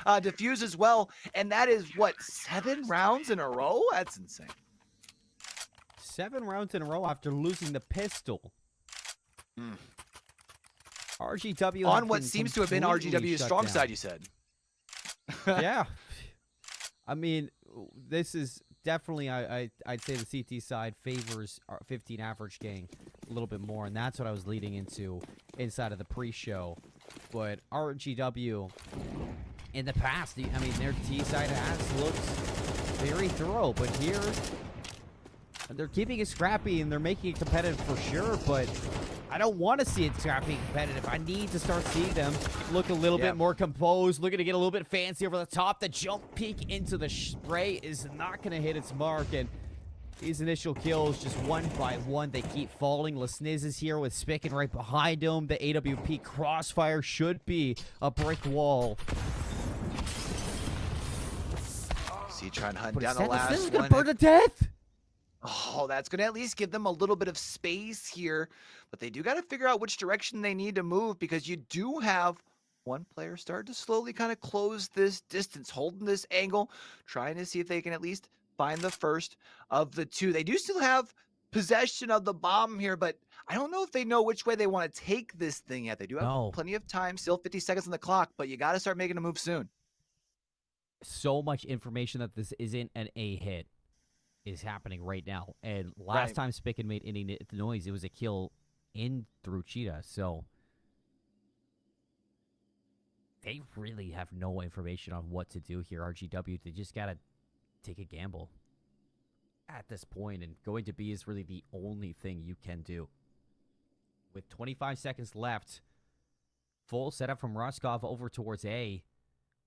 defuse as well. And that is what, 7 rounds in a row? That's insane. 7 rounds in a row after losing the pistol. RGW on what seems to have been RGW's strong down. side, you said. Yeah. I mean, this is definitely, I'd say the CT side favors 15 average gang a little bit more, and that's what I was leading into inside of the pre-show. But RGW, in the past, I mean, their T side has looked very thorough, but here, they're keeping it scrappy, and they're making it competitive for sure, but I don't want to see it scrappy and competitive. I need to start seeing them look a little bit more composed, looking to get a little bit fancy over the top. The jump peek into the spray is not going to hit its mark, and these initial kills, just one by one, they keep falling. Lesniz is here with Spicken right behind him. The AWP crossfire should be a brick wall. See, trying to hunt But down the instead, last Lesniz is going one. to burn to death. Oh, that's going to at least give them a little bit of space here. But they do got to figure out which direction they need to move because you do have one player starting to slowly kind of close this distance, holding this angle, trying to see if they can at least find the first of the 2. They do still have possession of the bomb here, but I don't know if they know which way they want to take this thing yet. They do have plenty of time, still 50 seconds on the clock, but you got to start making a move soon. So much information that this isn't an A hit is happening right now. And last time Spicken made any noise, it was a kill in through Cheetah. So they really have no information on what to do here, RGW. They just got to take a gamble at this point, and going to B is really the only thing you can do. With 25 seconds left, full setup from Roskov over towards A.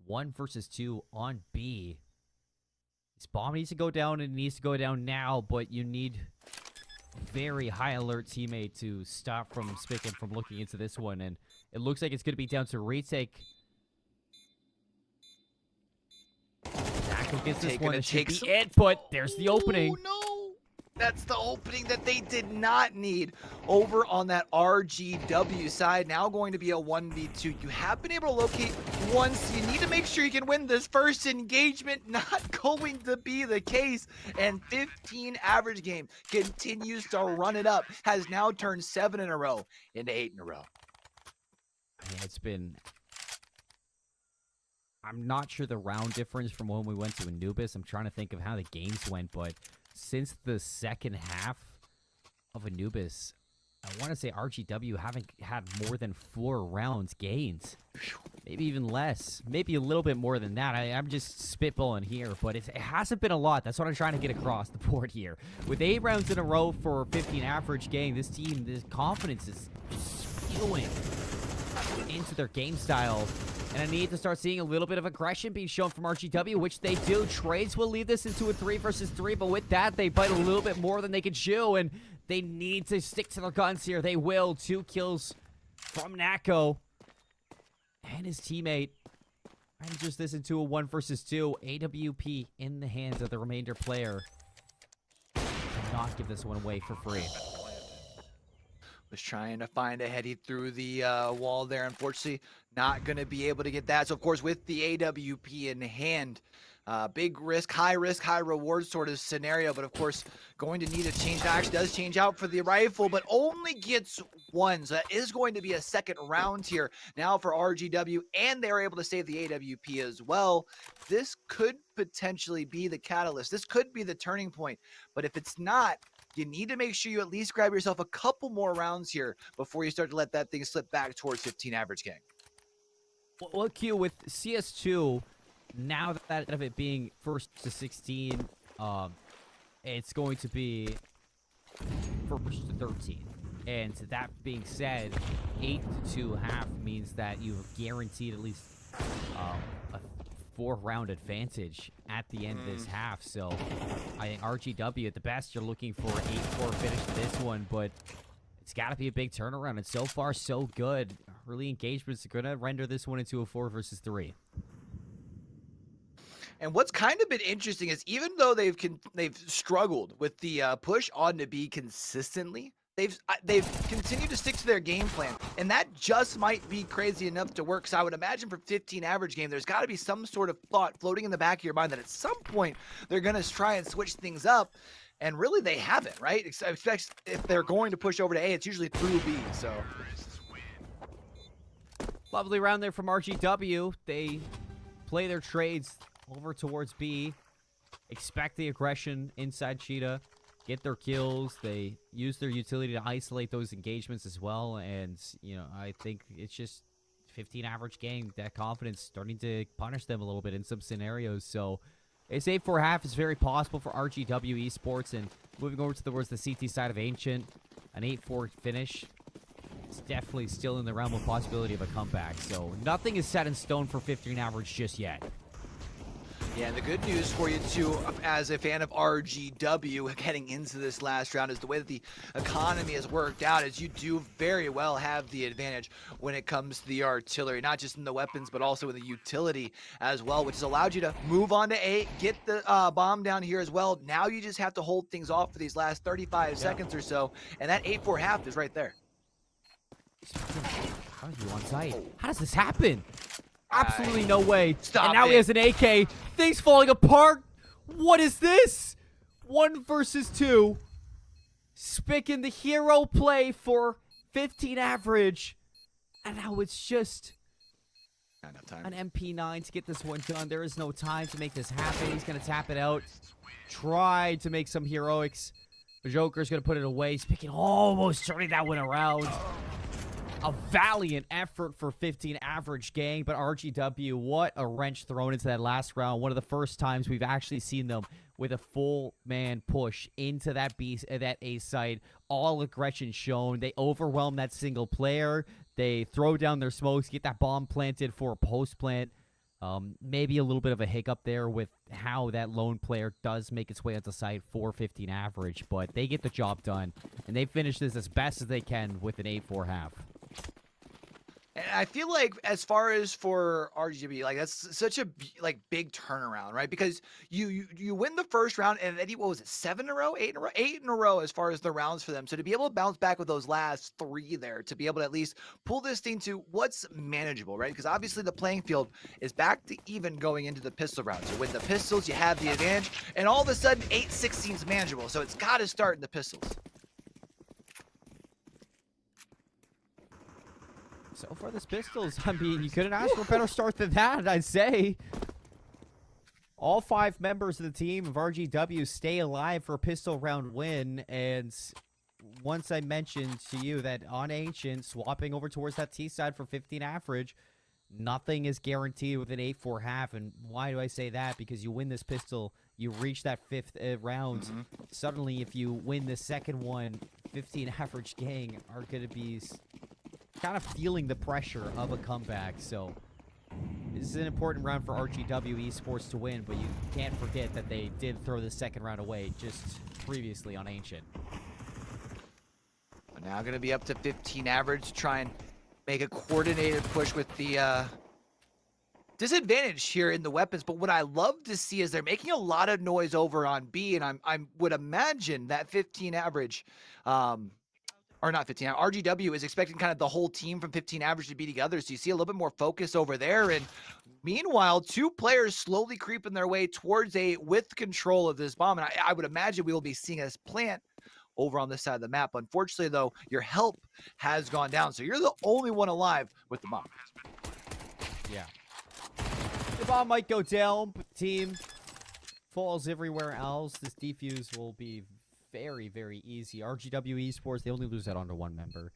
1 versus 2 on B. This bomb needs to go down, and it needs to go down now, but you need very high alert teammate to stop from Spicken from looking into this one, and it looks like it's going to be down to retake. Nako gets this one. It should be it, but there's the opening. No! That's the opening that they did not need over on that RGW side. Now going to be a 1v2. You have been able to locate once. You need to make sure you can win this first engagement. Not going to be the case. And 15 average game continues to run it up. Has now turned 7 in a row into 8 in a row. Yeah, it's been... I'm not sure the round difference from when we went to Anubis. I'm trying to think of how the games went, but since the second half of Anubis, I want to say RGW haven't had more than 4 rounds gained. Maybe even less. Maybe a little bit more than that. I'm just spitballing here, but it hasn't been a lot. That's what I'm trying to get across the board here. With 8 rounds in a row for 15 average gain, this team, this confidence is spewing into their game style. And I need to start seeing a little bit of aggression being shown from RGW, which they do. Trades will lead this into a 3 versus 3, but with that, they bite a little bit more than they can chew, and they need to stick to their guns here. They will. 2 kills from Nako and his teammate. And just this into a 1 versus 2. AWP in the hands of the remainder player. Cannot give this one away for free. Was trying to find a heady through the wall there. Unfortunately, not going to be able to get that. So, of course, with the AWP in hand, big risk, high reward sort of scenario. But, of course, going to need to change. That actually does change out for the rifle, but only gets 1. So that is going to be a second round here now for RGW, and they're able to save the AWP as well. This could potentially be the catalyst. This could be the turning point. But if it's not, you need to make sure you at least grab yourself a couple more rounds here before you start to let that thing slip back towards 15 average gang. Well, Q, with CS2, now that of it being 1st to 16, it's going to be 1st to 13. And that being said, 8 to 2.5 means that you've guaranteed at least a 4-round advantage at the end of this half. So I think RGW at the best, you're looking for an 8-4 finish to this one, but it's got to be a big turnaround. And so far, so good. Early engagements are going to render this one into a 4 versus 3. And what's kind of been interesting is even though they've struggled with the push on to B consistently, they've continued to stick to their game plan, and that just might be crazy enough to work. So I would imagine for 15 average game, there's got to be some sort of thought floating in the back of your mind that at some point they're going to try and switch things up, and really they haven't, right? Except if they're going to push over to A, it's usually through B. So lovely round there from RGW. They play their trades over towards B, expect the aggression inside Cheetah, get their kills. They use their utility to isolate those engagements as well. And, you know, I think it's just 15 average game. That confidence starting to punish them a little bit in some scenarios. So it's 8-4.5 is very possible for RGW Esports. And moving over towards the CT side of Ancient, an 8-4 finish. It's definitely still in the realm of possibility of a comeback. So nothing is set in stone for 15 average just yet. Yeah, and the good news for you, too, as a fan of RGW heading into this last round is the way that the economy has worked out is you do very well have the advantage when it comes to the artillery, not just in the weapons, but also in the utility as well, which has allowed you to move on to A, get the bomb down here as well. Now you just have to hold things off for these last 35 seconds or so, and that 8-4.5 is right there. How is he on site? How does this happen? Absolutely no way. Stop and now he has an AK. Things falling apart. What is this? 1 versus 2. Spicken the hero play for 15 average. And now it's just an MP9 to get this one done. There is no time to make this happen. He's going to tap it out. Try to make some heroics. The Joker's going to put it away. Spicken almost turning that one around. A valiant effort for 15 average gang, but RGW, what a wrench thrown into that last round. One of the first times we've actually seen them with a full man push into that that A site. All aggression shown. They overwhelm that single player. They throw down their smokes, get that bomb planted for a post plant. Maybe a little bit of a hiccup there with how that lone player does make its way onto site for 15 average, but they get the job done, and they finish this as best as they can with an 8-4 half. And I feel like as far as for RGB, like that's such a big turnaround, right? Because you win the first round, and then what was it, 7 in a row, 8 in a row, 8 in a row as far as the rounds for them. So to be able to bounce back with those last 3 there, to be able to at least pull this thing to what's manageable, right? Because obviously the playing field is back to even going into the pistol round. So with the pistols, you have the advantage, and all of a sudden 8-16 is manageable. So it's got to start in the pistols. So far, this pistols, I mean, you couldn't ask for a better start than that, I'd say. All 5 members of the team of RGW stay alive for a pistol round win, and once I mentioned to you that on Ancient, swapping over towards that T side for 15 average, nothing is guaranteed with an 8-4 half, and why do I say that? Because you win this pistol, you reach that 5th round. Suddenly, if you win the second one, 15 average gang are going to be kind of feeling the pressure of a comeback. So this is an important round for RGW Esports to win, but you can't forget that they did throw the second round away just previously on Ancient. We're now going to be up to 15 average to try and make a coordinated push with the disadvantage here in the weapons. But what I love to see is they're making a lot of noise over on B, and I would imagine that 15 average or not 15, RGW is expecting kind of the whole team from 15 average to be together. So you see a little bit more focus over there. And meanwhile, 2 players slowly creeping their way towards A with control of this bomb. And I would imagine we will be seeing this plant over on this side of the map. Unfortunately, though, your help has gone down. So you're the only one alive with the bomb. Yeah. The bomb might go down, but team falls everywhere else. This defuse will be very, very easy. RGW Esports, they only lose that onto 1 member.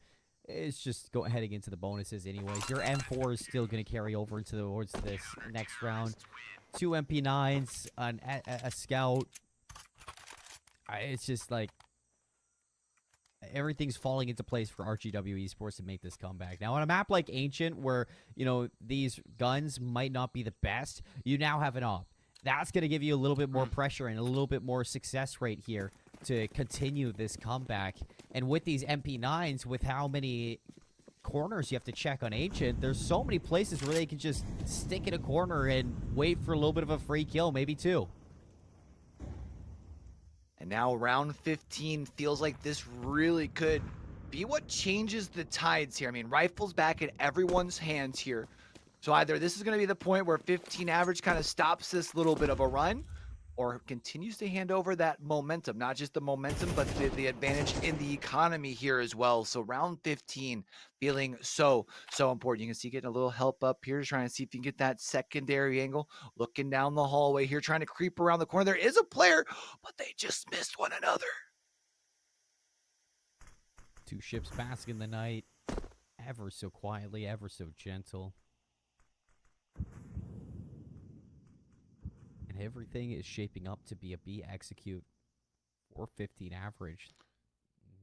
It's just heading into the bonuses anyways. Your M4 is still going to carry over towards this next round. 2 MP9s, a scout. It's just like everything's falling into place for RGW Esports to make this comeback. Now, on a map like Ancient, where, you know, these guns might not be the best, you now have an op. That's going to give you a little bit more pressure and a little bit more success rate here to continue this comeback. And with these MP9s, with how many corners you have to check on Ancient, there's so many places where they can just stick in a corner and wait for a little bit of a free kill, maybe 2. And now round 15 feels like this really could be what changes the tides here. I mean, rifles back in everyone's hands here. So either this is going to be the point where 15 average kind of stops this little bit of a run, or continues to hand over that momentum, not just the momentum, but the advantage in the economy here as well. So round 15 feeling so important. You can see getting a little help up here, trying to see if you can get that secondary angle, looking down the hallway here, trying to creep around the corner. There is a player, but they just missed one another. 2 ships passing in the night, ever so quietly, ever so gentle. Everything is shaping up to be a B execute for 15 average.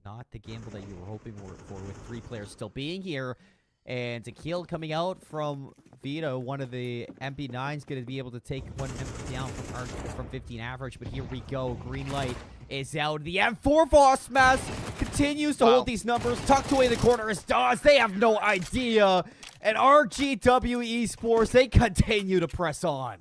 Not the gamble that you were hoping for with 3 players still being here. And a kill coming out from Vito, one of the MP9s, going to be able to take one MP down from 15 average. But here we go. Green light is out. The M4 Voss Mass continues to hold these numbers. Tucked away in the corner is Dawes. They have no idea. And RGW Esports, they continue to press on.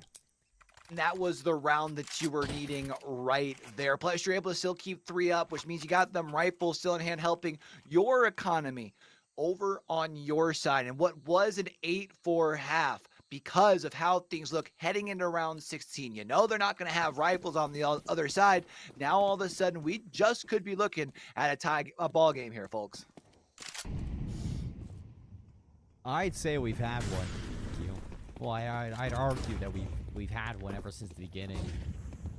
And that was the round that you were needing right there. Plus, you're able to still keep 3 up, which means you got them rifles still in hand, helping your economy over on your side. And what was an 8-4 half, because of how things look heading into round 16. You know they're not going to have rifles on the other side. Now, all of a sudden, we just could be looking at a ball game here, folks. I'd say we've had one. Well, I'd argue that we've had one ever since the beginning.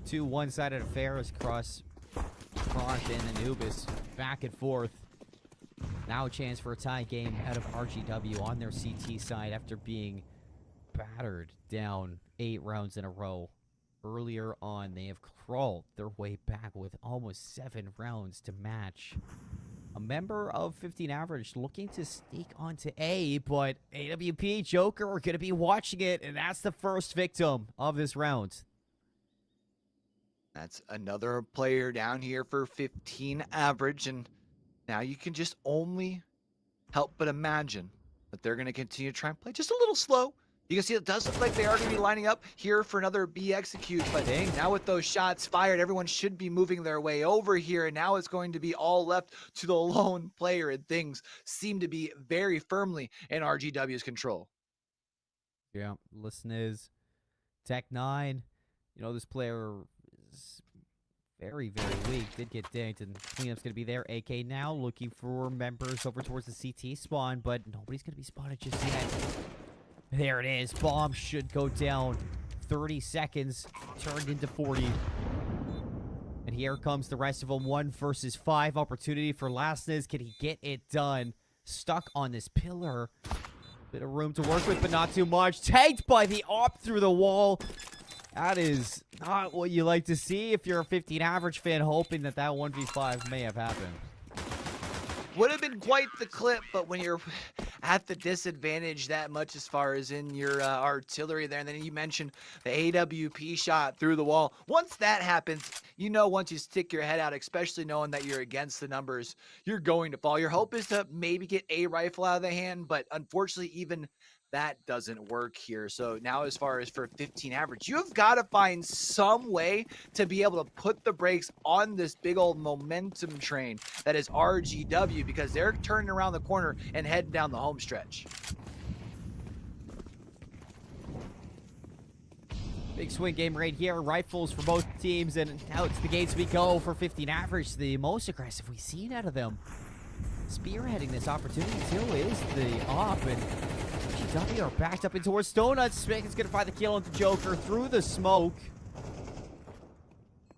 2 one-sided affairs across and Anubis, back and forth. Now a chance for a tie game out of RGW on their CT side after being battered down 8 rounds in a row. Earlier on, they have crawled their way back with almost 7 rounds to match A member of 15 average looking to sneak onto A, but AWP Joker are going to be watching it, and that's the first victim of this round. That's another player down here for 15 average, and now you can just only help but imagine that they're going to continue to try and play just a little slow. You can see it does look like they are going to be lining up here for another B execute, but now with those shots fired, everyone should be moving their way over here, and now it's going to be all left to the lone player, and things seem to be very firmly in RGW's control. Yeah, listen is Tech9. You know, this player is very, very weak. Did get dinged, and cleanup's going to be there. AK now looking for members over towards the CT spawn, but nobody's going to be spotted just yet. There it is. Bomb should go down. 30 seconds turned into 40. And here comes the rest of them. 1 versus 5 opportunity for Lasnes. Can he get it done? Stuck on this pillar. Bit of room to work with, but not too much. Tagged by the op through the wall. That is not what you like to see if you're a 15 average fan, hoping that that 1v5 may have happened. Would have been quite the clip, but when you're at the disadvantage that much as far as in your artillery there, and then you mentioned the AWP shot through the wall. Once that happens, you know, once you stick your head out, especially knowing that you're against the numbers, you're going to fall. Your hope is to maybe get a rifle out of the hand, but unfortunately even that doesn't work here. So now as far as for 15 average, you've got to find some way to be able to put the brakes on this big old momentum train that is RGW, because they're turning around the corner and heading down the home stretch. Big swing game right here. Rifles for both teams, and out to the gates we go for 15 average. The most aggressive we've seen out of them. Spearheading this opportunity still is the op, and GW are backed up in towards Donuts. Smith is going to find the kill into Joker through the smoke.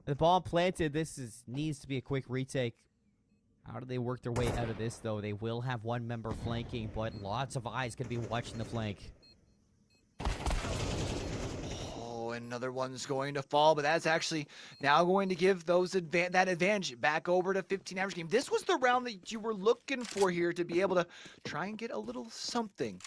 The bomb planted. This needs to be a quick retake. How do they work their way out of this, though? They will have one member flanking, but lots of eyes going to be watching the flank. Oh, another one's going to fall, but that's actually now going to give those that advantage back over to 15 average game. This was the round that you were looking for here to be able to try and get a little something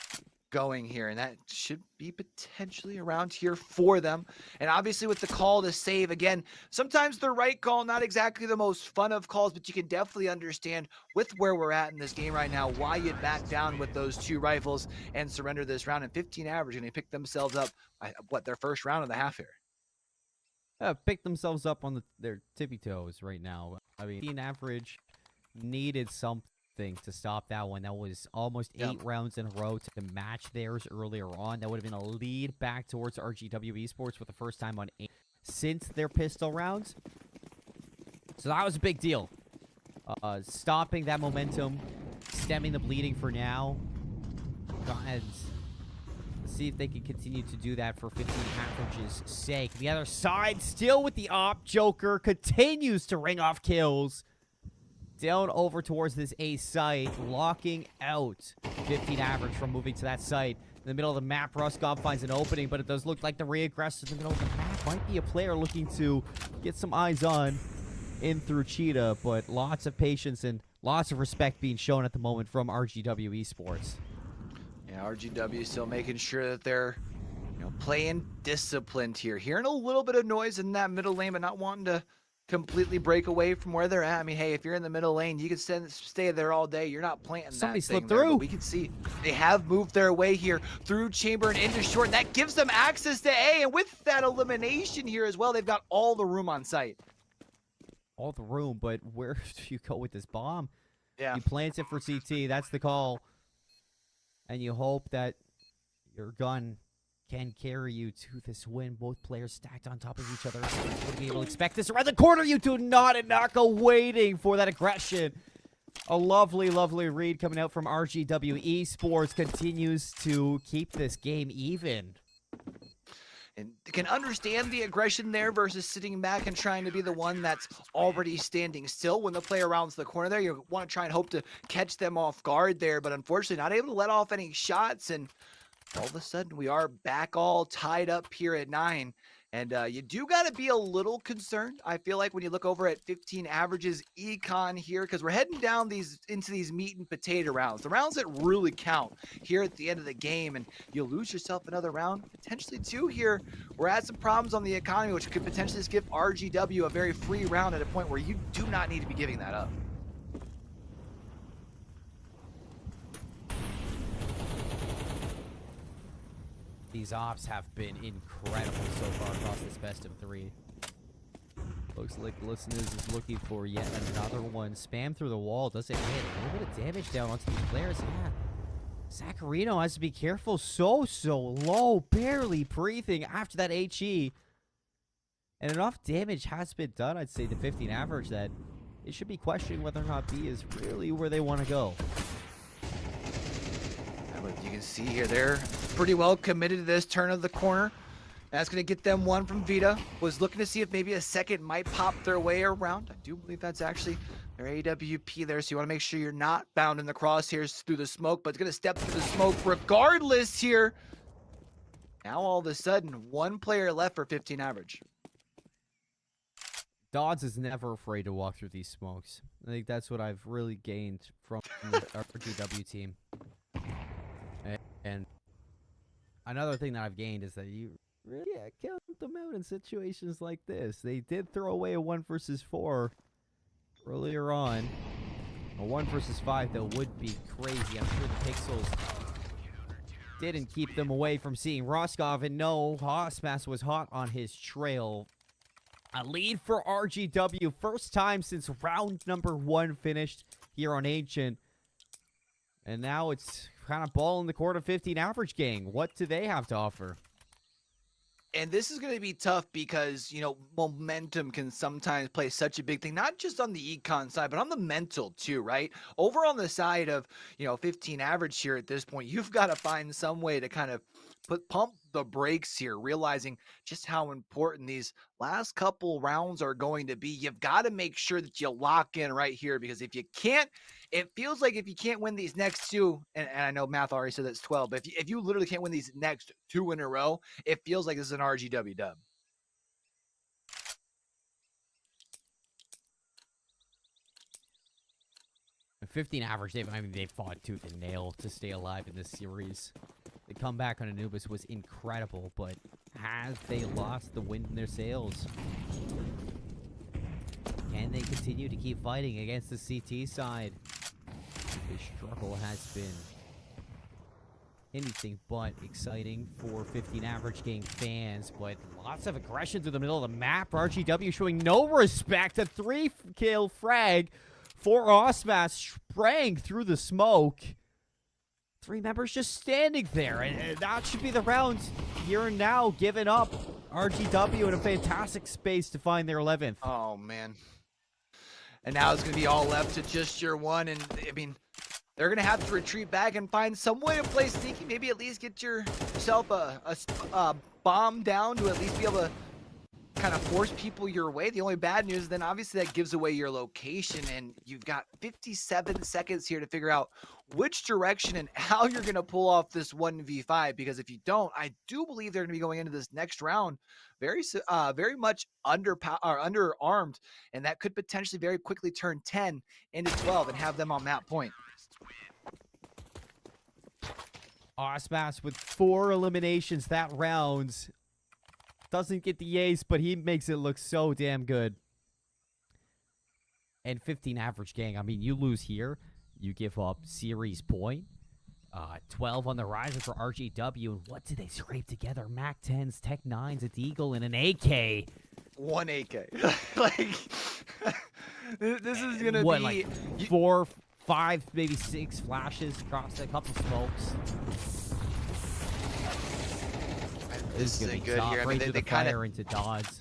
going here, and that should be potentially around here for them. And obviously with the call to save, again, sometimes the right call, not exactly the most fun of calls, but you can definitely understand with where we're at in this game right now why you'd back down with those 2 rifles and surrender this round. And 15 average, and they pick themselves up their first round of the half here. Pick themselves up on their tippy toes right now. I mean, 15 average needed something to stop that one. That was almost 8 rounds in a row to match theirs earlier on. That would have been a lead back towards RGW Esports for the first time on 8 since their pistol rounds. So that was a big deal. Stopping that momentum, stemming the bleeding for now. And see if they can continue to do that for 15 average's sake. The other side, still with the op. Joker continues to ring off kills. Down over towards this A site, locking out 15 average from moving to that site. In the middle of the map, Ruskov finds an opening, but it does look like the re-aggressor in the middle of the map might be a player looking to get some eyes on in through Cheetah, but lots of patience and lots of respect being shown at the moment from RGW Esports. Yeah, RGW still making sure that they're, you know, playing disciplined here. Hearing a little bit of noise in that middle lane, but not wanting to completely break away from where they're at. I mean, hey, if you're in the middle lane, you can stay there all day. You're not planting Somebody that slipped thing there, through. but we can see they have moved their way here through chamber and into short, and that gives them access to A. And with that elimination here as well, they've got all the room on site. All the room, but where do you go with this bomb? Yeah. You plant it for CT. That's the call. And you hope that your gun can carry you to this win. Both players stacked on top of each other. Would be able to expect this around the corner. You do not, and Naka waiting for that aggression. A lovely, lovely read coming out from RGW Esports. Continues to keep this game even. And can understand the aggression there versus sitting back and trying to be the one that's already standing still. When the player rounds the corner there, you want to try and hope to catch them off guard there, but unfortunately not able to let off any shots. And all of a sudden we are back all tied up here at 9. And you do got to be a little concerned, I feel like, when you look over at 15 averages econ here, because we're heading down into these meat and potato rounds, the rounds that really count here at the end of the game. And you'll lose yourself another round, potentially two here. We're at some problems on the economy, which could potentially give RGW a very free round at a point where you do not need to be giving that up. These ops have been incredible so far across this best of 3. Looks like Listeners is looking for yet another one. Spam through the wall. Does it hit? A little bit of damage down onto these players. Yeah. Saccharino has to be careful. So low. Barely breathing after that HE. And enough damage has been done, I'd say, the 15 average that it should be questioning whether or not B is really where they want to go. You can see here, they're pretty well committed to this turn of the corner. That's going to get them one from Vita. Was looking to see if maybe a second might pop their way around. I do believe that's actually their AWP there, so you want to make sure you're not bound in the crosshairs through the smoke, but it's going to step through the smoke regardless here. Now all of a sudden, one player left for 15 average. Dodds is never afraid to walk through these smokes. I think that's what I've really gained from the RGW team. And another thing that I've gained is that you really count them out in situations like this. They did throw away a 1 versus 4 earlier on. A 1 versus 5, though, would be crazy. I'm sure the Pixels didn't keep them away from seeing Roscoff. And no, Osmas was hot on his trail. A lead for RGW. First time since round number 1 finished here on Ancient. And now it's kind of ball in the court of 15 average gang. What do they have to offer? And this is going to be tough because, you know, momentum can sometimes play such a big thing, not just on the econ side, but on the mental too, right? Over on the side of, 15 average here at this point, you've got to find some way to kind of pump the brakes here, realizing just how important these last couple rounds are going to be. You've got to make sure that you lock in right here, because if you can't, it feels like if you can't win these next two, and I know math already said that's 12, but if you literally can't win these next 2 in a row, it feels like this is an RGW dub. A 15 average, they fought tooth and nail to stay alive in this series. The comeback on Anubis was incredible, but have they lost the wind in their sails? Can they continue to keep fighting against the CT side? The struggle has been anything but exciting for 15 average gang fans, but lots of aggression through the middle of the map. RGW showing no respect. A 3-kill frag for Osmas, spraying through the smoke. 3 members just standing there, and that should be the round here and now, giving up. RGW in a fantastic space to find their 11th. Oh, man. And now it's going to be all left to just your one, and, I mean, they're going to have to retreat back and find some way to play sneaky, maybe at least get yourself a bomb down to at least be able to kind of force people your way. The only bad news, then obviously that gives away your location, and you've got 57 seconds here to figure out which direction and how you're going to pull off this 1v5, because if you don't, I do believe they're going to be going into this next round very much underarmed, and that could potentially very quickly turn 10 into 12 and have them on that point. Osmas with 4 eliminations that round. Doesn't get the ace, but he makes it look so damn good. And 15 average gang. I mean, you lose here, you give up series point. 12 on the horizon for RGW. And what did they scrape together? Mac 10s, Tech 9s, a Deagle, and an AK. 1 AK. Like, this is going to what, be... like 4, 5, maybe 6 flashes across a couple smokes. This isn't good here. I mean, they kind of into Dodds.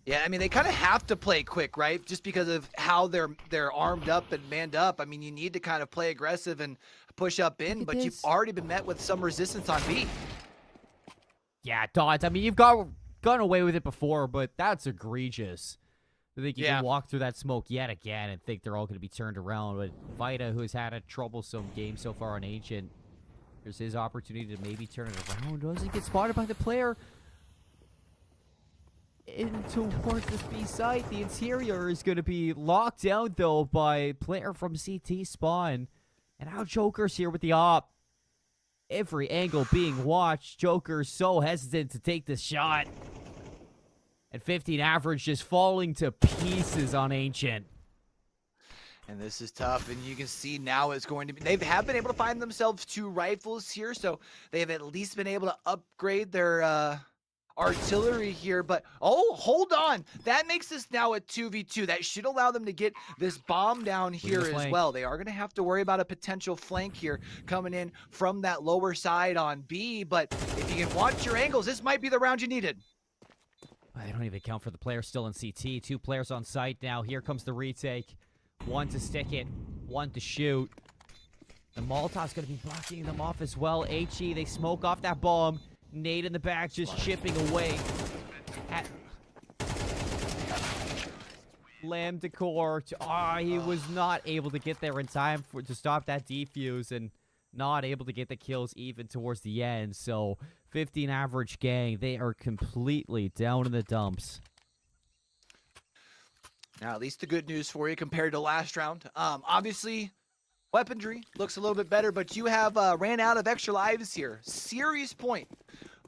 Yeah, I mean, they kind of have to play quick, right? Just because of how they're armed up and manned up. I mean, you need to kind of play aggressive and push up in, but you've already been met with some resistance on B. Yeah, Dodds. I mean, you've gone away with it before, but that's egregious. I think you can walk through that smoke yet again and think they're all going to be turned around. But Vita, who has had a troublesome game so far on Ancient, here's his opportunity to maybe turn it around. Doesn't get spotted by the player. in towards this B site. The interior is going to be locked down, though, by player from CT spawn. And now Joker's here with the op. Every angle being watched. Joker's so hesitant to take this shot. And 15 average just falling to pieces on Ancient. And this is tough, and you can see now it's going to be, they have been able to find themselves 2 rifles here, so they have at least been able to upgrade their artillery here, but oh, hold on, that makes this now a 2v2. That should allow them to get this bomb down here as well. They are going to have to worry about a potential flank here coming in from that lower side on B, but if you can watch your angles, this might be the round you needed. They don't even count for the player still in CT. 2 players on site now. Here comes the retake. 1 to stick it, 1 to shoot. The Molotov's going to be blocking them off as well. HE, they smoke off that bomb. Nade in the back just chipping away at Lamb Decor. He was not able to get there in time to stop that defuse and not able to get the kills even towards the end. So 15 average gang, they are completely down in the dumps. Now, at least the good news for you compared to last round. Obviously, weaponry looks a little bit better, but you have ran out of extra lives here. Serious point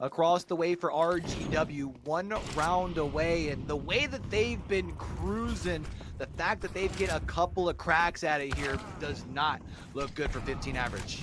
across the way for RGW. 1 round away, and the way that they've been cruising, the fact that they've get a couple of cracks out of here does not look good for 15 average.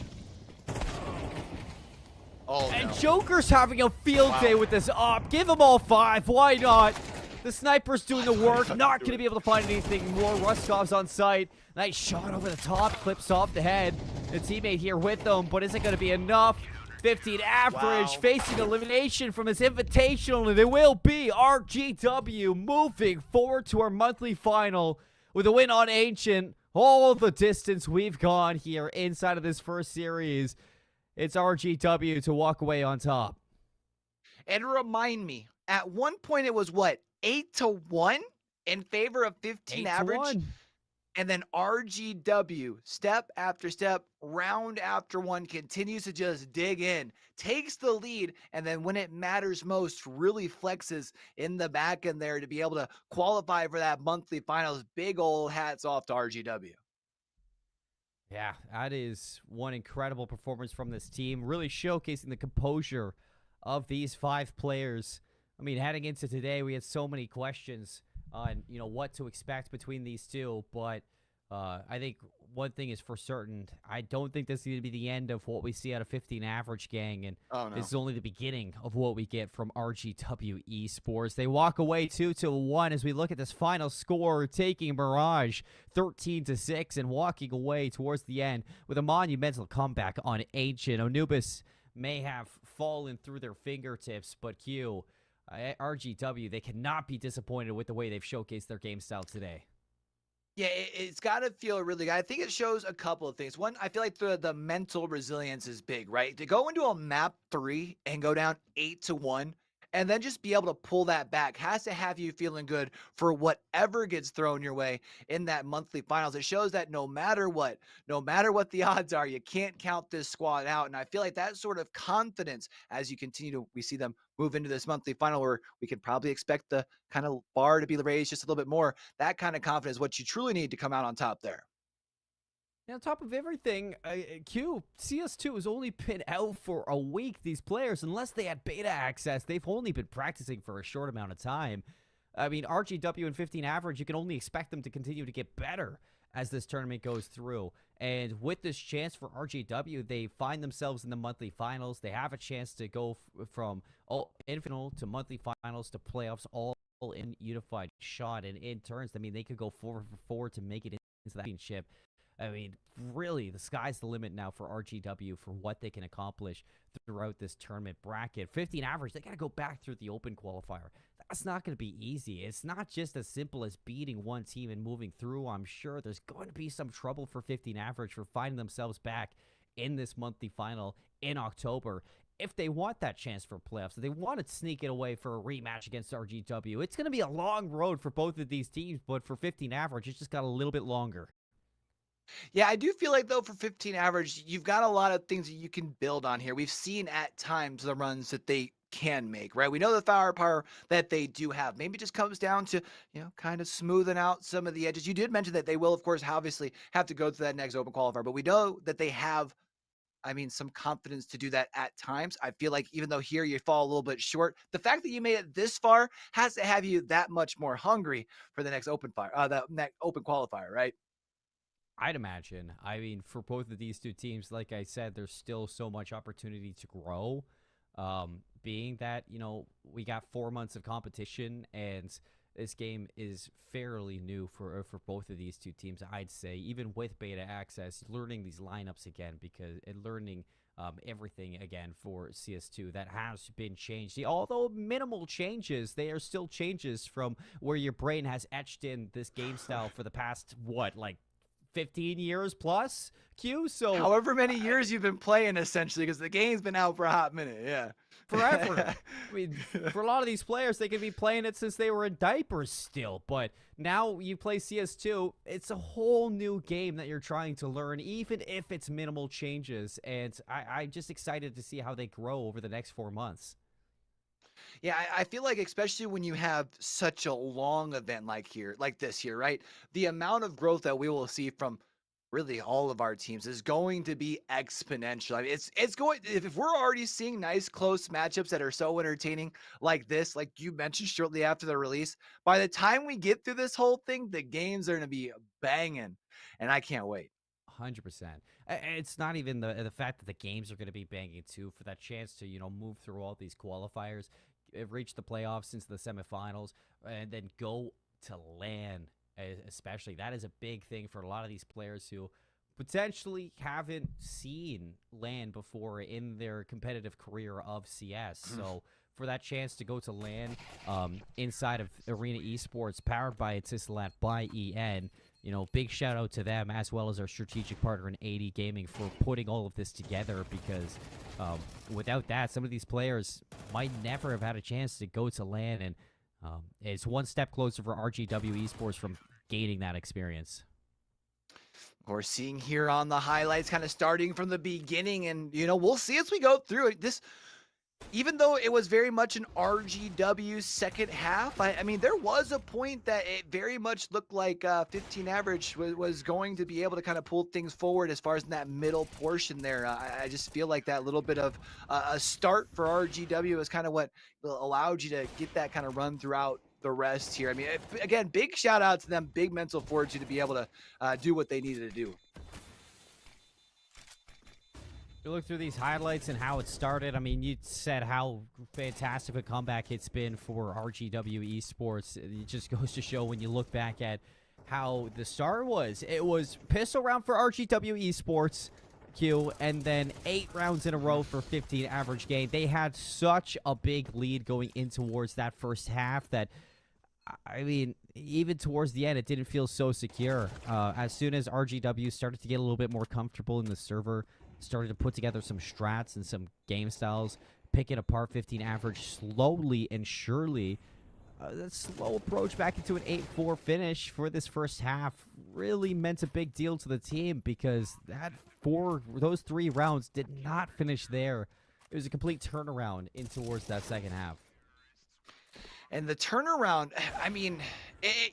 Oh, And no. Joker's having a field day with this op. Give them all 5. Why not? The sniper's doing the work. Not going to be able to find anything more. Ruskov's on site. Nice shot over the top. Clips off the head. The teammate here with them, but is it going to be enough? 15 average, facing elimination from his invitational, and it will be RGW moving forward to our monthly final with a win on Ancient. All the distance we've gone here inside of this first series. It's RGW to walk away on top. And remind me, at one point it was what, 8-1 in favor of 15 average? 8-1. And then RGW, step after step, round after one, continues to just dig in, takes the lead, and then when it matters most, really flexes in the back end there to be able to qualify for that monthly finals. Big old hats off to RGW. Yeah, that is one incredible performance from this team, really showcasing the composure of these 5 players. I mean, heading into today, we had so many questions on, what to expect between these two, but I think one thing is for certain, I don't think this is going to be the end of what we see out of 15 average gang, and this is only the beginning of what we get from RGW Esports. They walk away 2-1 as we look at this final score, taking Mirage 13-6 and walking away towards the end with a monumental comeback on Ancient. Anubis may have fallen through their fingertips, but Q, RGW, they cannot be disappointed with the way they've showcased their game style today. Yeah, it's got to feel really good. I think it shows a couple of things. One, I feel like the mental resilience is big, right? To go into a map 3 and go down 8-1 and then just be able to pull that back has to have you feeling good for whatever gets thrown your way in that monthly finals. It shows that no matter what the odds are, you can't count this squad out. And I feel like that sort of confidence as you continue to, we see them move into this monthly final where we could probably expect the kind of bar to be raised just a little bit more. That kind of confidence is what you truly need to come out on top there. And on top of everything, CS2 has only been out for a week. These players, unless they had beta access, they've only been practicing for a short amount of time. I mean, RGW and 15 average, you can only expect them to continue to get better as this tournament goes through. And with this chance for RGW, they find themselves in the monthly finals. They have a chance to go from infinite to monthly finals to playoffs all in unified shot. And in turns, I mean, they could go 4-for-4 to make it into the championship. I mean, really, the sky's the limit now for RGW for what they can accomplish throughout this tournament bracket. 15 average, they got to go back through the open qualifier. That's not going to be easy. It's not just as simple as beating one team and moving through. I'm sure there's going to be some trouble for 15 average for finding themselves back in this monthly final in October. If they want that chance for playoffs, if they want to sneak it away for a rematch against RGW, it's going to be a long road for both of these teams, but for 15 average, it's just got a little bit longer. Yeah, I do feel like though for 15 average, you've got a lot of things that you can build on here. We've seen at times the runs that they can make, right? We know the firepower that they do have. Maybe it just comes down to, kind of smoothing out some of the edges. You did mention that they will, of course, obviously have to go through that next open qualifier, but we know that they have, some confidence to do that at times. I feel like even though here you fall a little bit short, the fact that you made it this far has to have you that much more hungry for the next that next open qualifier, right? I'd imagine. I mean, for both of these two teams, like I said, there's still so much opportunity to grow. Being that, we got 4 months of competition and this game is fairly new for both of these two teams, I'd say, even with beta access, learning these lineups again and learning everything again for CS2 that has been changed. Although minimal changes, they are still changes from where your brain has etched in this game style for the past, 15 years plus, Q? So However many years you've been playing, essentially, because the game's been out for a hot minute. Yeah. forever. I mean, for a lot of these players, they could be playing it since they were in diapers still. But now you play CS2, it's a whole new game that you're trying to learn, even if it's minimal changes. And I'm just excited to see how they grow over the next 4 months. Yeah, I feel like especially when you have such a long event like this here, right? The amount of growth that we will see from really all of our teams is going to be exponential. I mean, it's going if we're already seeing nice close matchups that are so entertaining like this, like you mentioned shortly after the release, by the time we get through this whole thing, the games are going to be banging, and I can't wait. 100%. It's not even the fact that the games are going to be banging too for that chance to move through all these qualifiers, reach the playoffs into the semifinals, and then go to LAN. Especially that is a big thing for a lot of these players who potentially haven't seen LAN before in their competitive career of CS. So for that chance to go to LAN inside of Arena Esports, powered by Etisalat by EN. Big shout out to them as well as our strategic partner in 80 Gaming for putting all of this together because without that, some of these players might never have had a chance to go to LAN, and it's one step closer for RGW Esports from gaining that experience. We're seeing here on the highlights, kind of starting from the beginning, and we'll see as we go through it. This, even though it was very much an RGW second half, I mean, there was a point that it very much looked like 15 average was going to be able to kind of pull things forward as far as in that middle portion there. I just feel like that little bit of a start for RGW is kind of what allowed you to get that kind of run throughout the rest here. I mean, again, big shout out to them, big mental fortitude to be able to do what they needed to do. You look through these highlights and how it started. I mean, you said how fantastic a comeback it's been for RGW Esports. It just goes to show when you look back at how the start was. It was pistol round for RGW Esports, Q, and then 8 rounds in a row for 15 average gain. They had such a big lead going in towards that first half that, I mean, even towards the end, it didn't feel so secure. As soon as RGW started to get a little bit more comfortable in the server, started to put together some strats and some game styles, picking apart 15 average slowly and surely. That slow approach back into an 8-4 finish for this first half really meant a big deal to the team because those 3 rounds did not finish there. It was a complete turnaround in towards that second half. And the turnaround, I mean,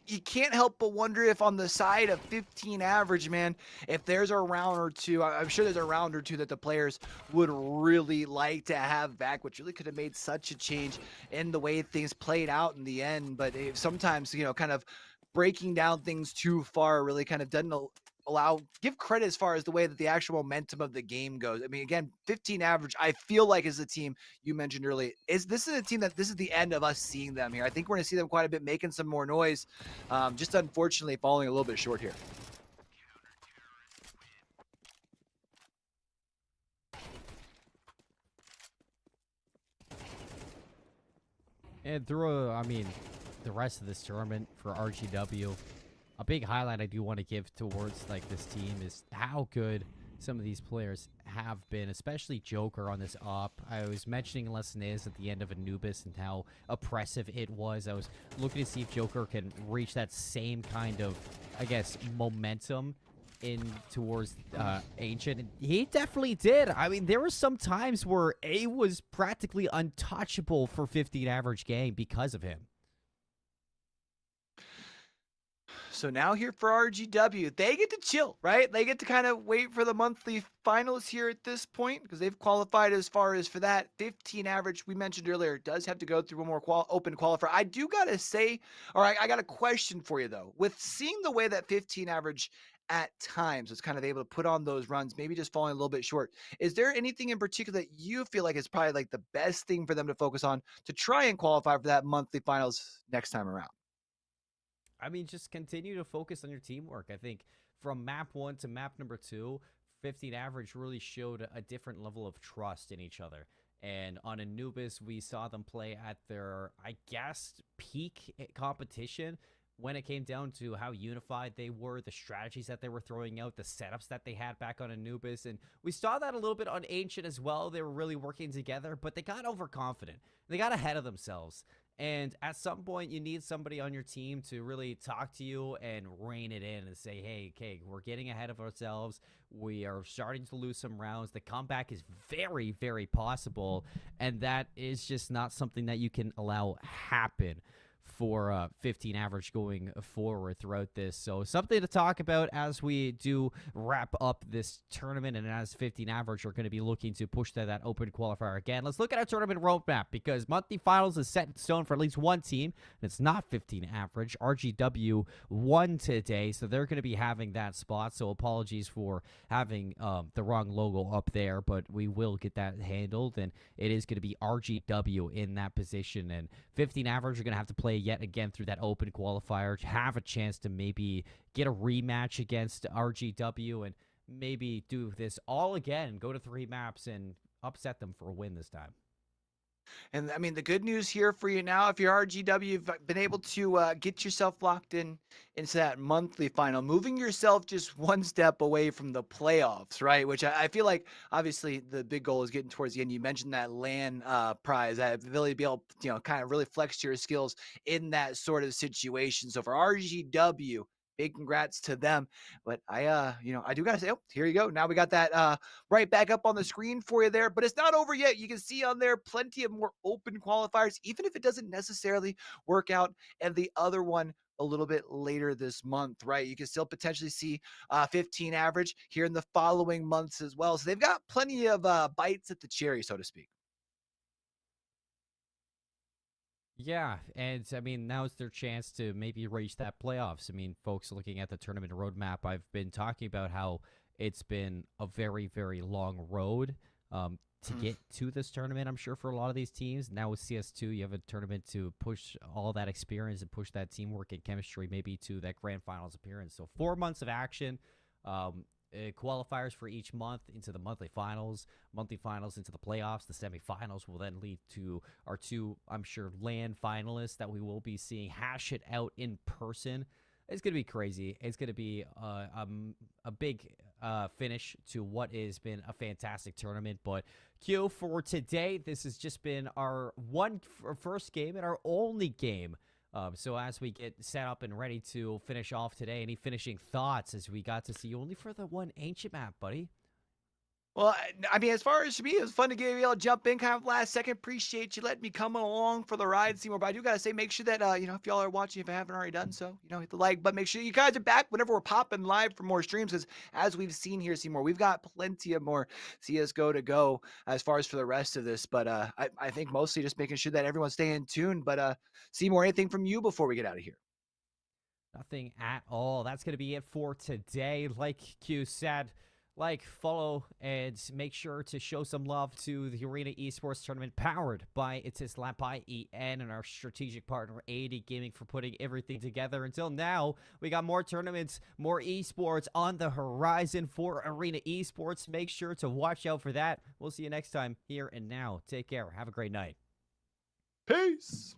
you can't help but wonder if on the side of 15 average, man, if there's a round or two, I'm sure there's a round or two that the players would really like to have back, which really could have made such a change in the way things played out in the end. But sometimes, kind of breaking down things too far really kind of doesn't give credit as far as the way that the actual momentum of the game goes. I mean, again, 15 average, I feel like is a team you mentioned earlier. This is a team that this is the end of us seeing them here. I think we're going to see them quite a bit, making some more noise. Just unfortunately falling a little bit short here. And through, the rest of this tournament for RGW, a big highlight I do want to give towards this team is how good some of these players have been, especially Joker on this op. I was mentioning Lesson Is at the end of Anubis and how oppressive it was. I was looking to see if Joker can reach that same kind of, momentum in towards Ancient. He definitely did. I mean, there were some times where A was practically untouchable for 15 average game because of him. So now here for RGW, they get to chill, right? They get to kind of wait for the monthly finals here at this point because they've qualified as far as for that 15 average we mentioned earlier does have to go through one more open qualifier. I do got to say, all right, I got a question for you though. With seeing the way that 15 average at times was kind of able to put on those runs, maybe just falling a little bit short. Is there anything in particular that you feel like is probably like the best thing for them to focus on to try and qualify for that monthly finals next time around? I mean, just continue to focus on your teamwork. I think from map 1 to map number 2, 15 average really showed a different level of trust in each other. And on Anubis, we saw them play at their, I guess, peak competition when it came down to how unified they were, the strategies that they were throwing out, the setups that they had back on Anubis. And we saw that a little bit on Ancient as well. They were really working together, but they got overconfident. They got ahead of themselves. And at some point, you need somebody on your team to really talk to you and rein it in and say, hey, okay, we're getting ahead of ourselves. We are starting to lose some rounds. The comeback is very, very possible. And that is just not something that you can allow happen for 15 average going forward throughout this. So something to talk about as we do wrap up this tournament, and as 15 average are going to be looking to push that open qualifier again. Let's look at our tournament roadmap, because monthly finals is set in stone for at least one team, and it's not 15 average. RGW won today, so they're going to be having that spot. So apologies for having the wrong logo up there, but we will get that handled, and it is going to be RGW in that position. And 15 average are going to have to play yet again through that open qualifier to have a chance to maybe get a rematch against RGW and maybe do this all again, go to 3 maps and upset them for a win this time. And I mean, the good news here for you now, if you're RGW, you've been able to get yourself locked into that monthly final, moving yourself just one step away from the playoffs, right? Which I feel like obviously the big goal is getting towards the end. You mentioned that LAN prize, that ability to be able, kind of really flex your skills in that sort of situation. So for RGW, big congrats to them. But I do gotta say, oh, here you go. Now we got that right back up on the screen for you there. But it's not over yet. You can see on there plenty of more open qualifiers, even if it doesn't necessarily work out. And the other one a little bit later this month, right? You can still potentially see 15 average here in the following months as well. So they've got plenty of bites at the cherry, so to speak. Yeah, and I mean, now is their chance to maybe reach that playoffs. I mean, folks looking at the tournament roadmap, I've been talking about how it's been a very, very long road to get to this tournament, I'm sure, for a lot of these teams. Now with CS2, you have a tournament to push all that experience and push that teamwork and chemistry maybe to that grand finals appearance. So 4 months of action. Qualifiers for each month into the monthly finals into the playoffs. The semifinals will then lead to our 2, I'm sure, LAN finalists that we will be seeing hash it out in person. It's going to be crazy. It's going to be a big finish to what has been a fantastic tournament. But Q, for today, this has just been our first game and our only game. So as we get set up and ready to finish off today, any finishing thoughts as we got to see you only for the one Ancient map, buddy? Well, I mean, as far as me, it was fun to get able to jump in kind of last second. Appreciate you letting me come along for the ride, Seymour. But I do got to say, make sure that, if y'all are watching, if I haven't already done so, hit the like button. Make sure you guys are back whenever we're popping live for more streams. Because as we've seen here, Seymour, we've got plenty of more CSGO to go as far as for the rest of this. But I think mostly just making sure that everyone's staying tuned. But Seymour, anything from you before we get out of here? Nothing at all. That's going to be it for today. Like Q said, follow, and make sure to show some love to the Arena Esports tournament powered by Etisalat by EN and our strategic partner, 80 Gaming, for putting everything together. Until now, we got more tournaments, more esports on the horizon for Arena Esports. Make sure to watch out for that. We'll see you next time here and now. Take care. Have a great night. Peace.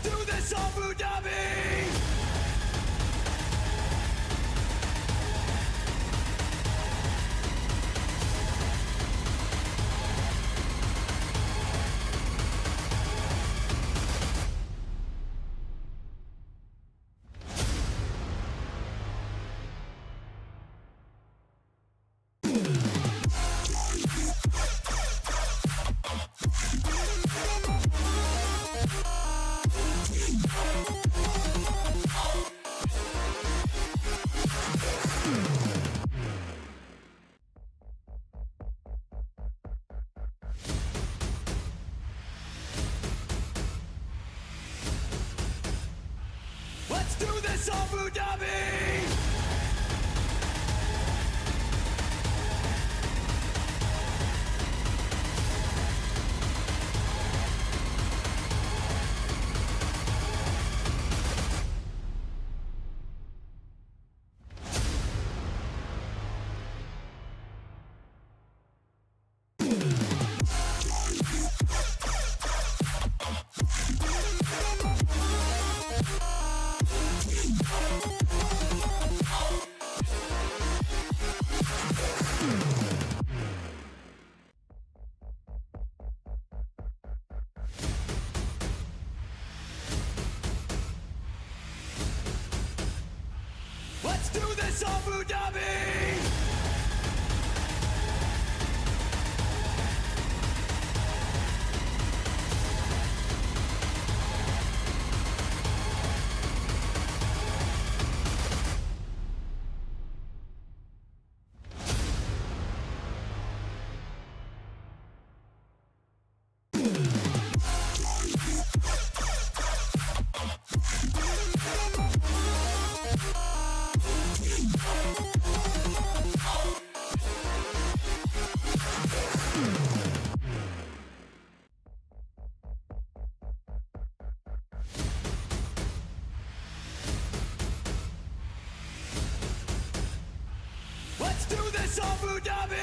do this, Abu Dhabi! Let's do this, Abu Dhabi! Let's do this, Abu Dhabi! Let's do this, Abu Dhabi!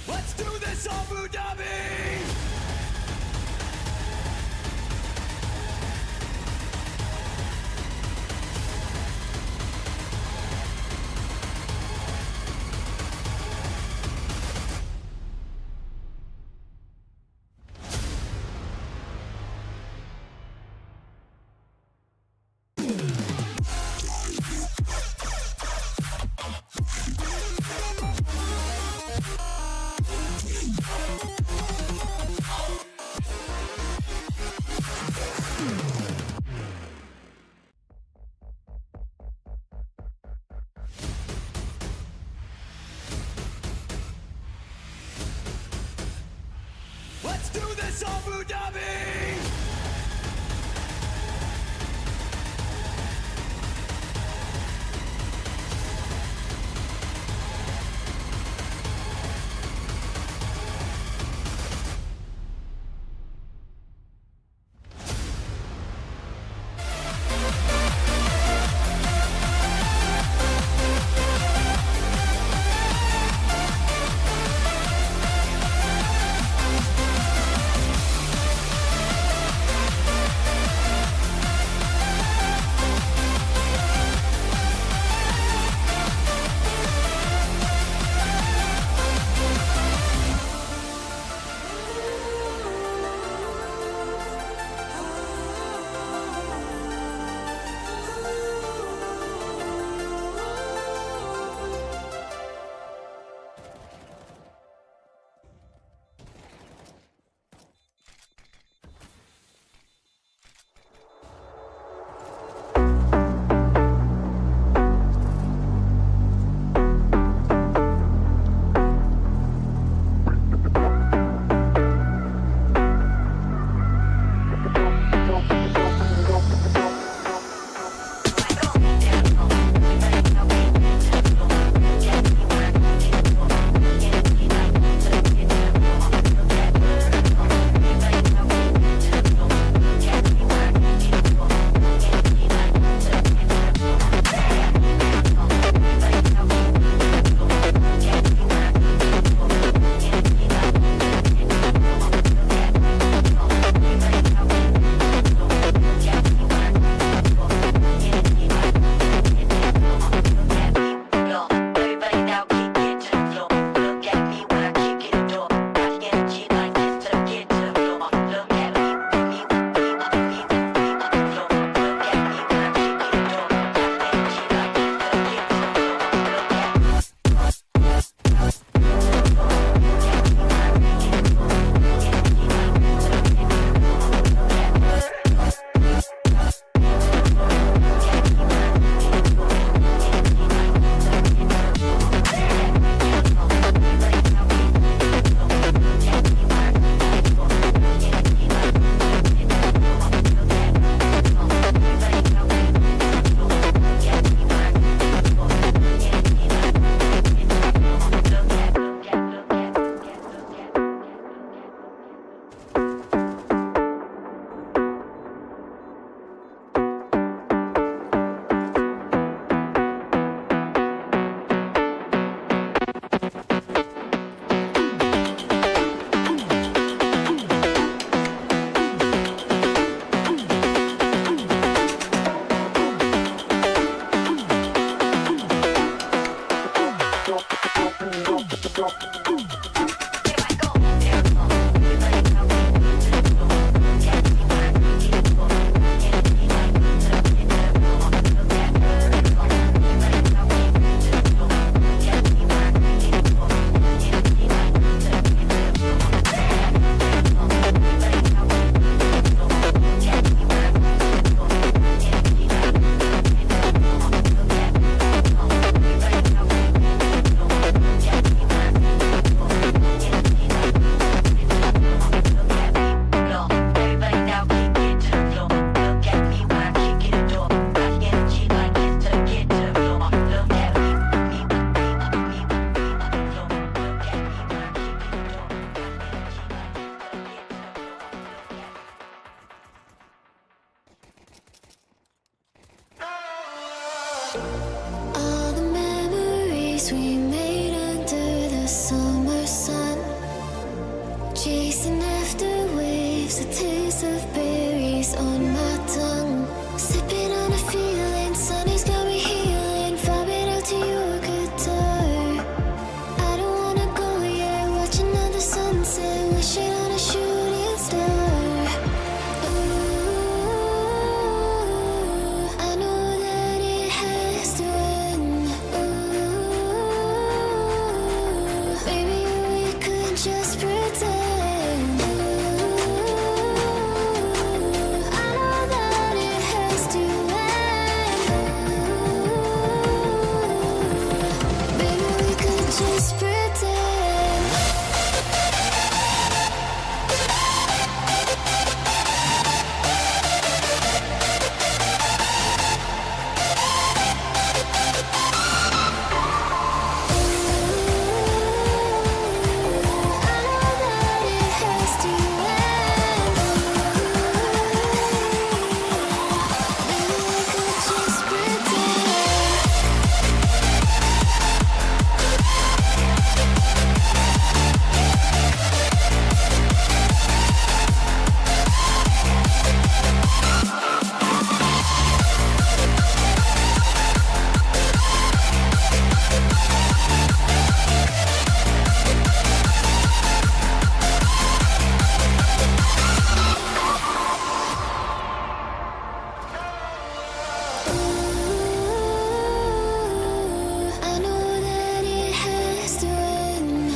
Let's do this, Abu Dhabi! Let's do this, Abu Dhabi! memories we made under the summer sun. Chasing after waves, a taste of berries on my tongue. Sipping on a feeling, sunny's got me healing. Vibing out to your guitar. I don't wanna go yet, watching another sunset, wishing on a shooting star. Ooh, I know that it has to end. Ooh, maybe we could just pretend. Ooh, I know that it has to end. Maybe we could just pretend. I know that it has to end. Ooh, maybe we could just pretend. Ooh, I know that it has to end.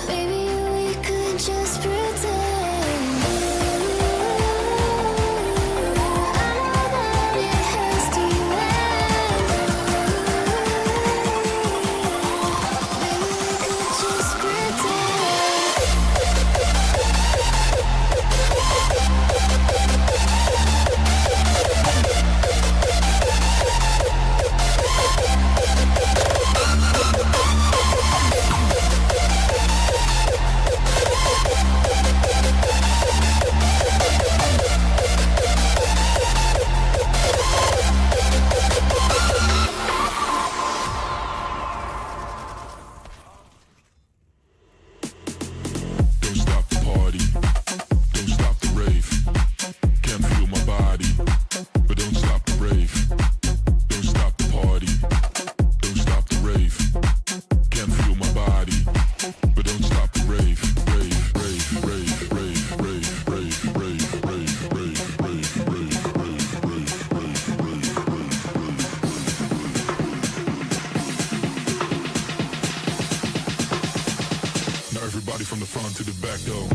Maybe we could just pretend. Don't stop the party, don't stop the rave. Can't feel my body, but don't stop the rave. Don't stop the party, don't stop the rave. Can't feel my body, but don't stop the rave. Rave, rave, rave, rave, rave, rave, rave, rave, rave, rave, rave, rave, rave, rave, rave. Now everybody from the front to the back though.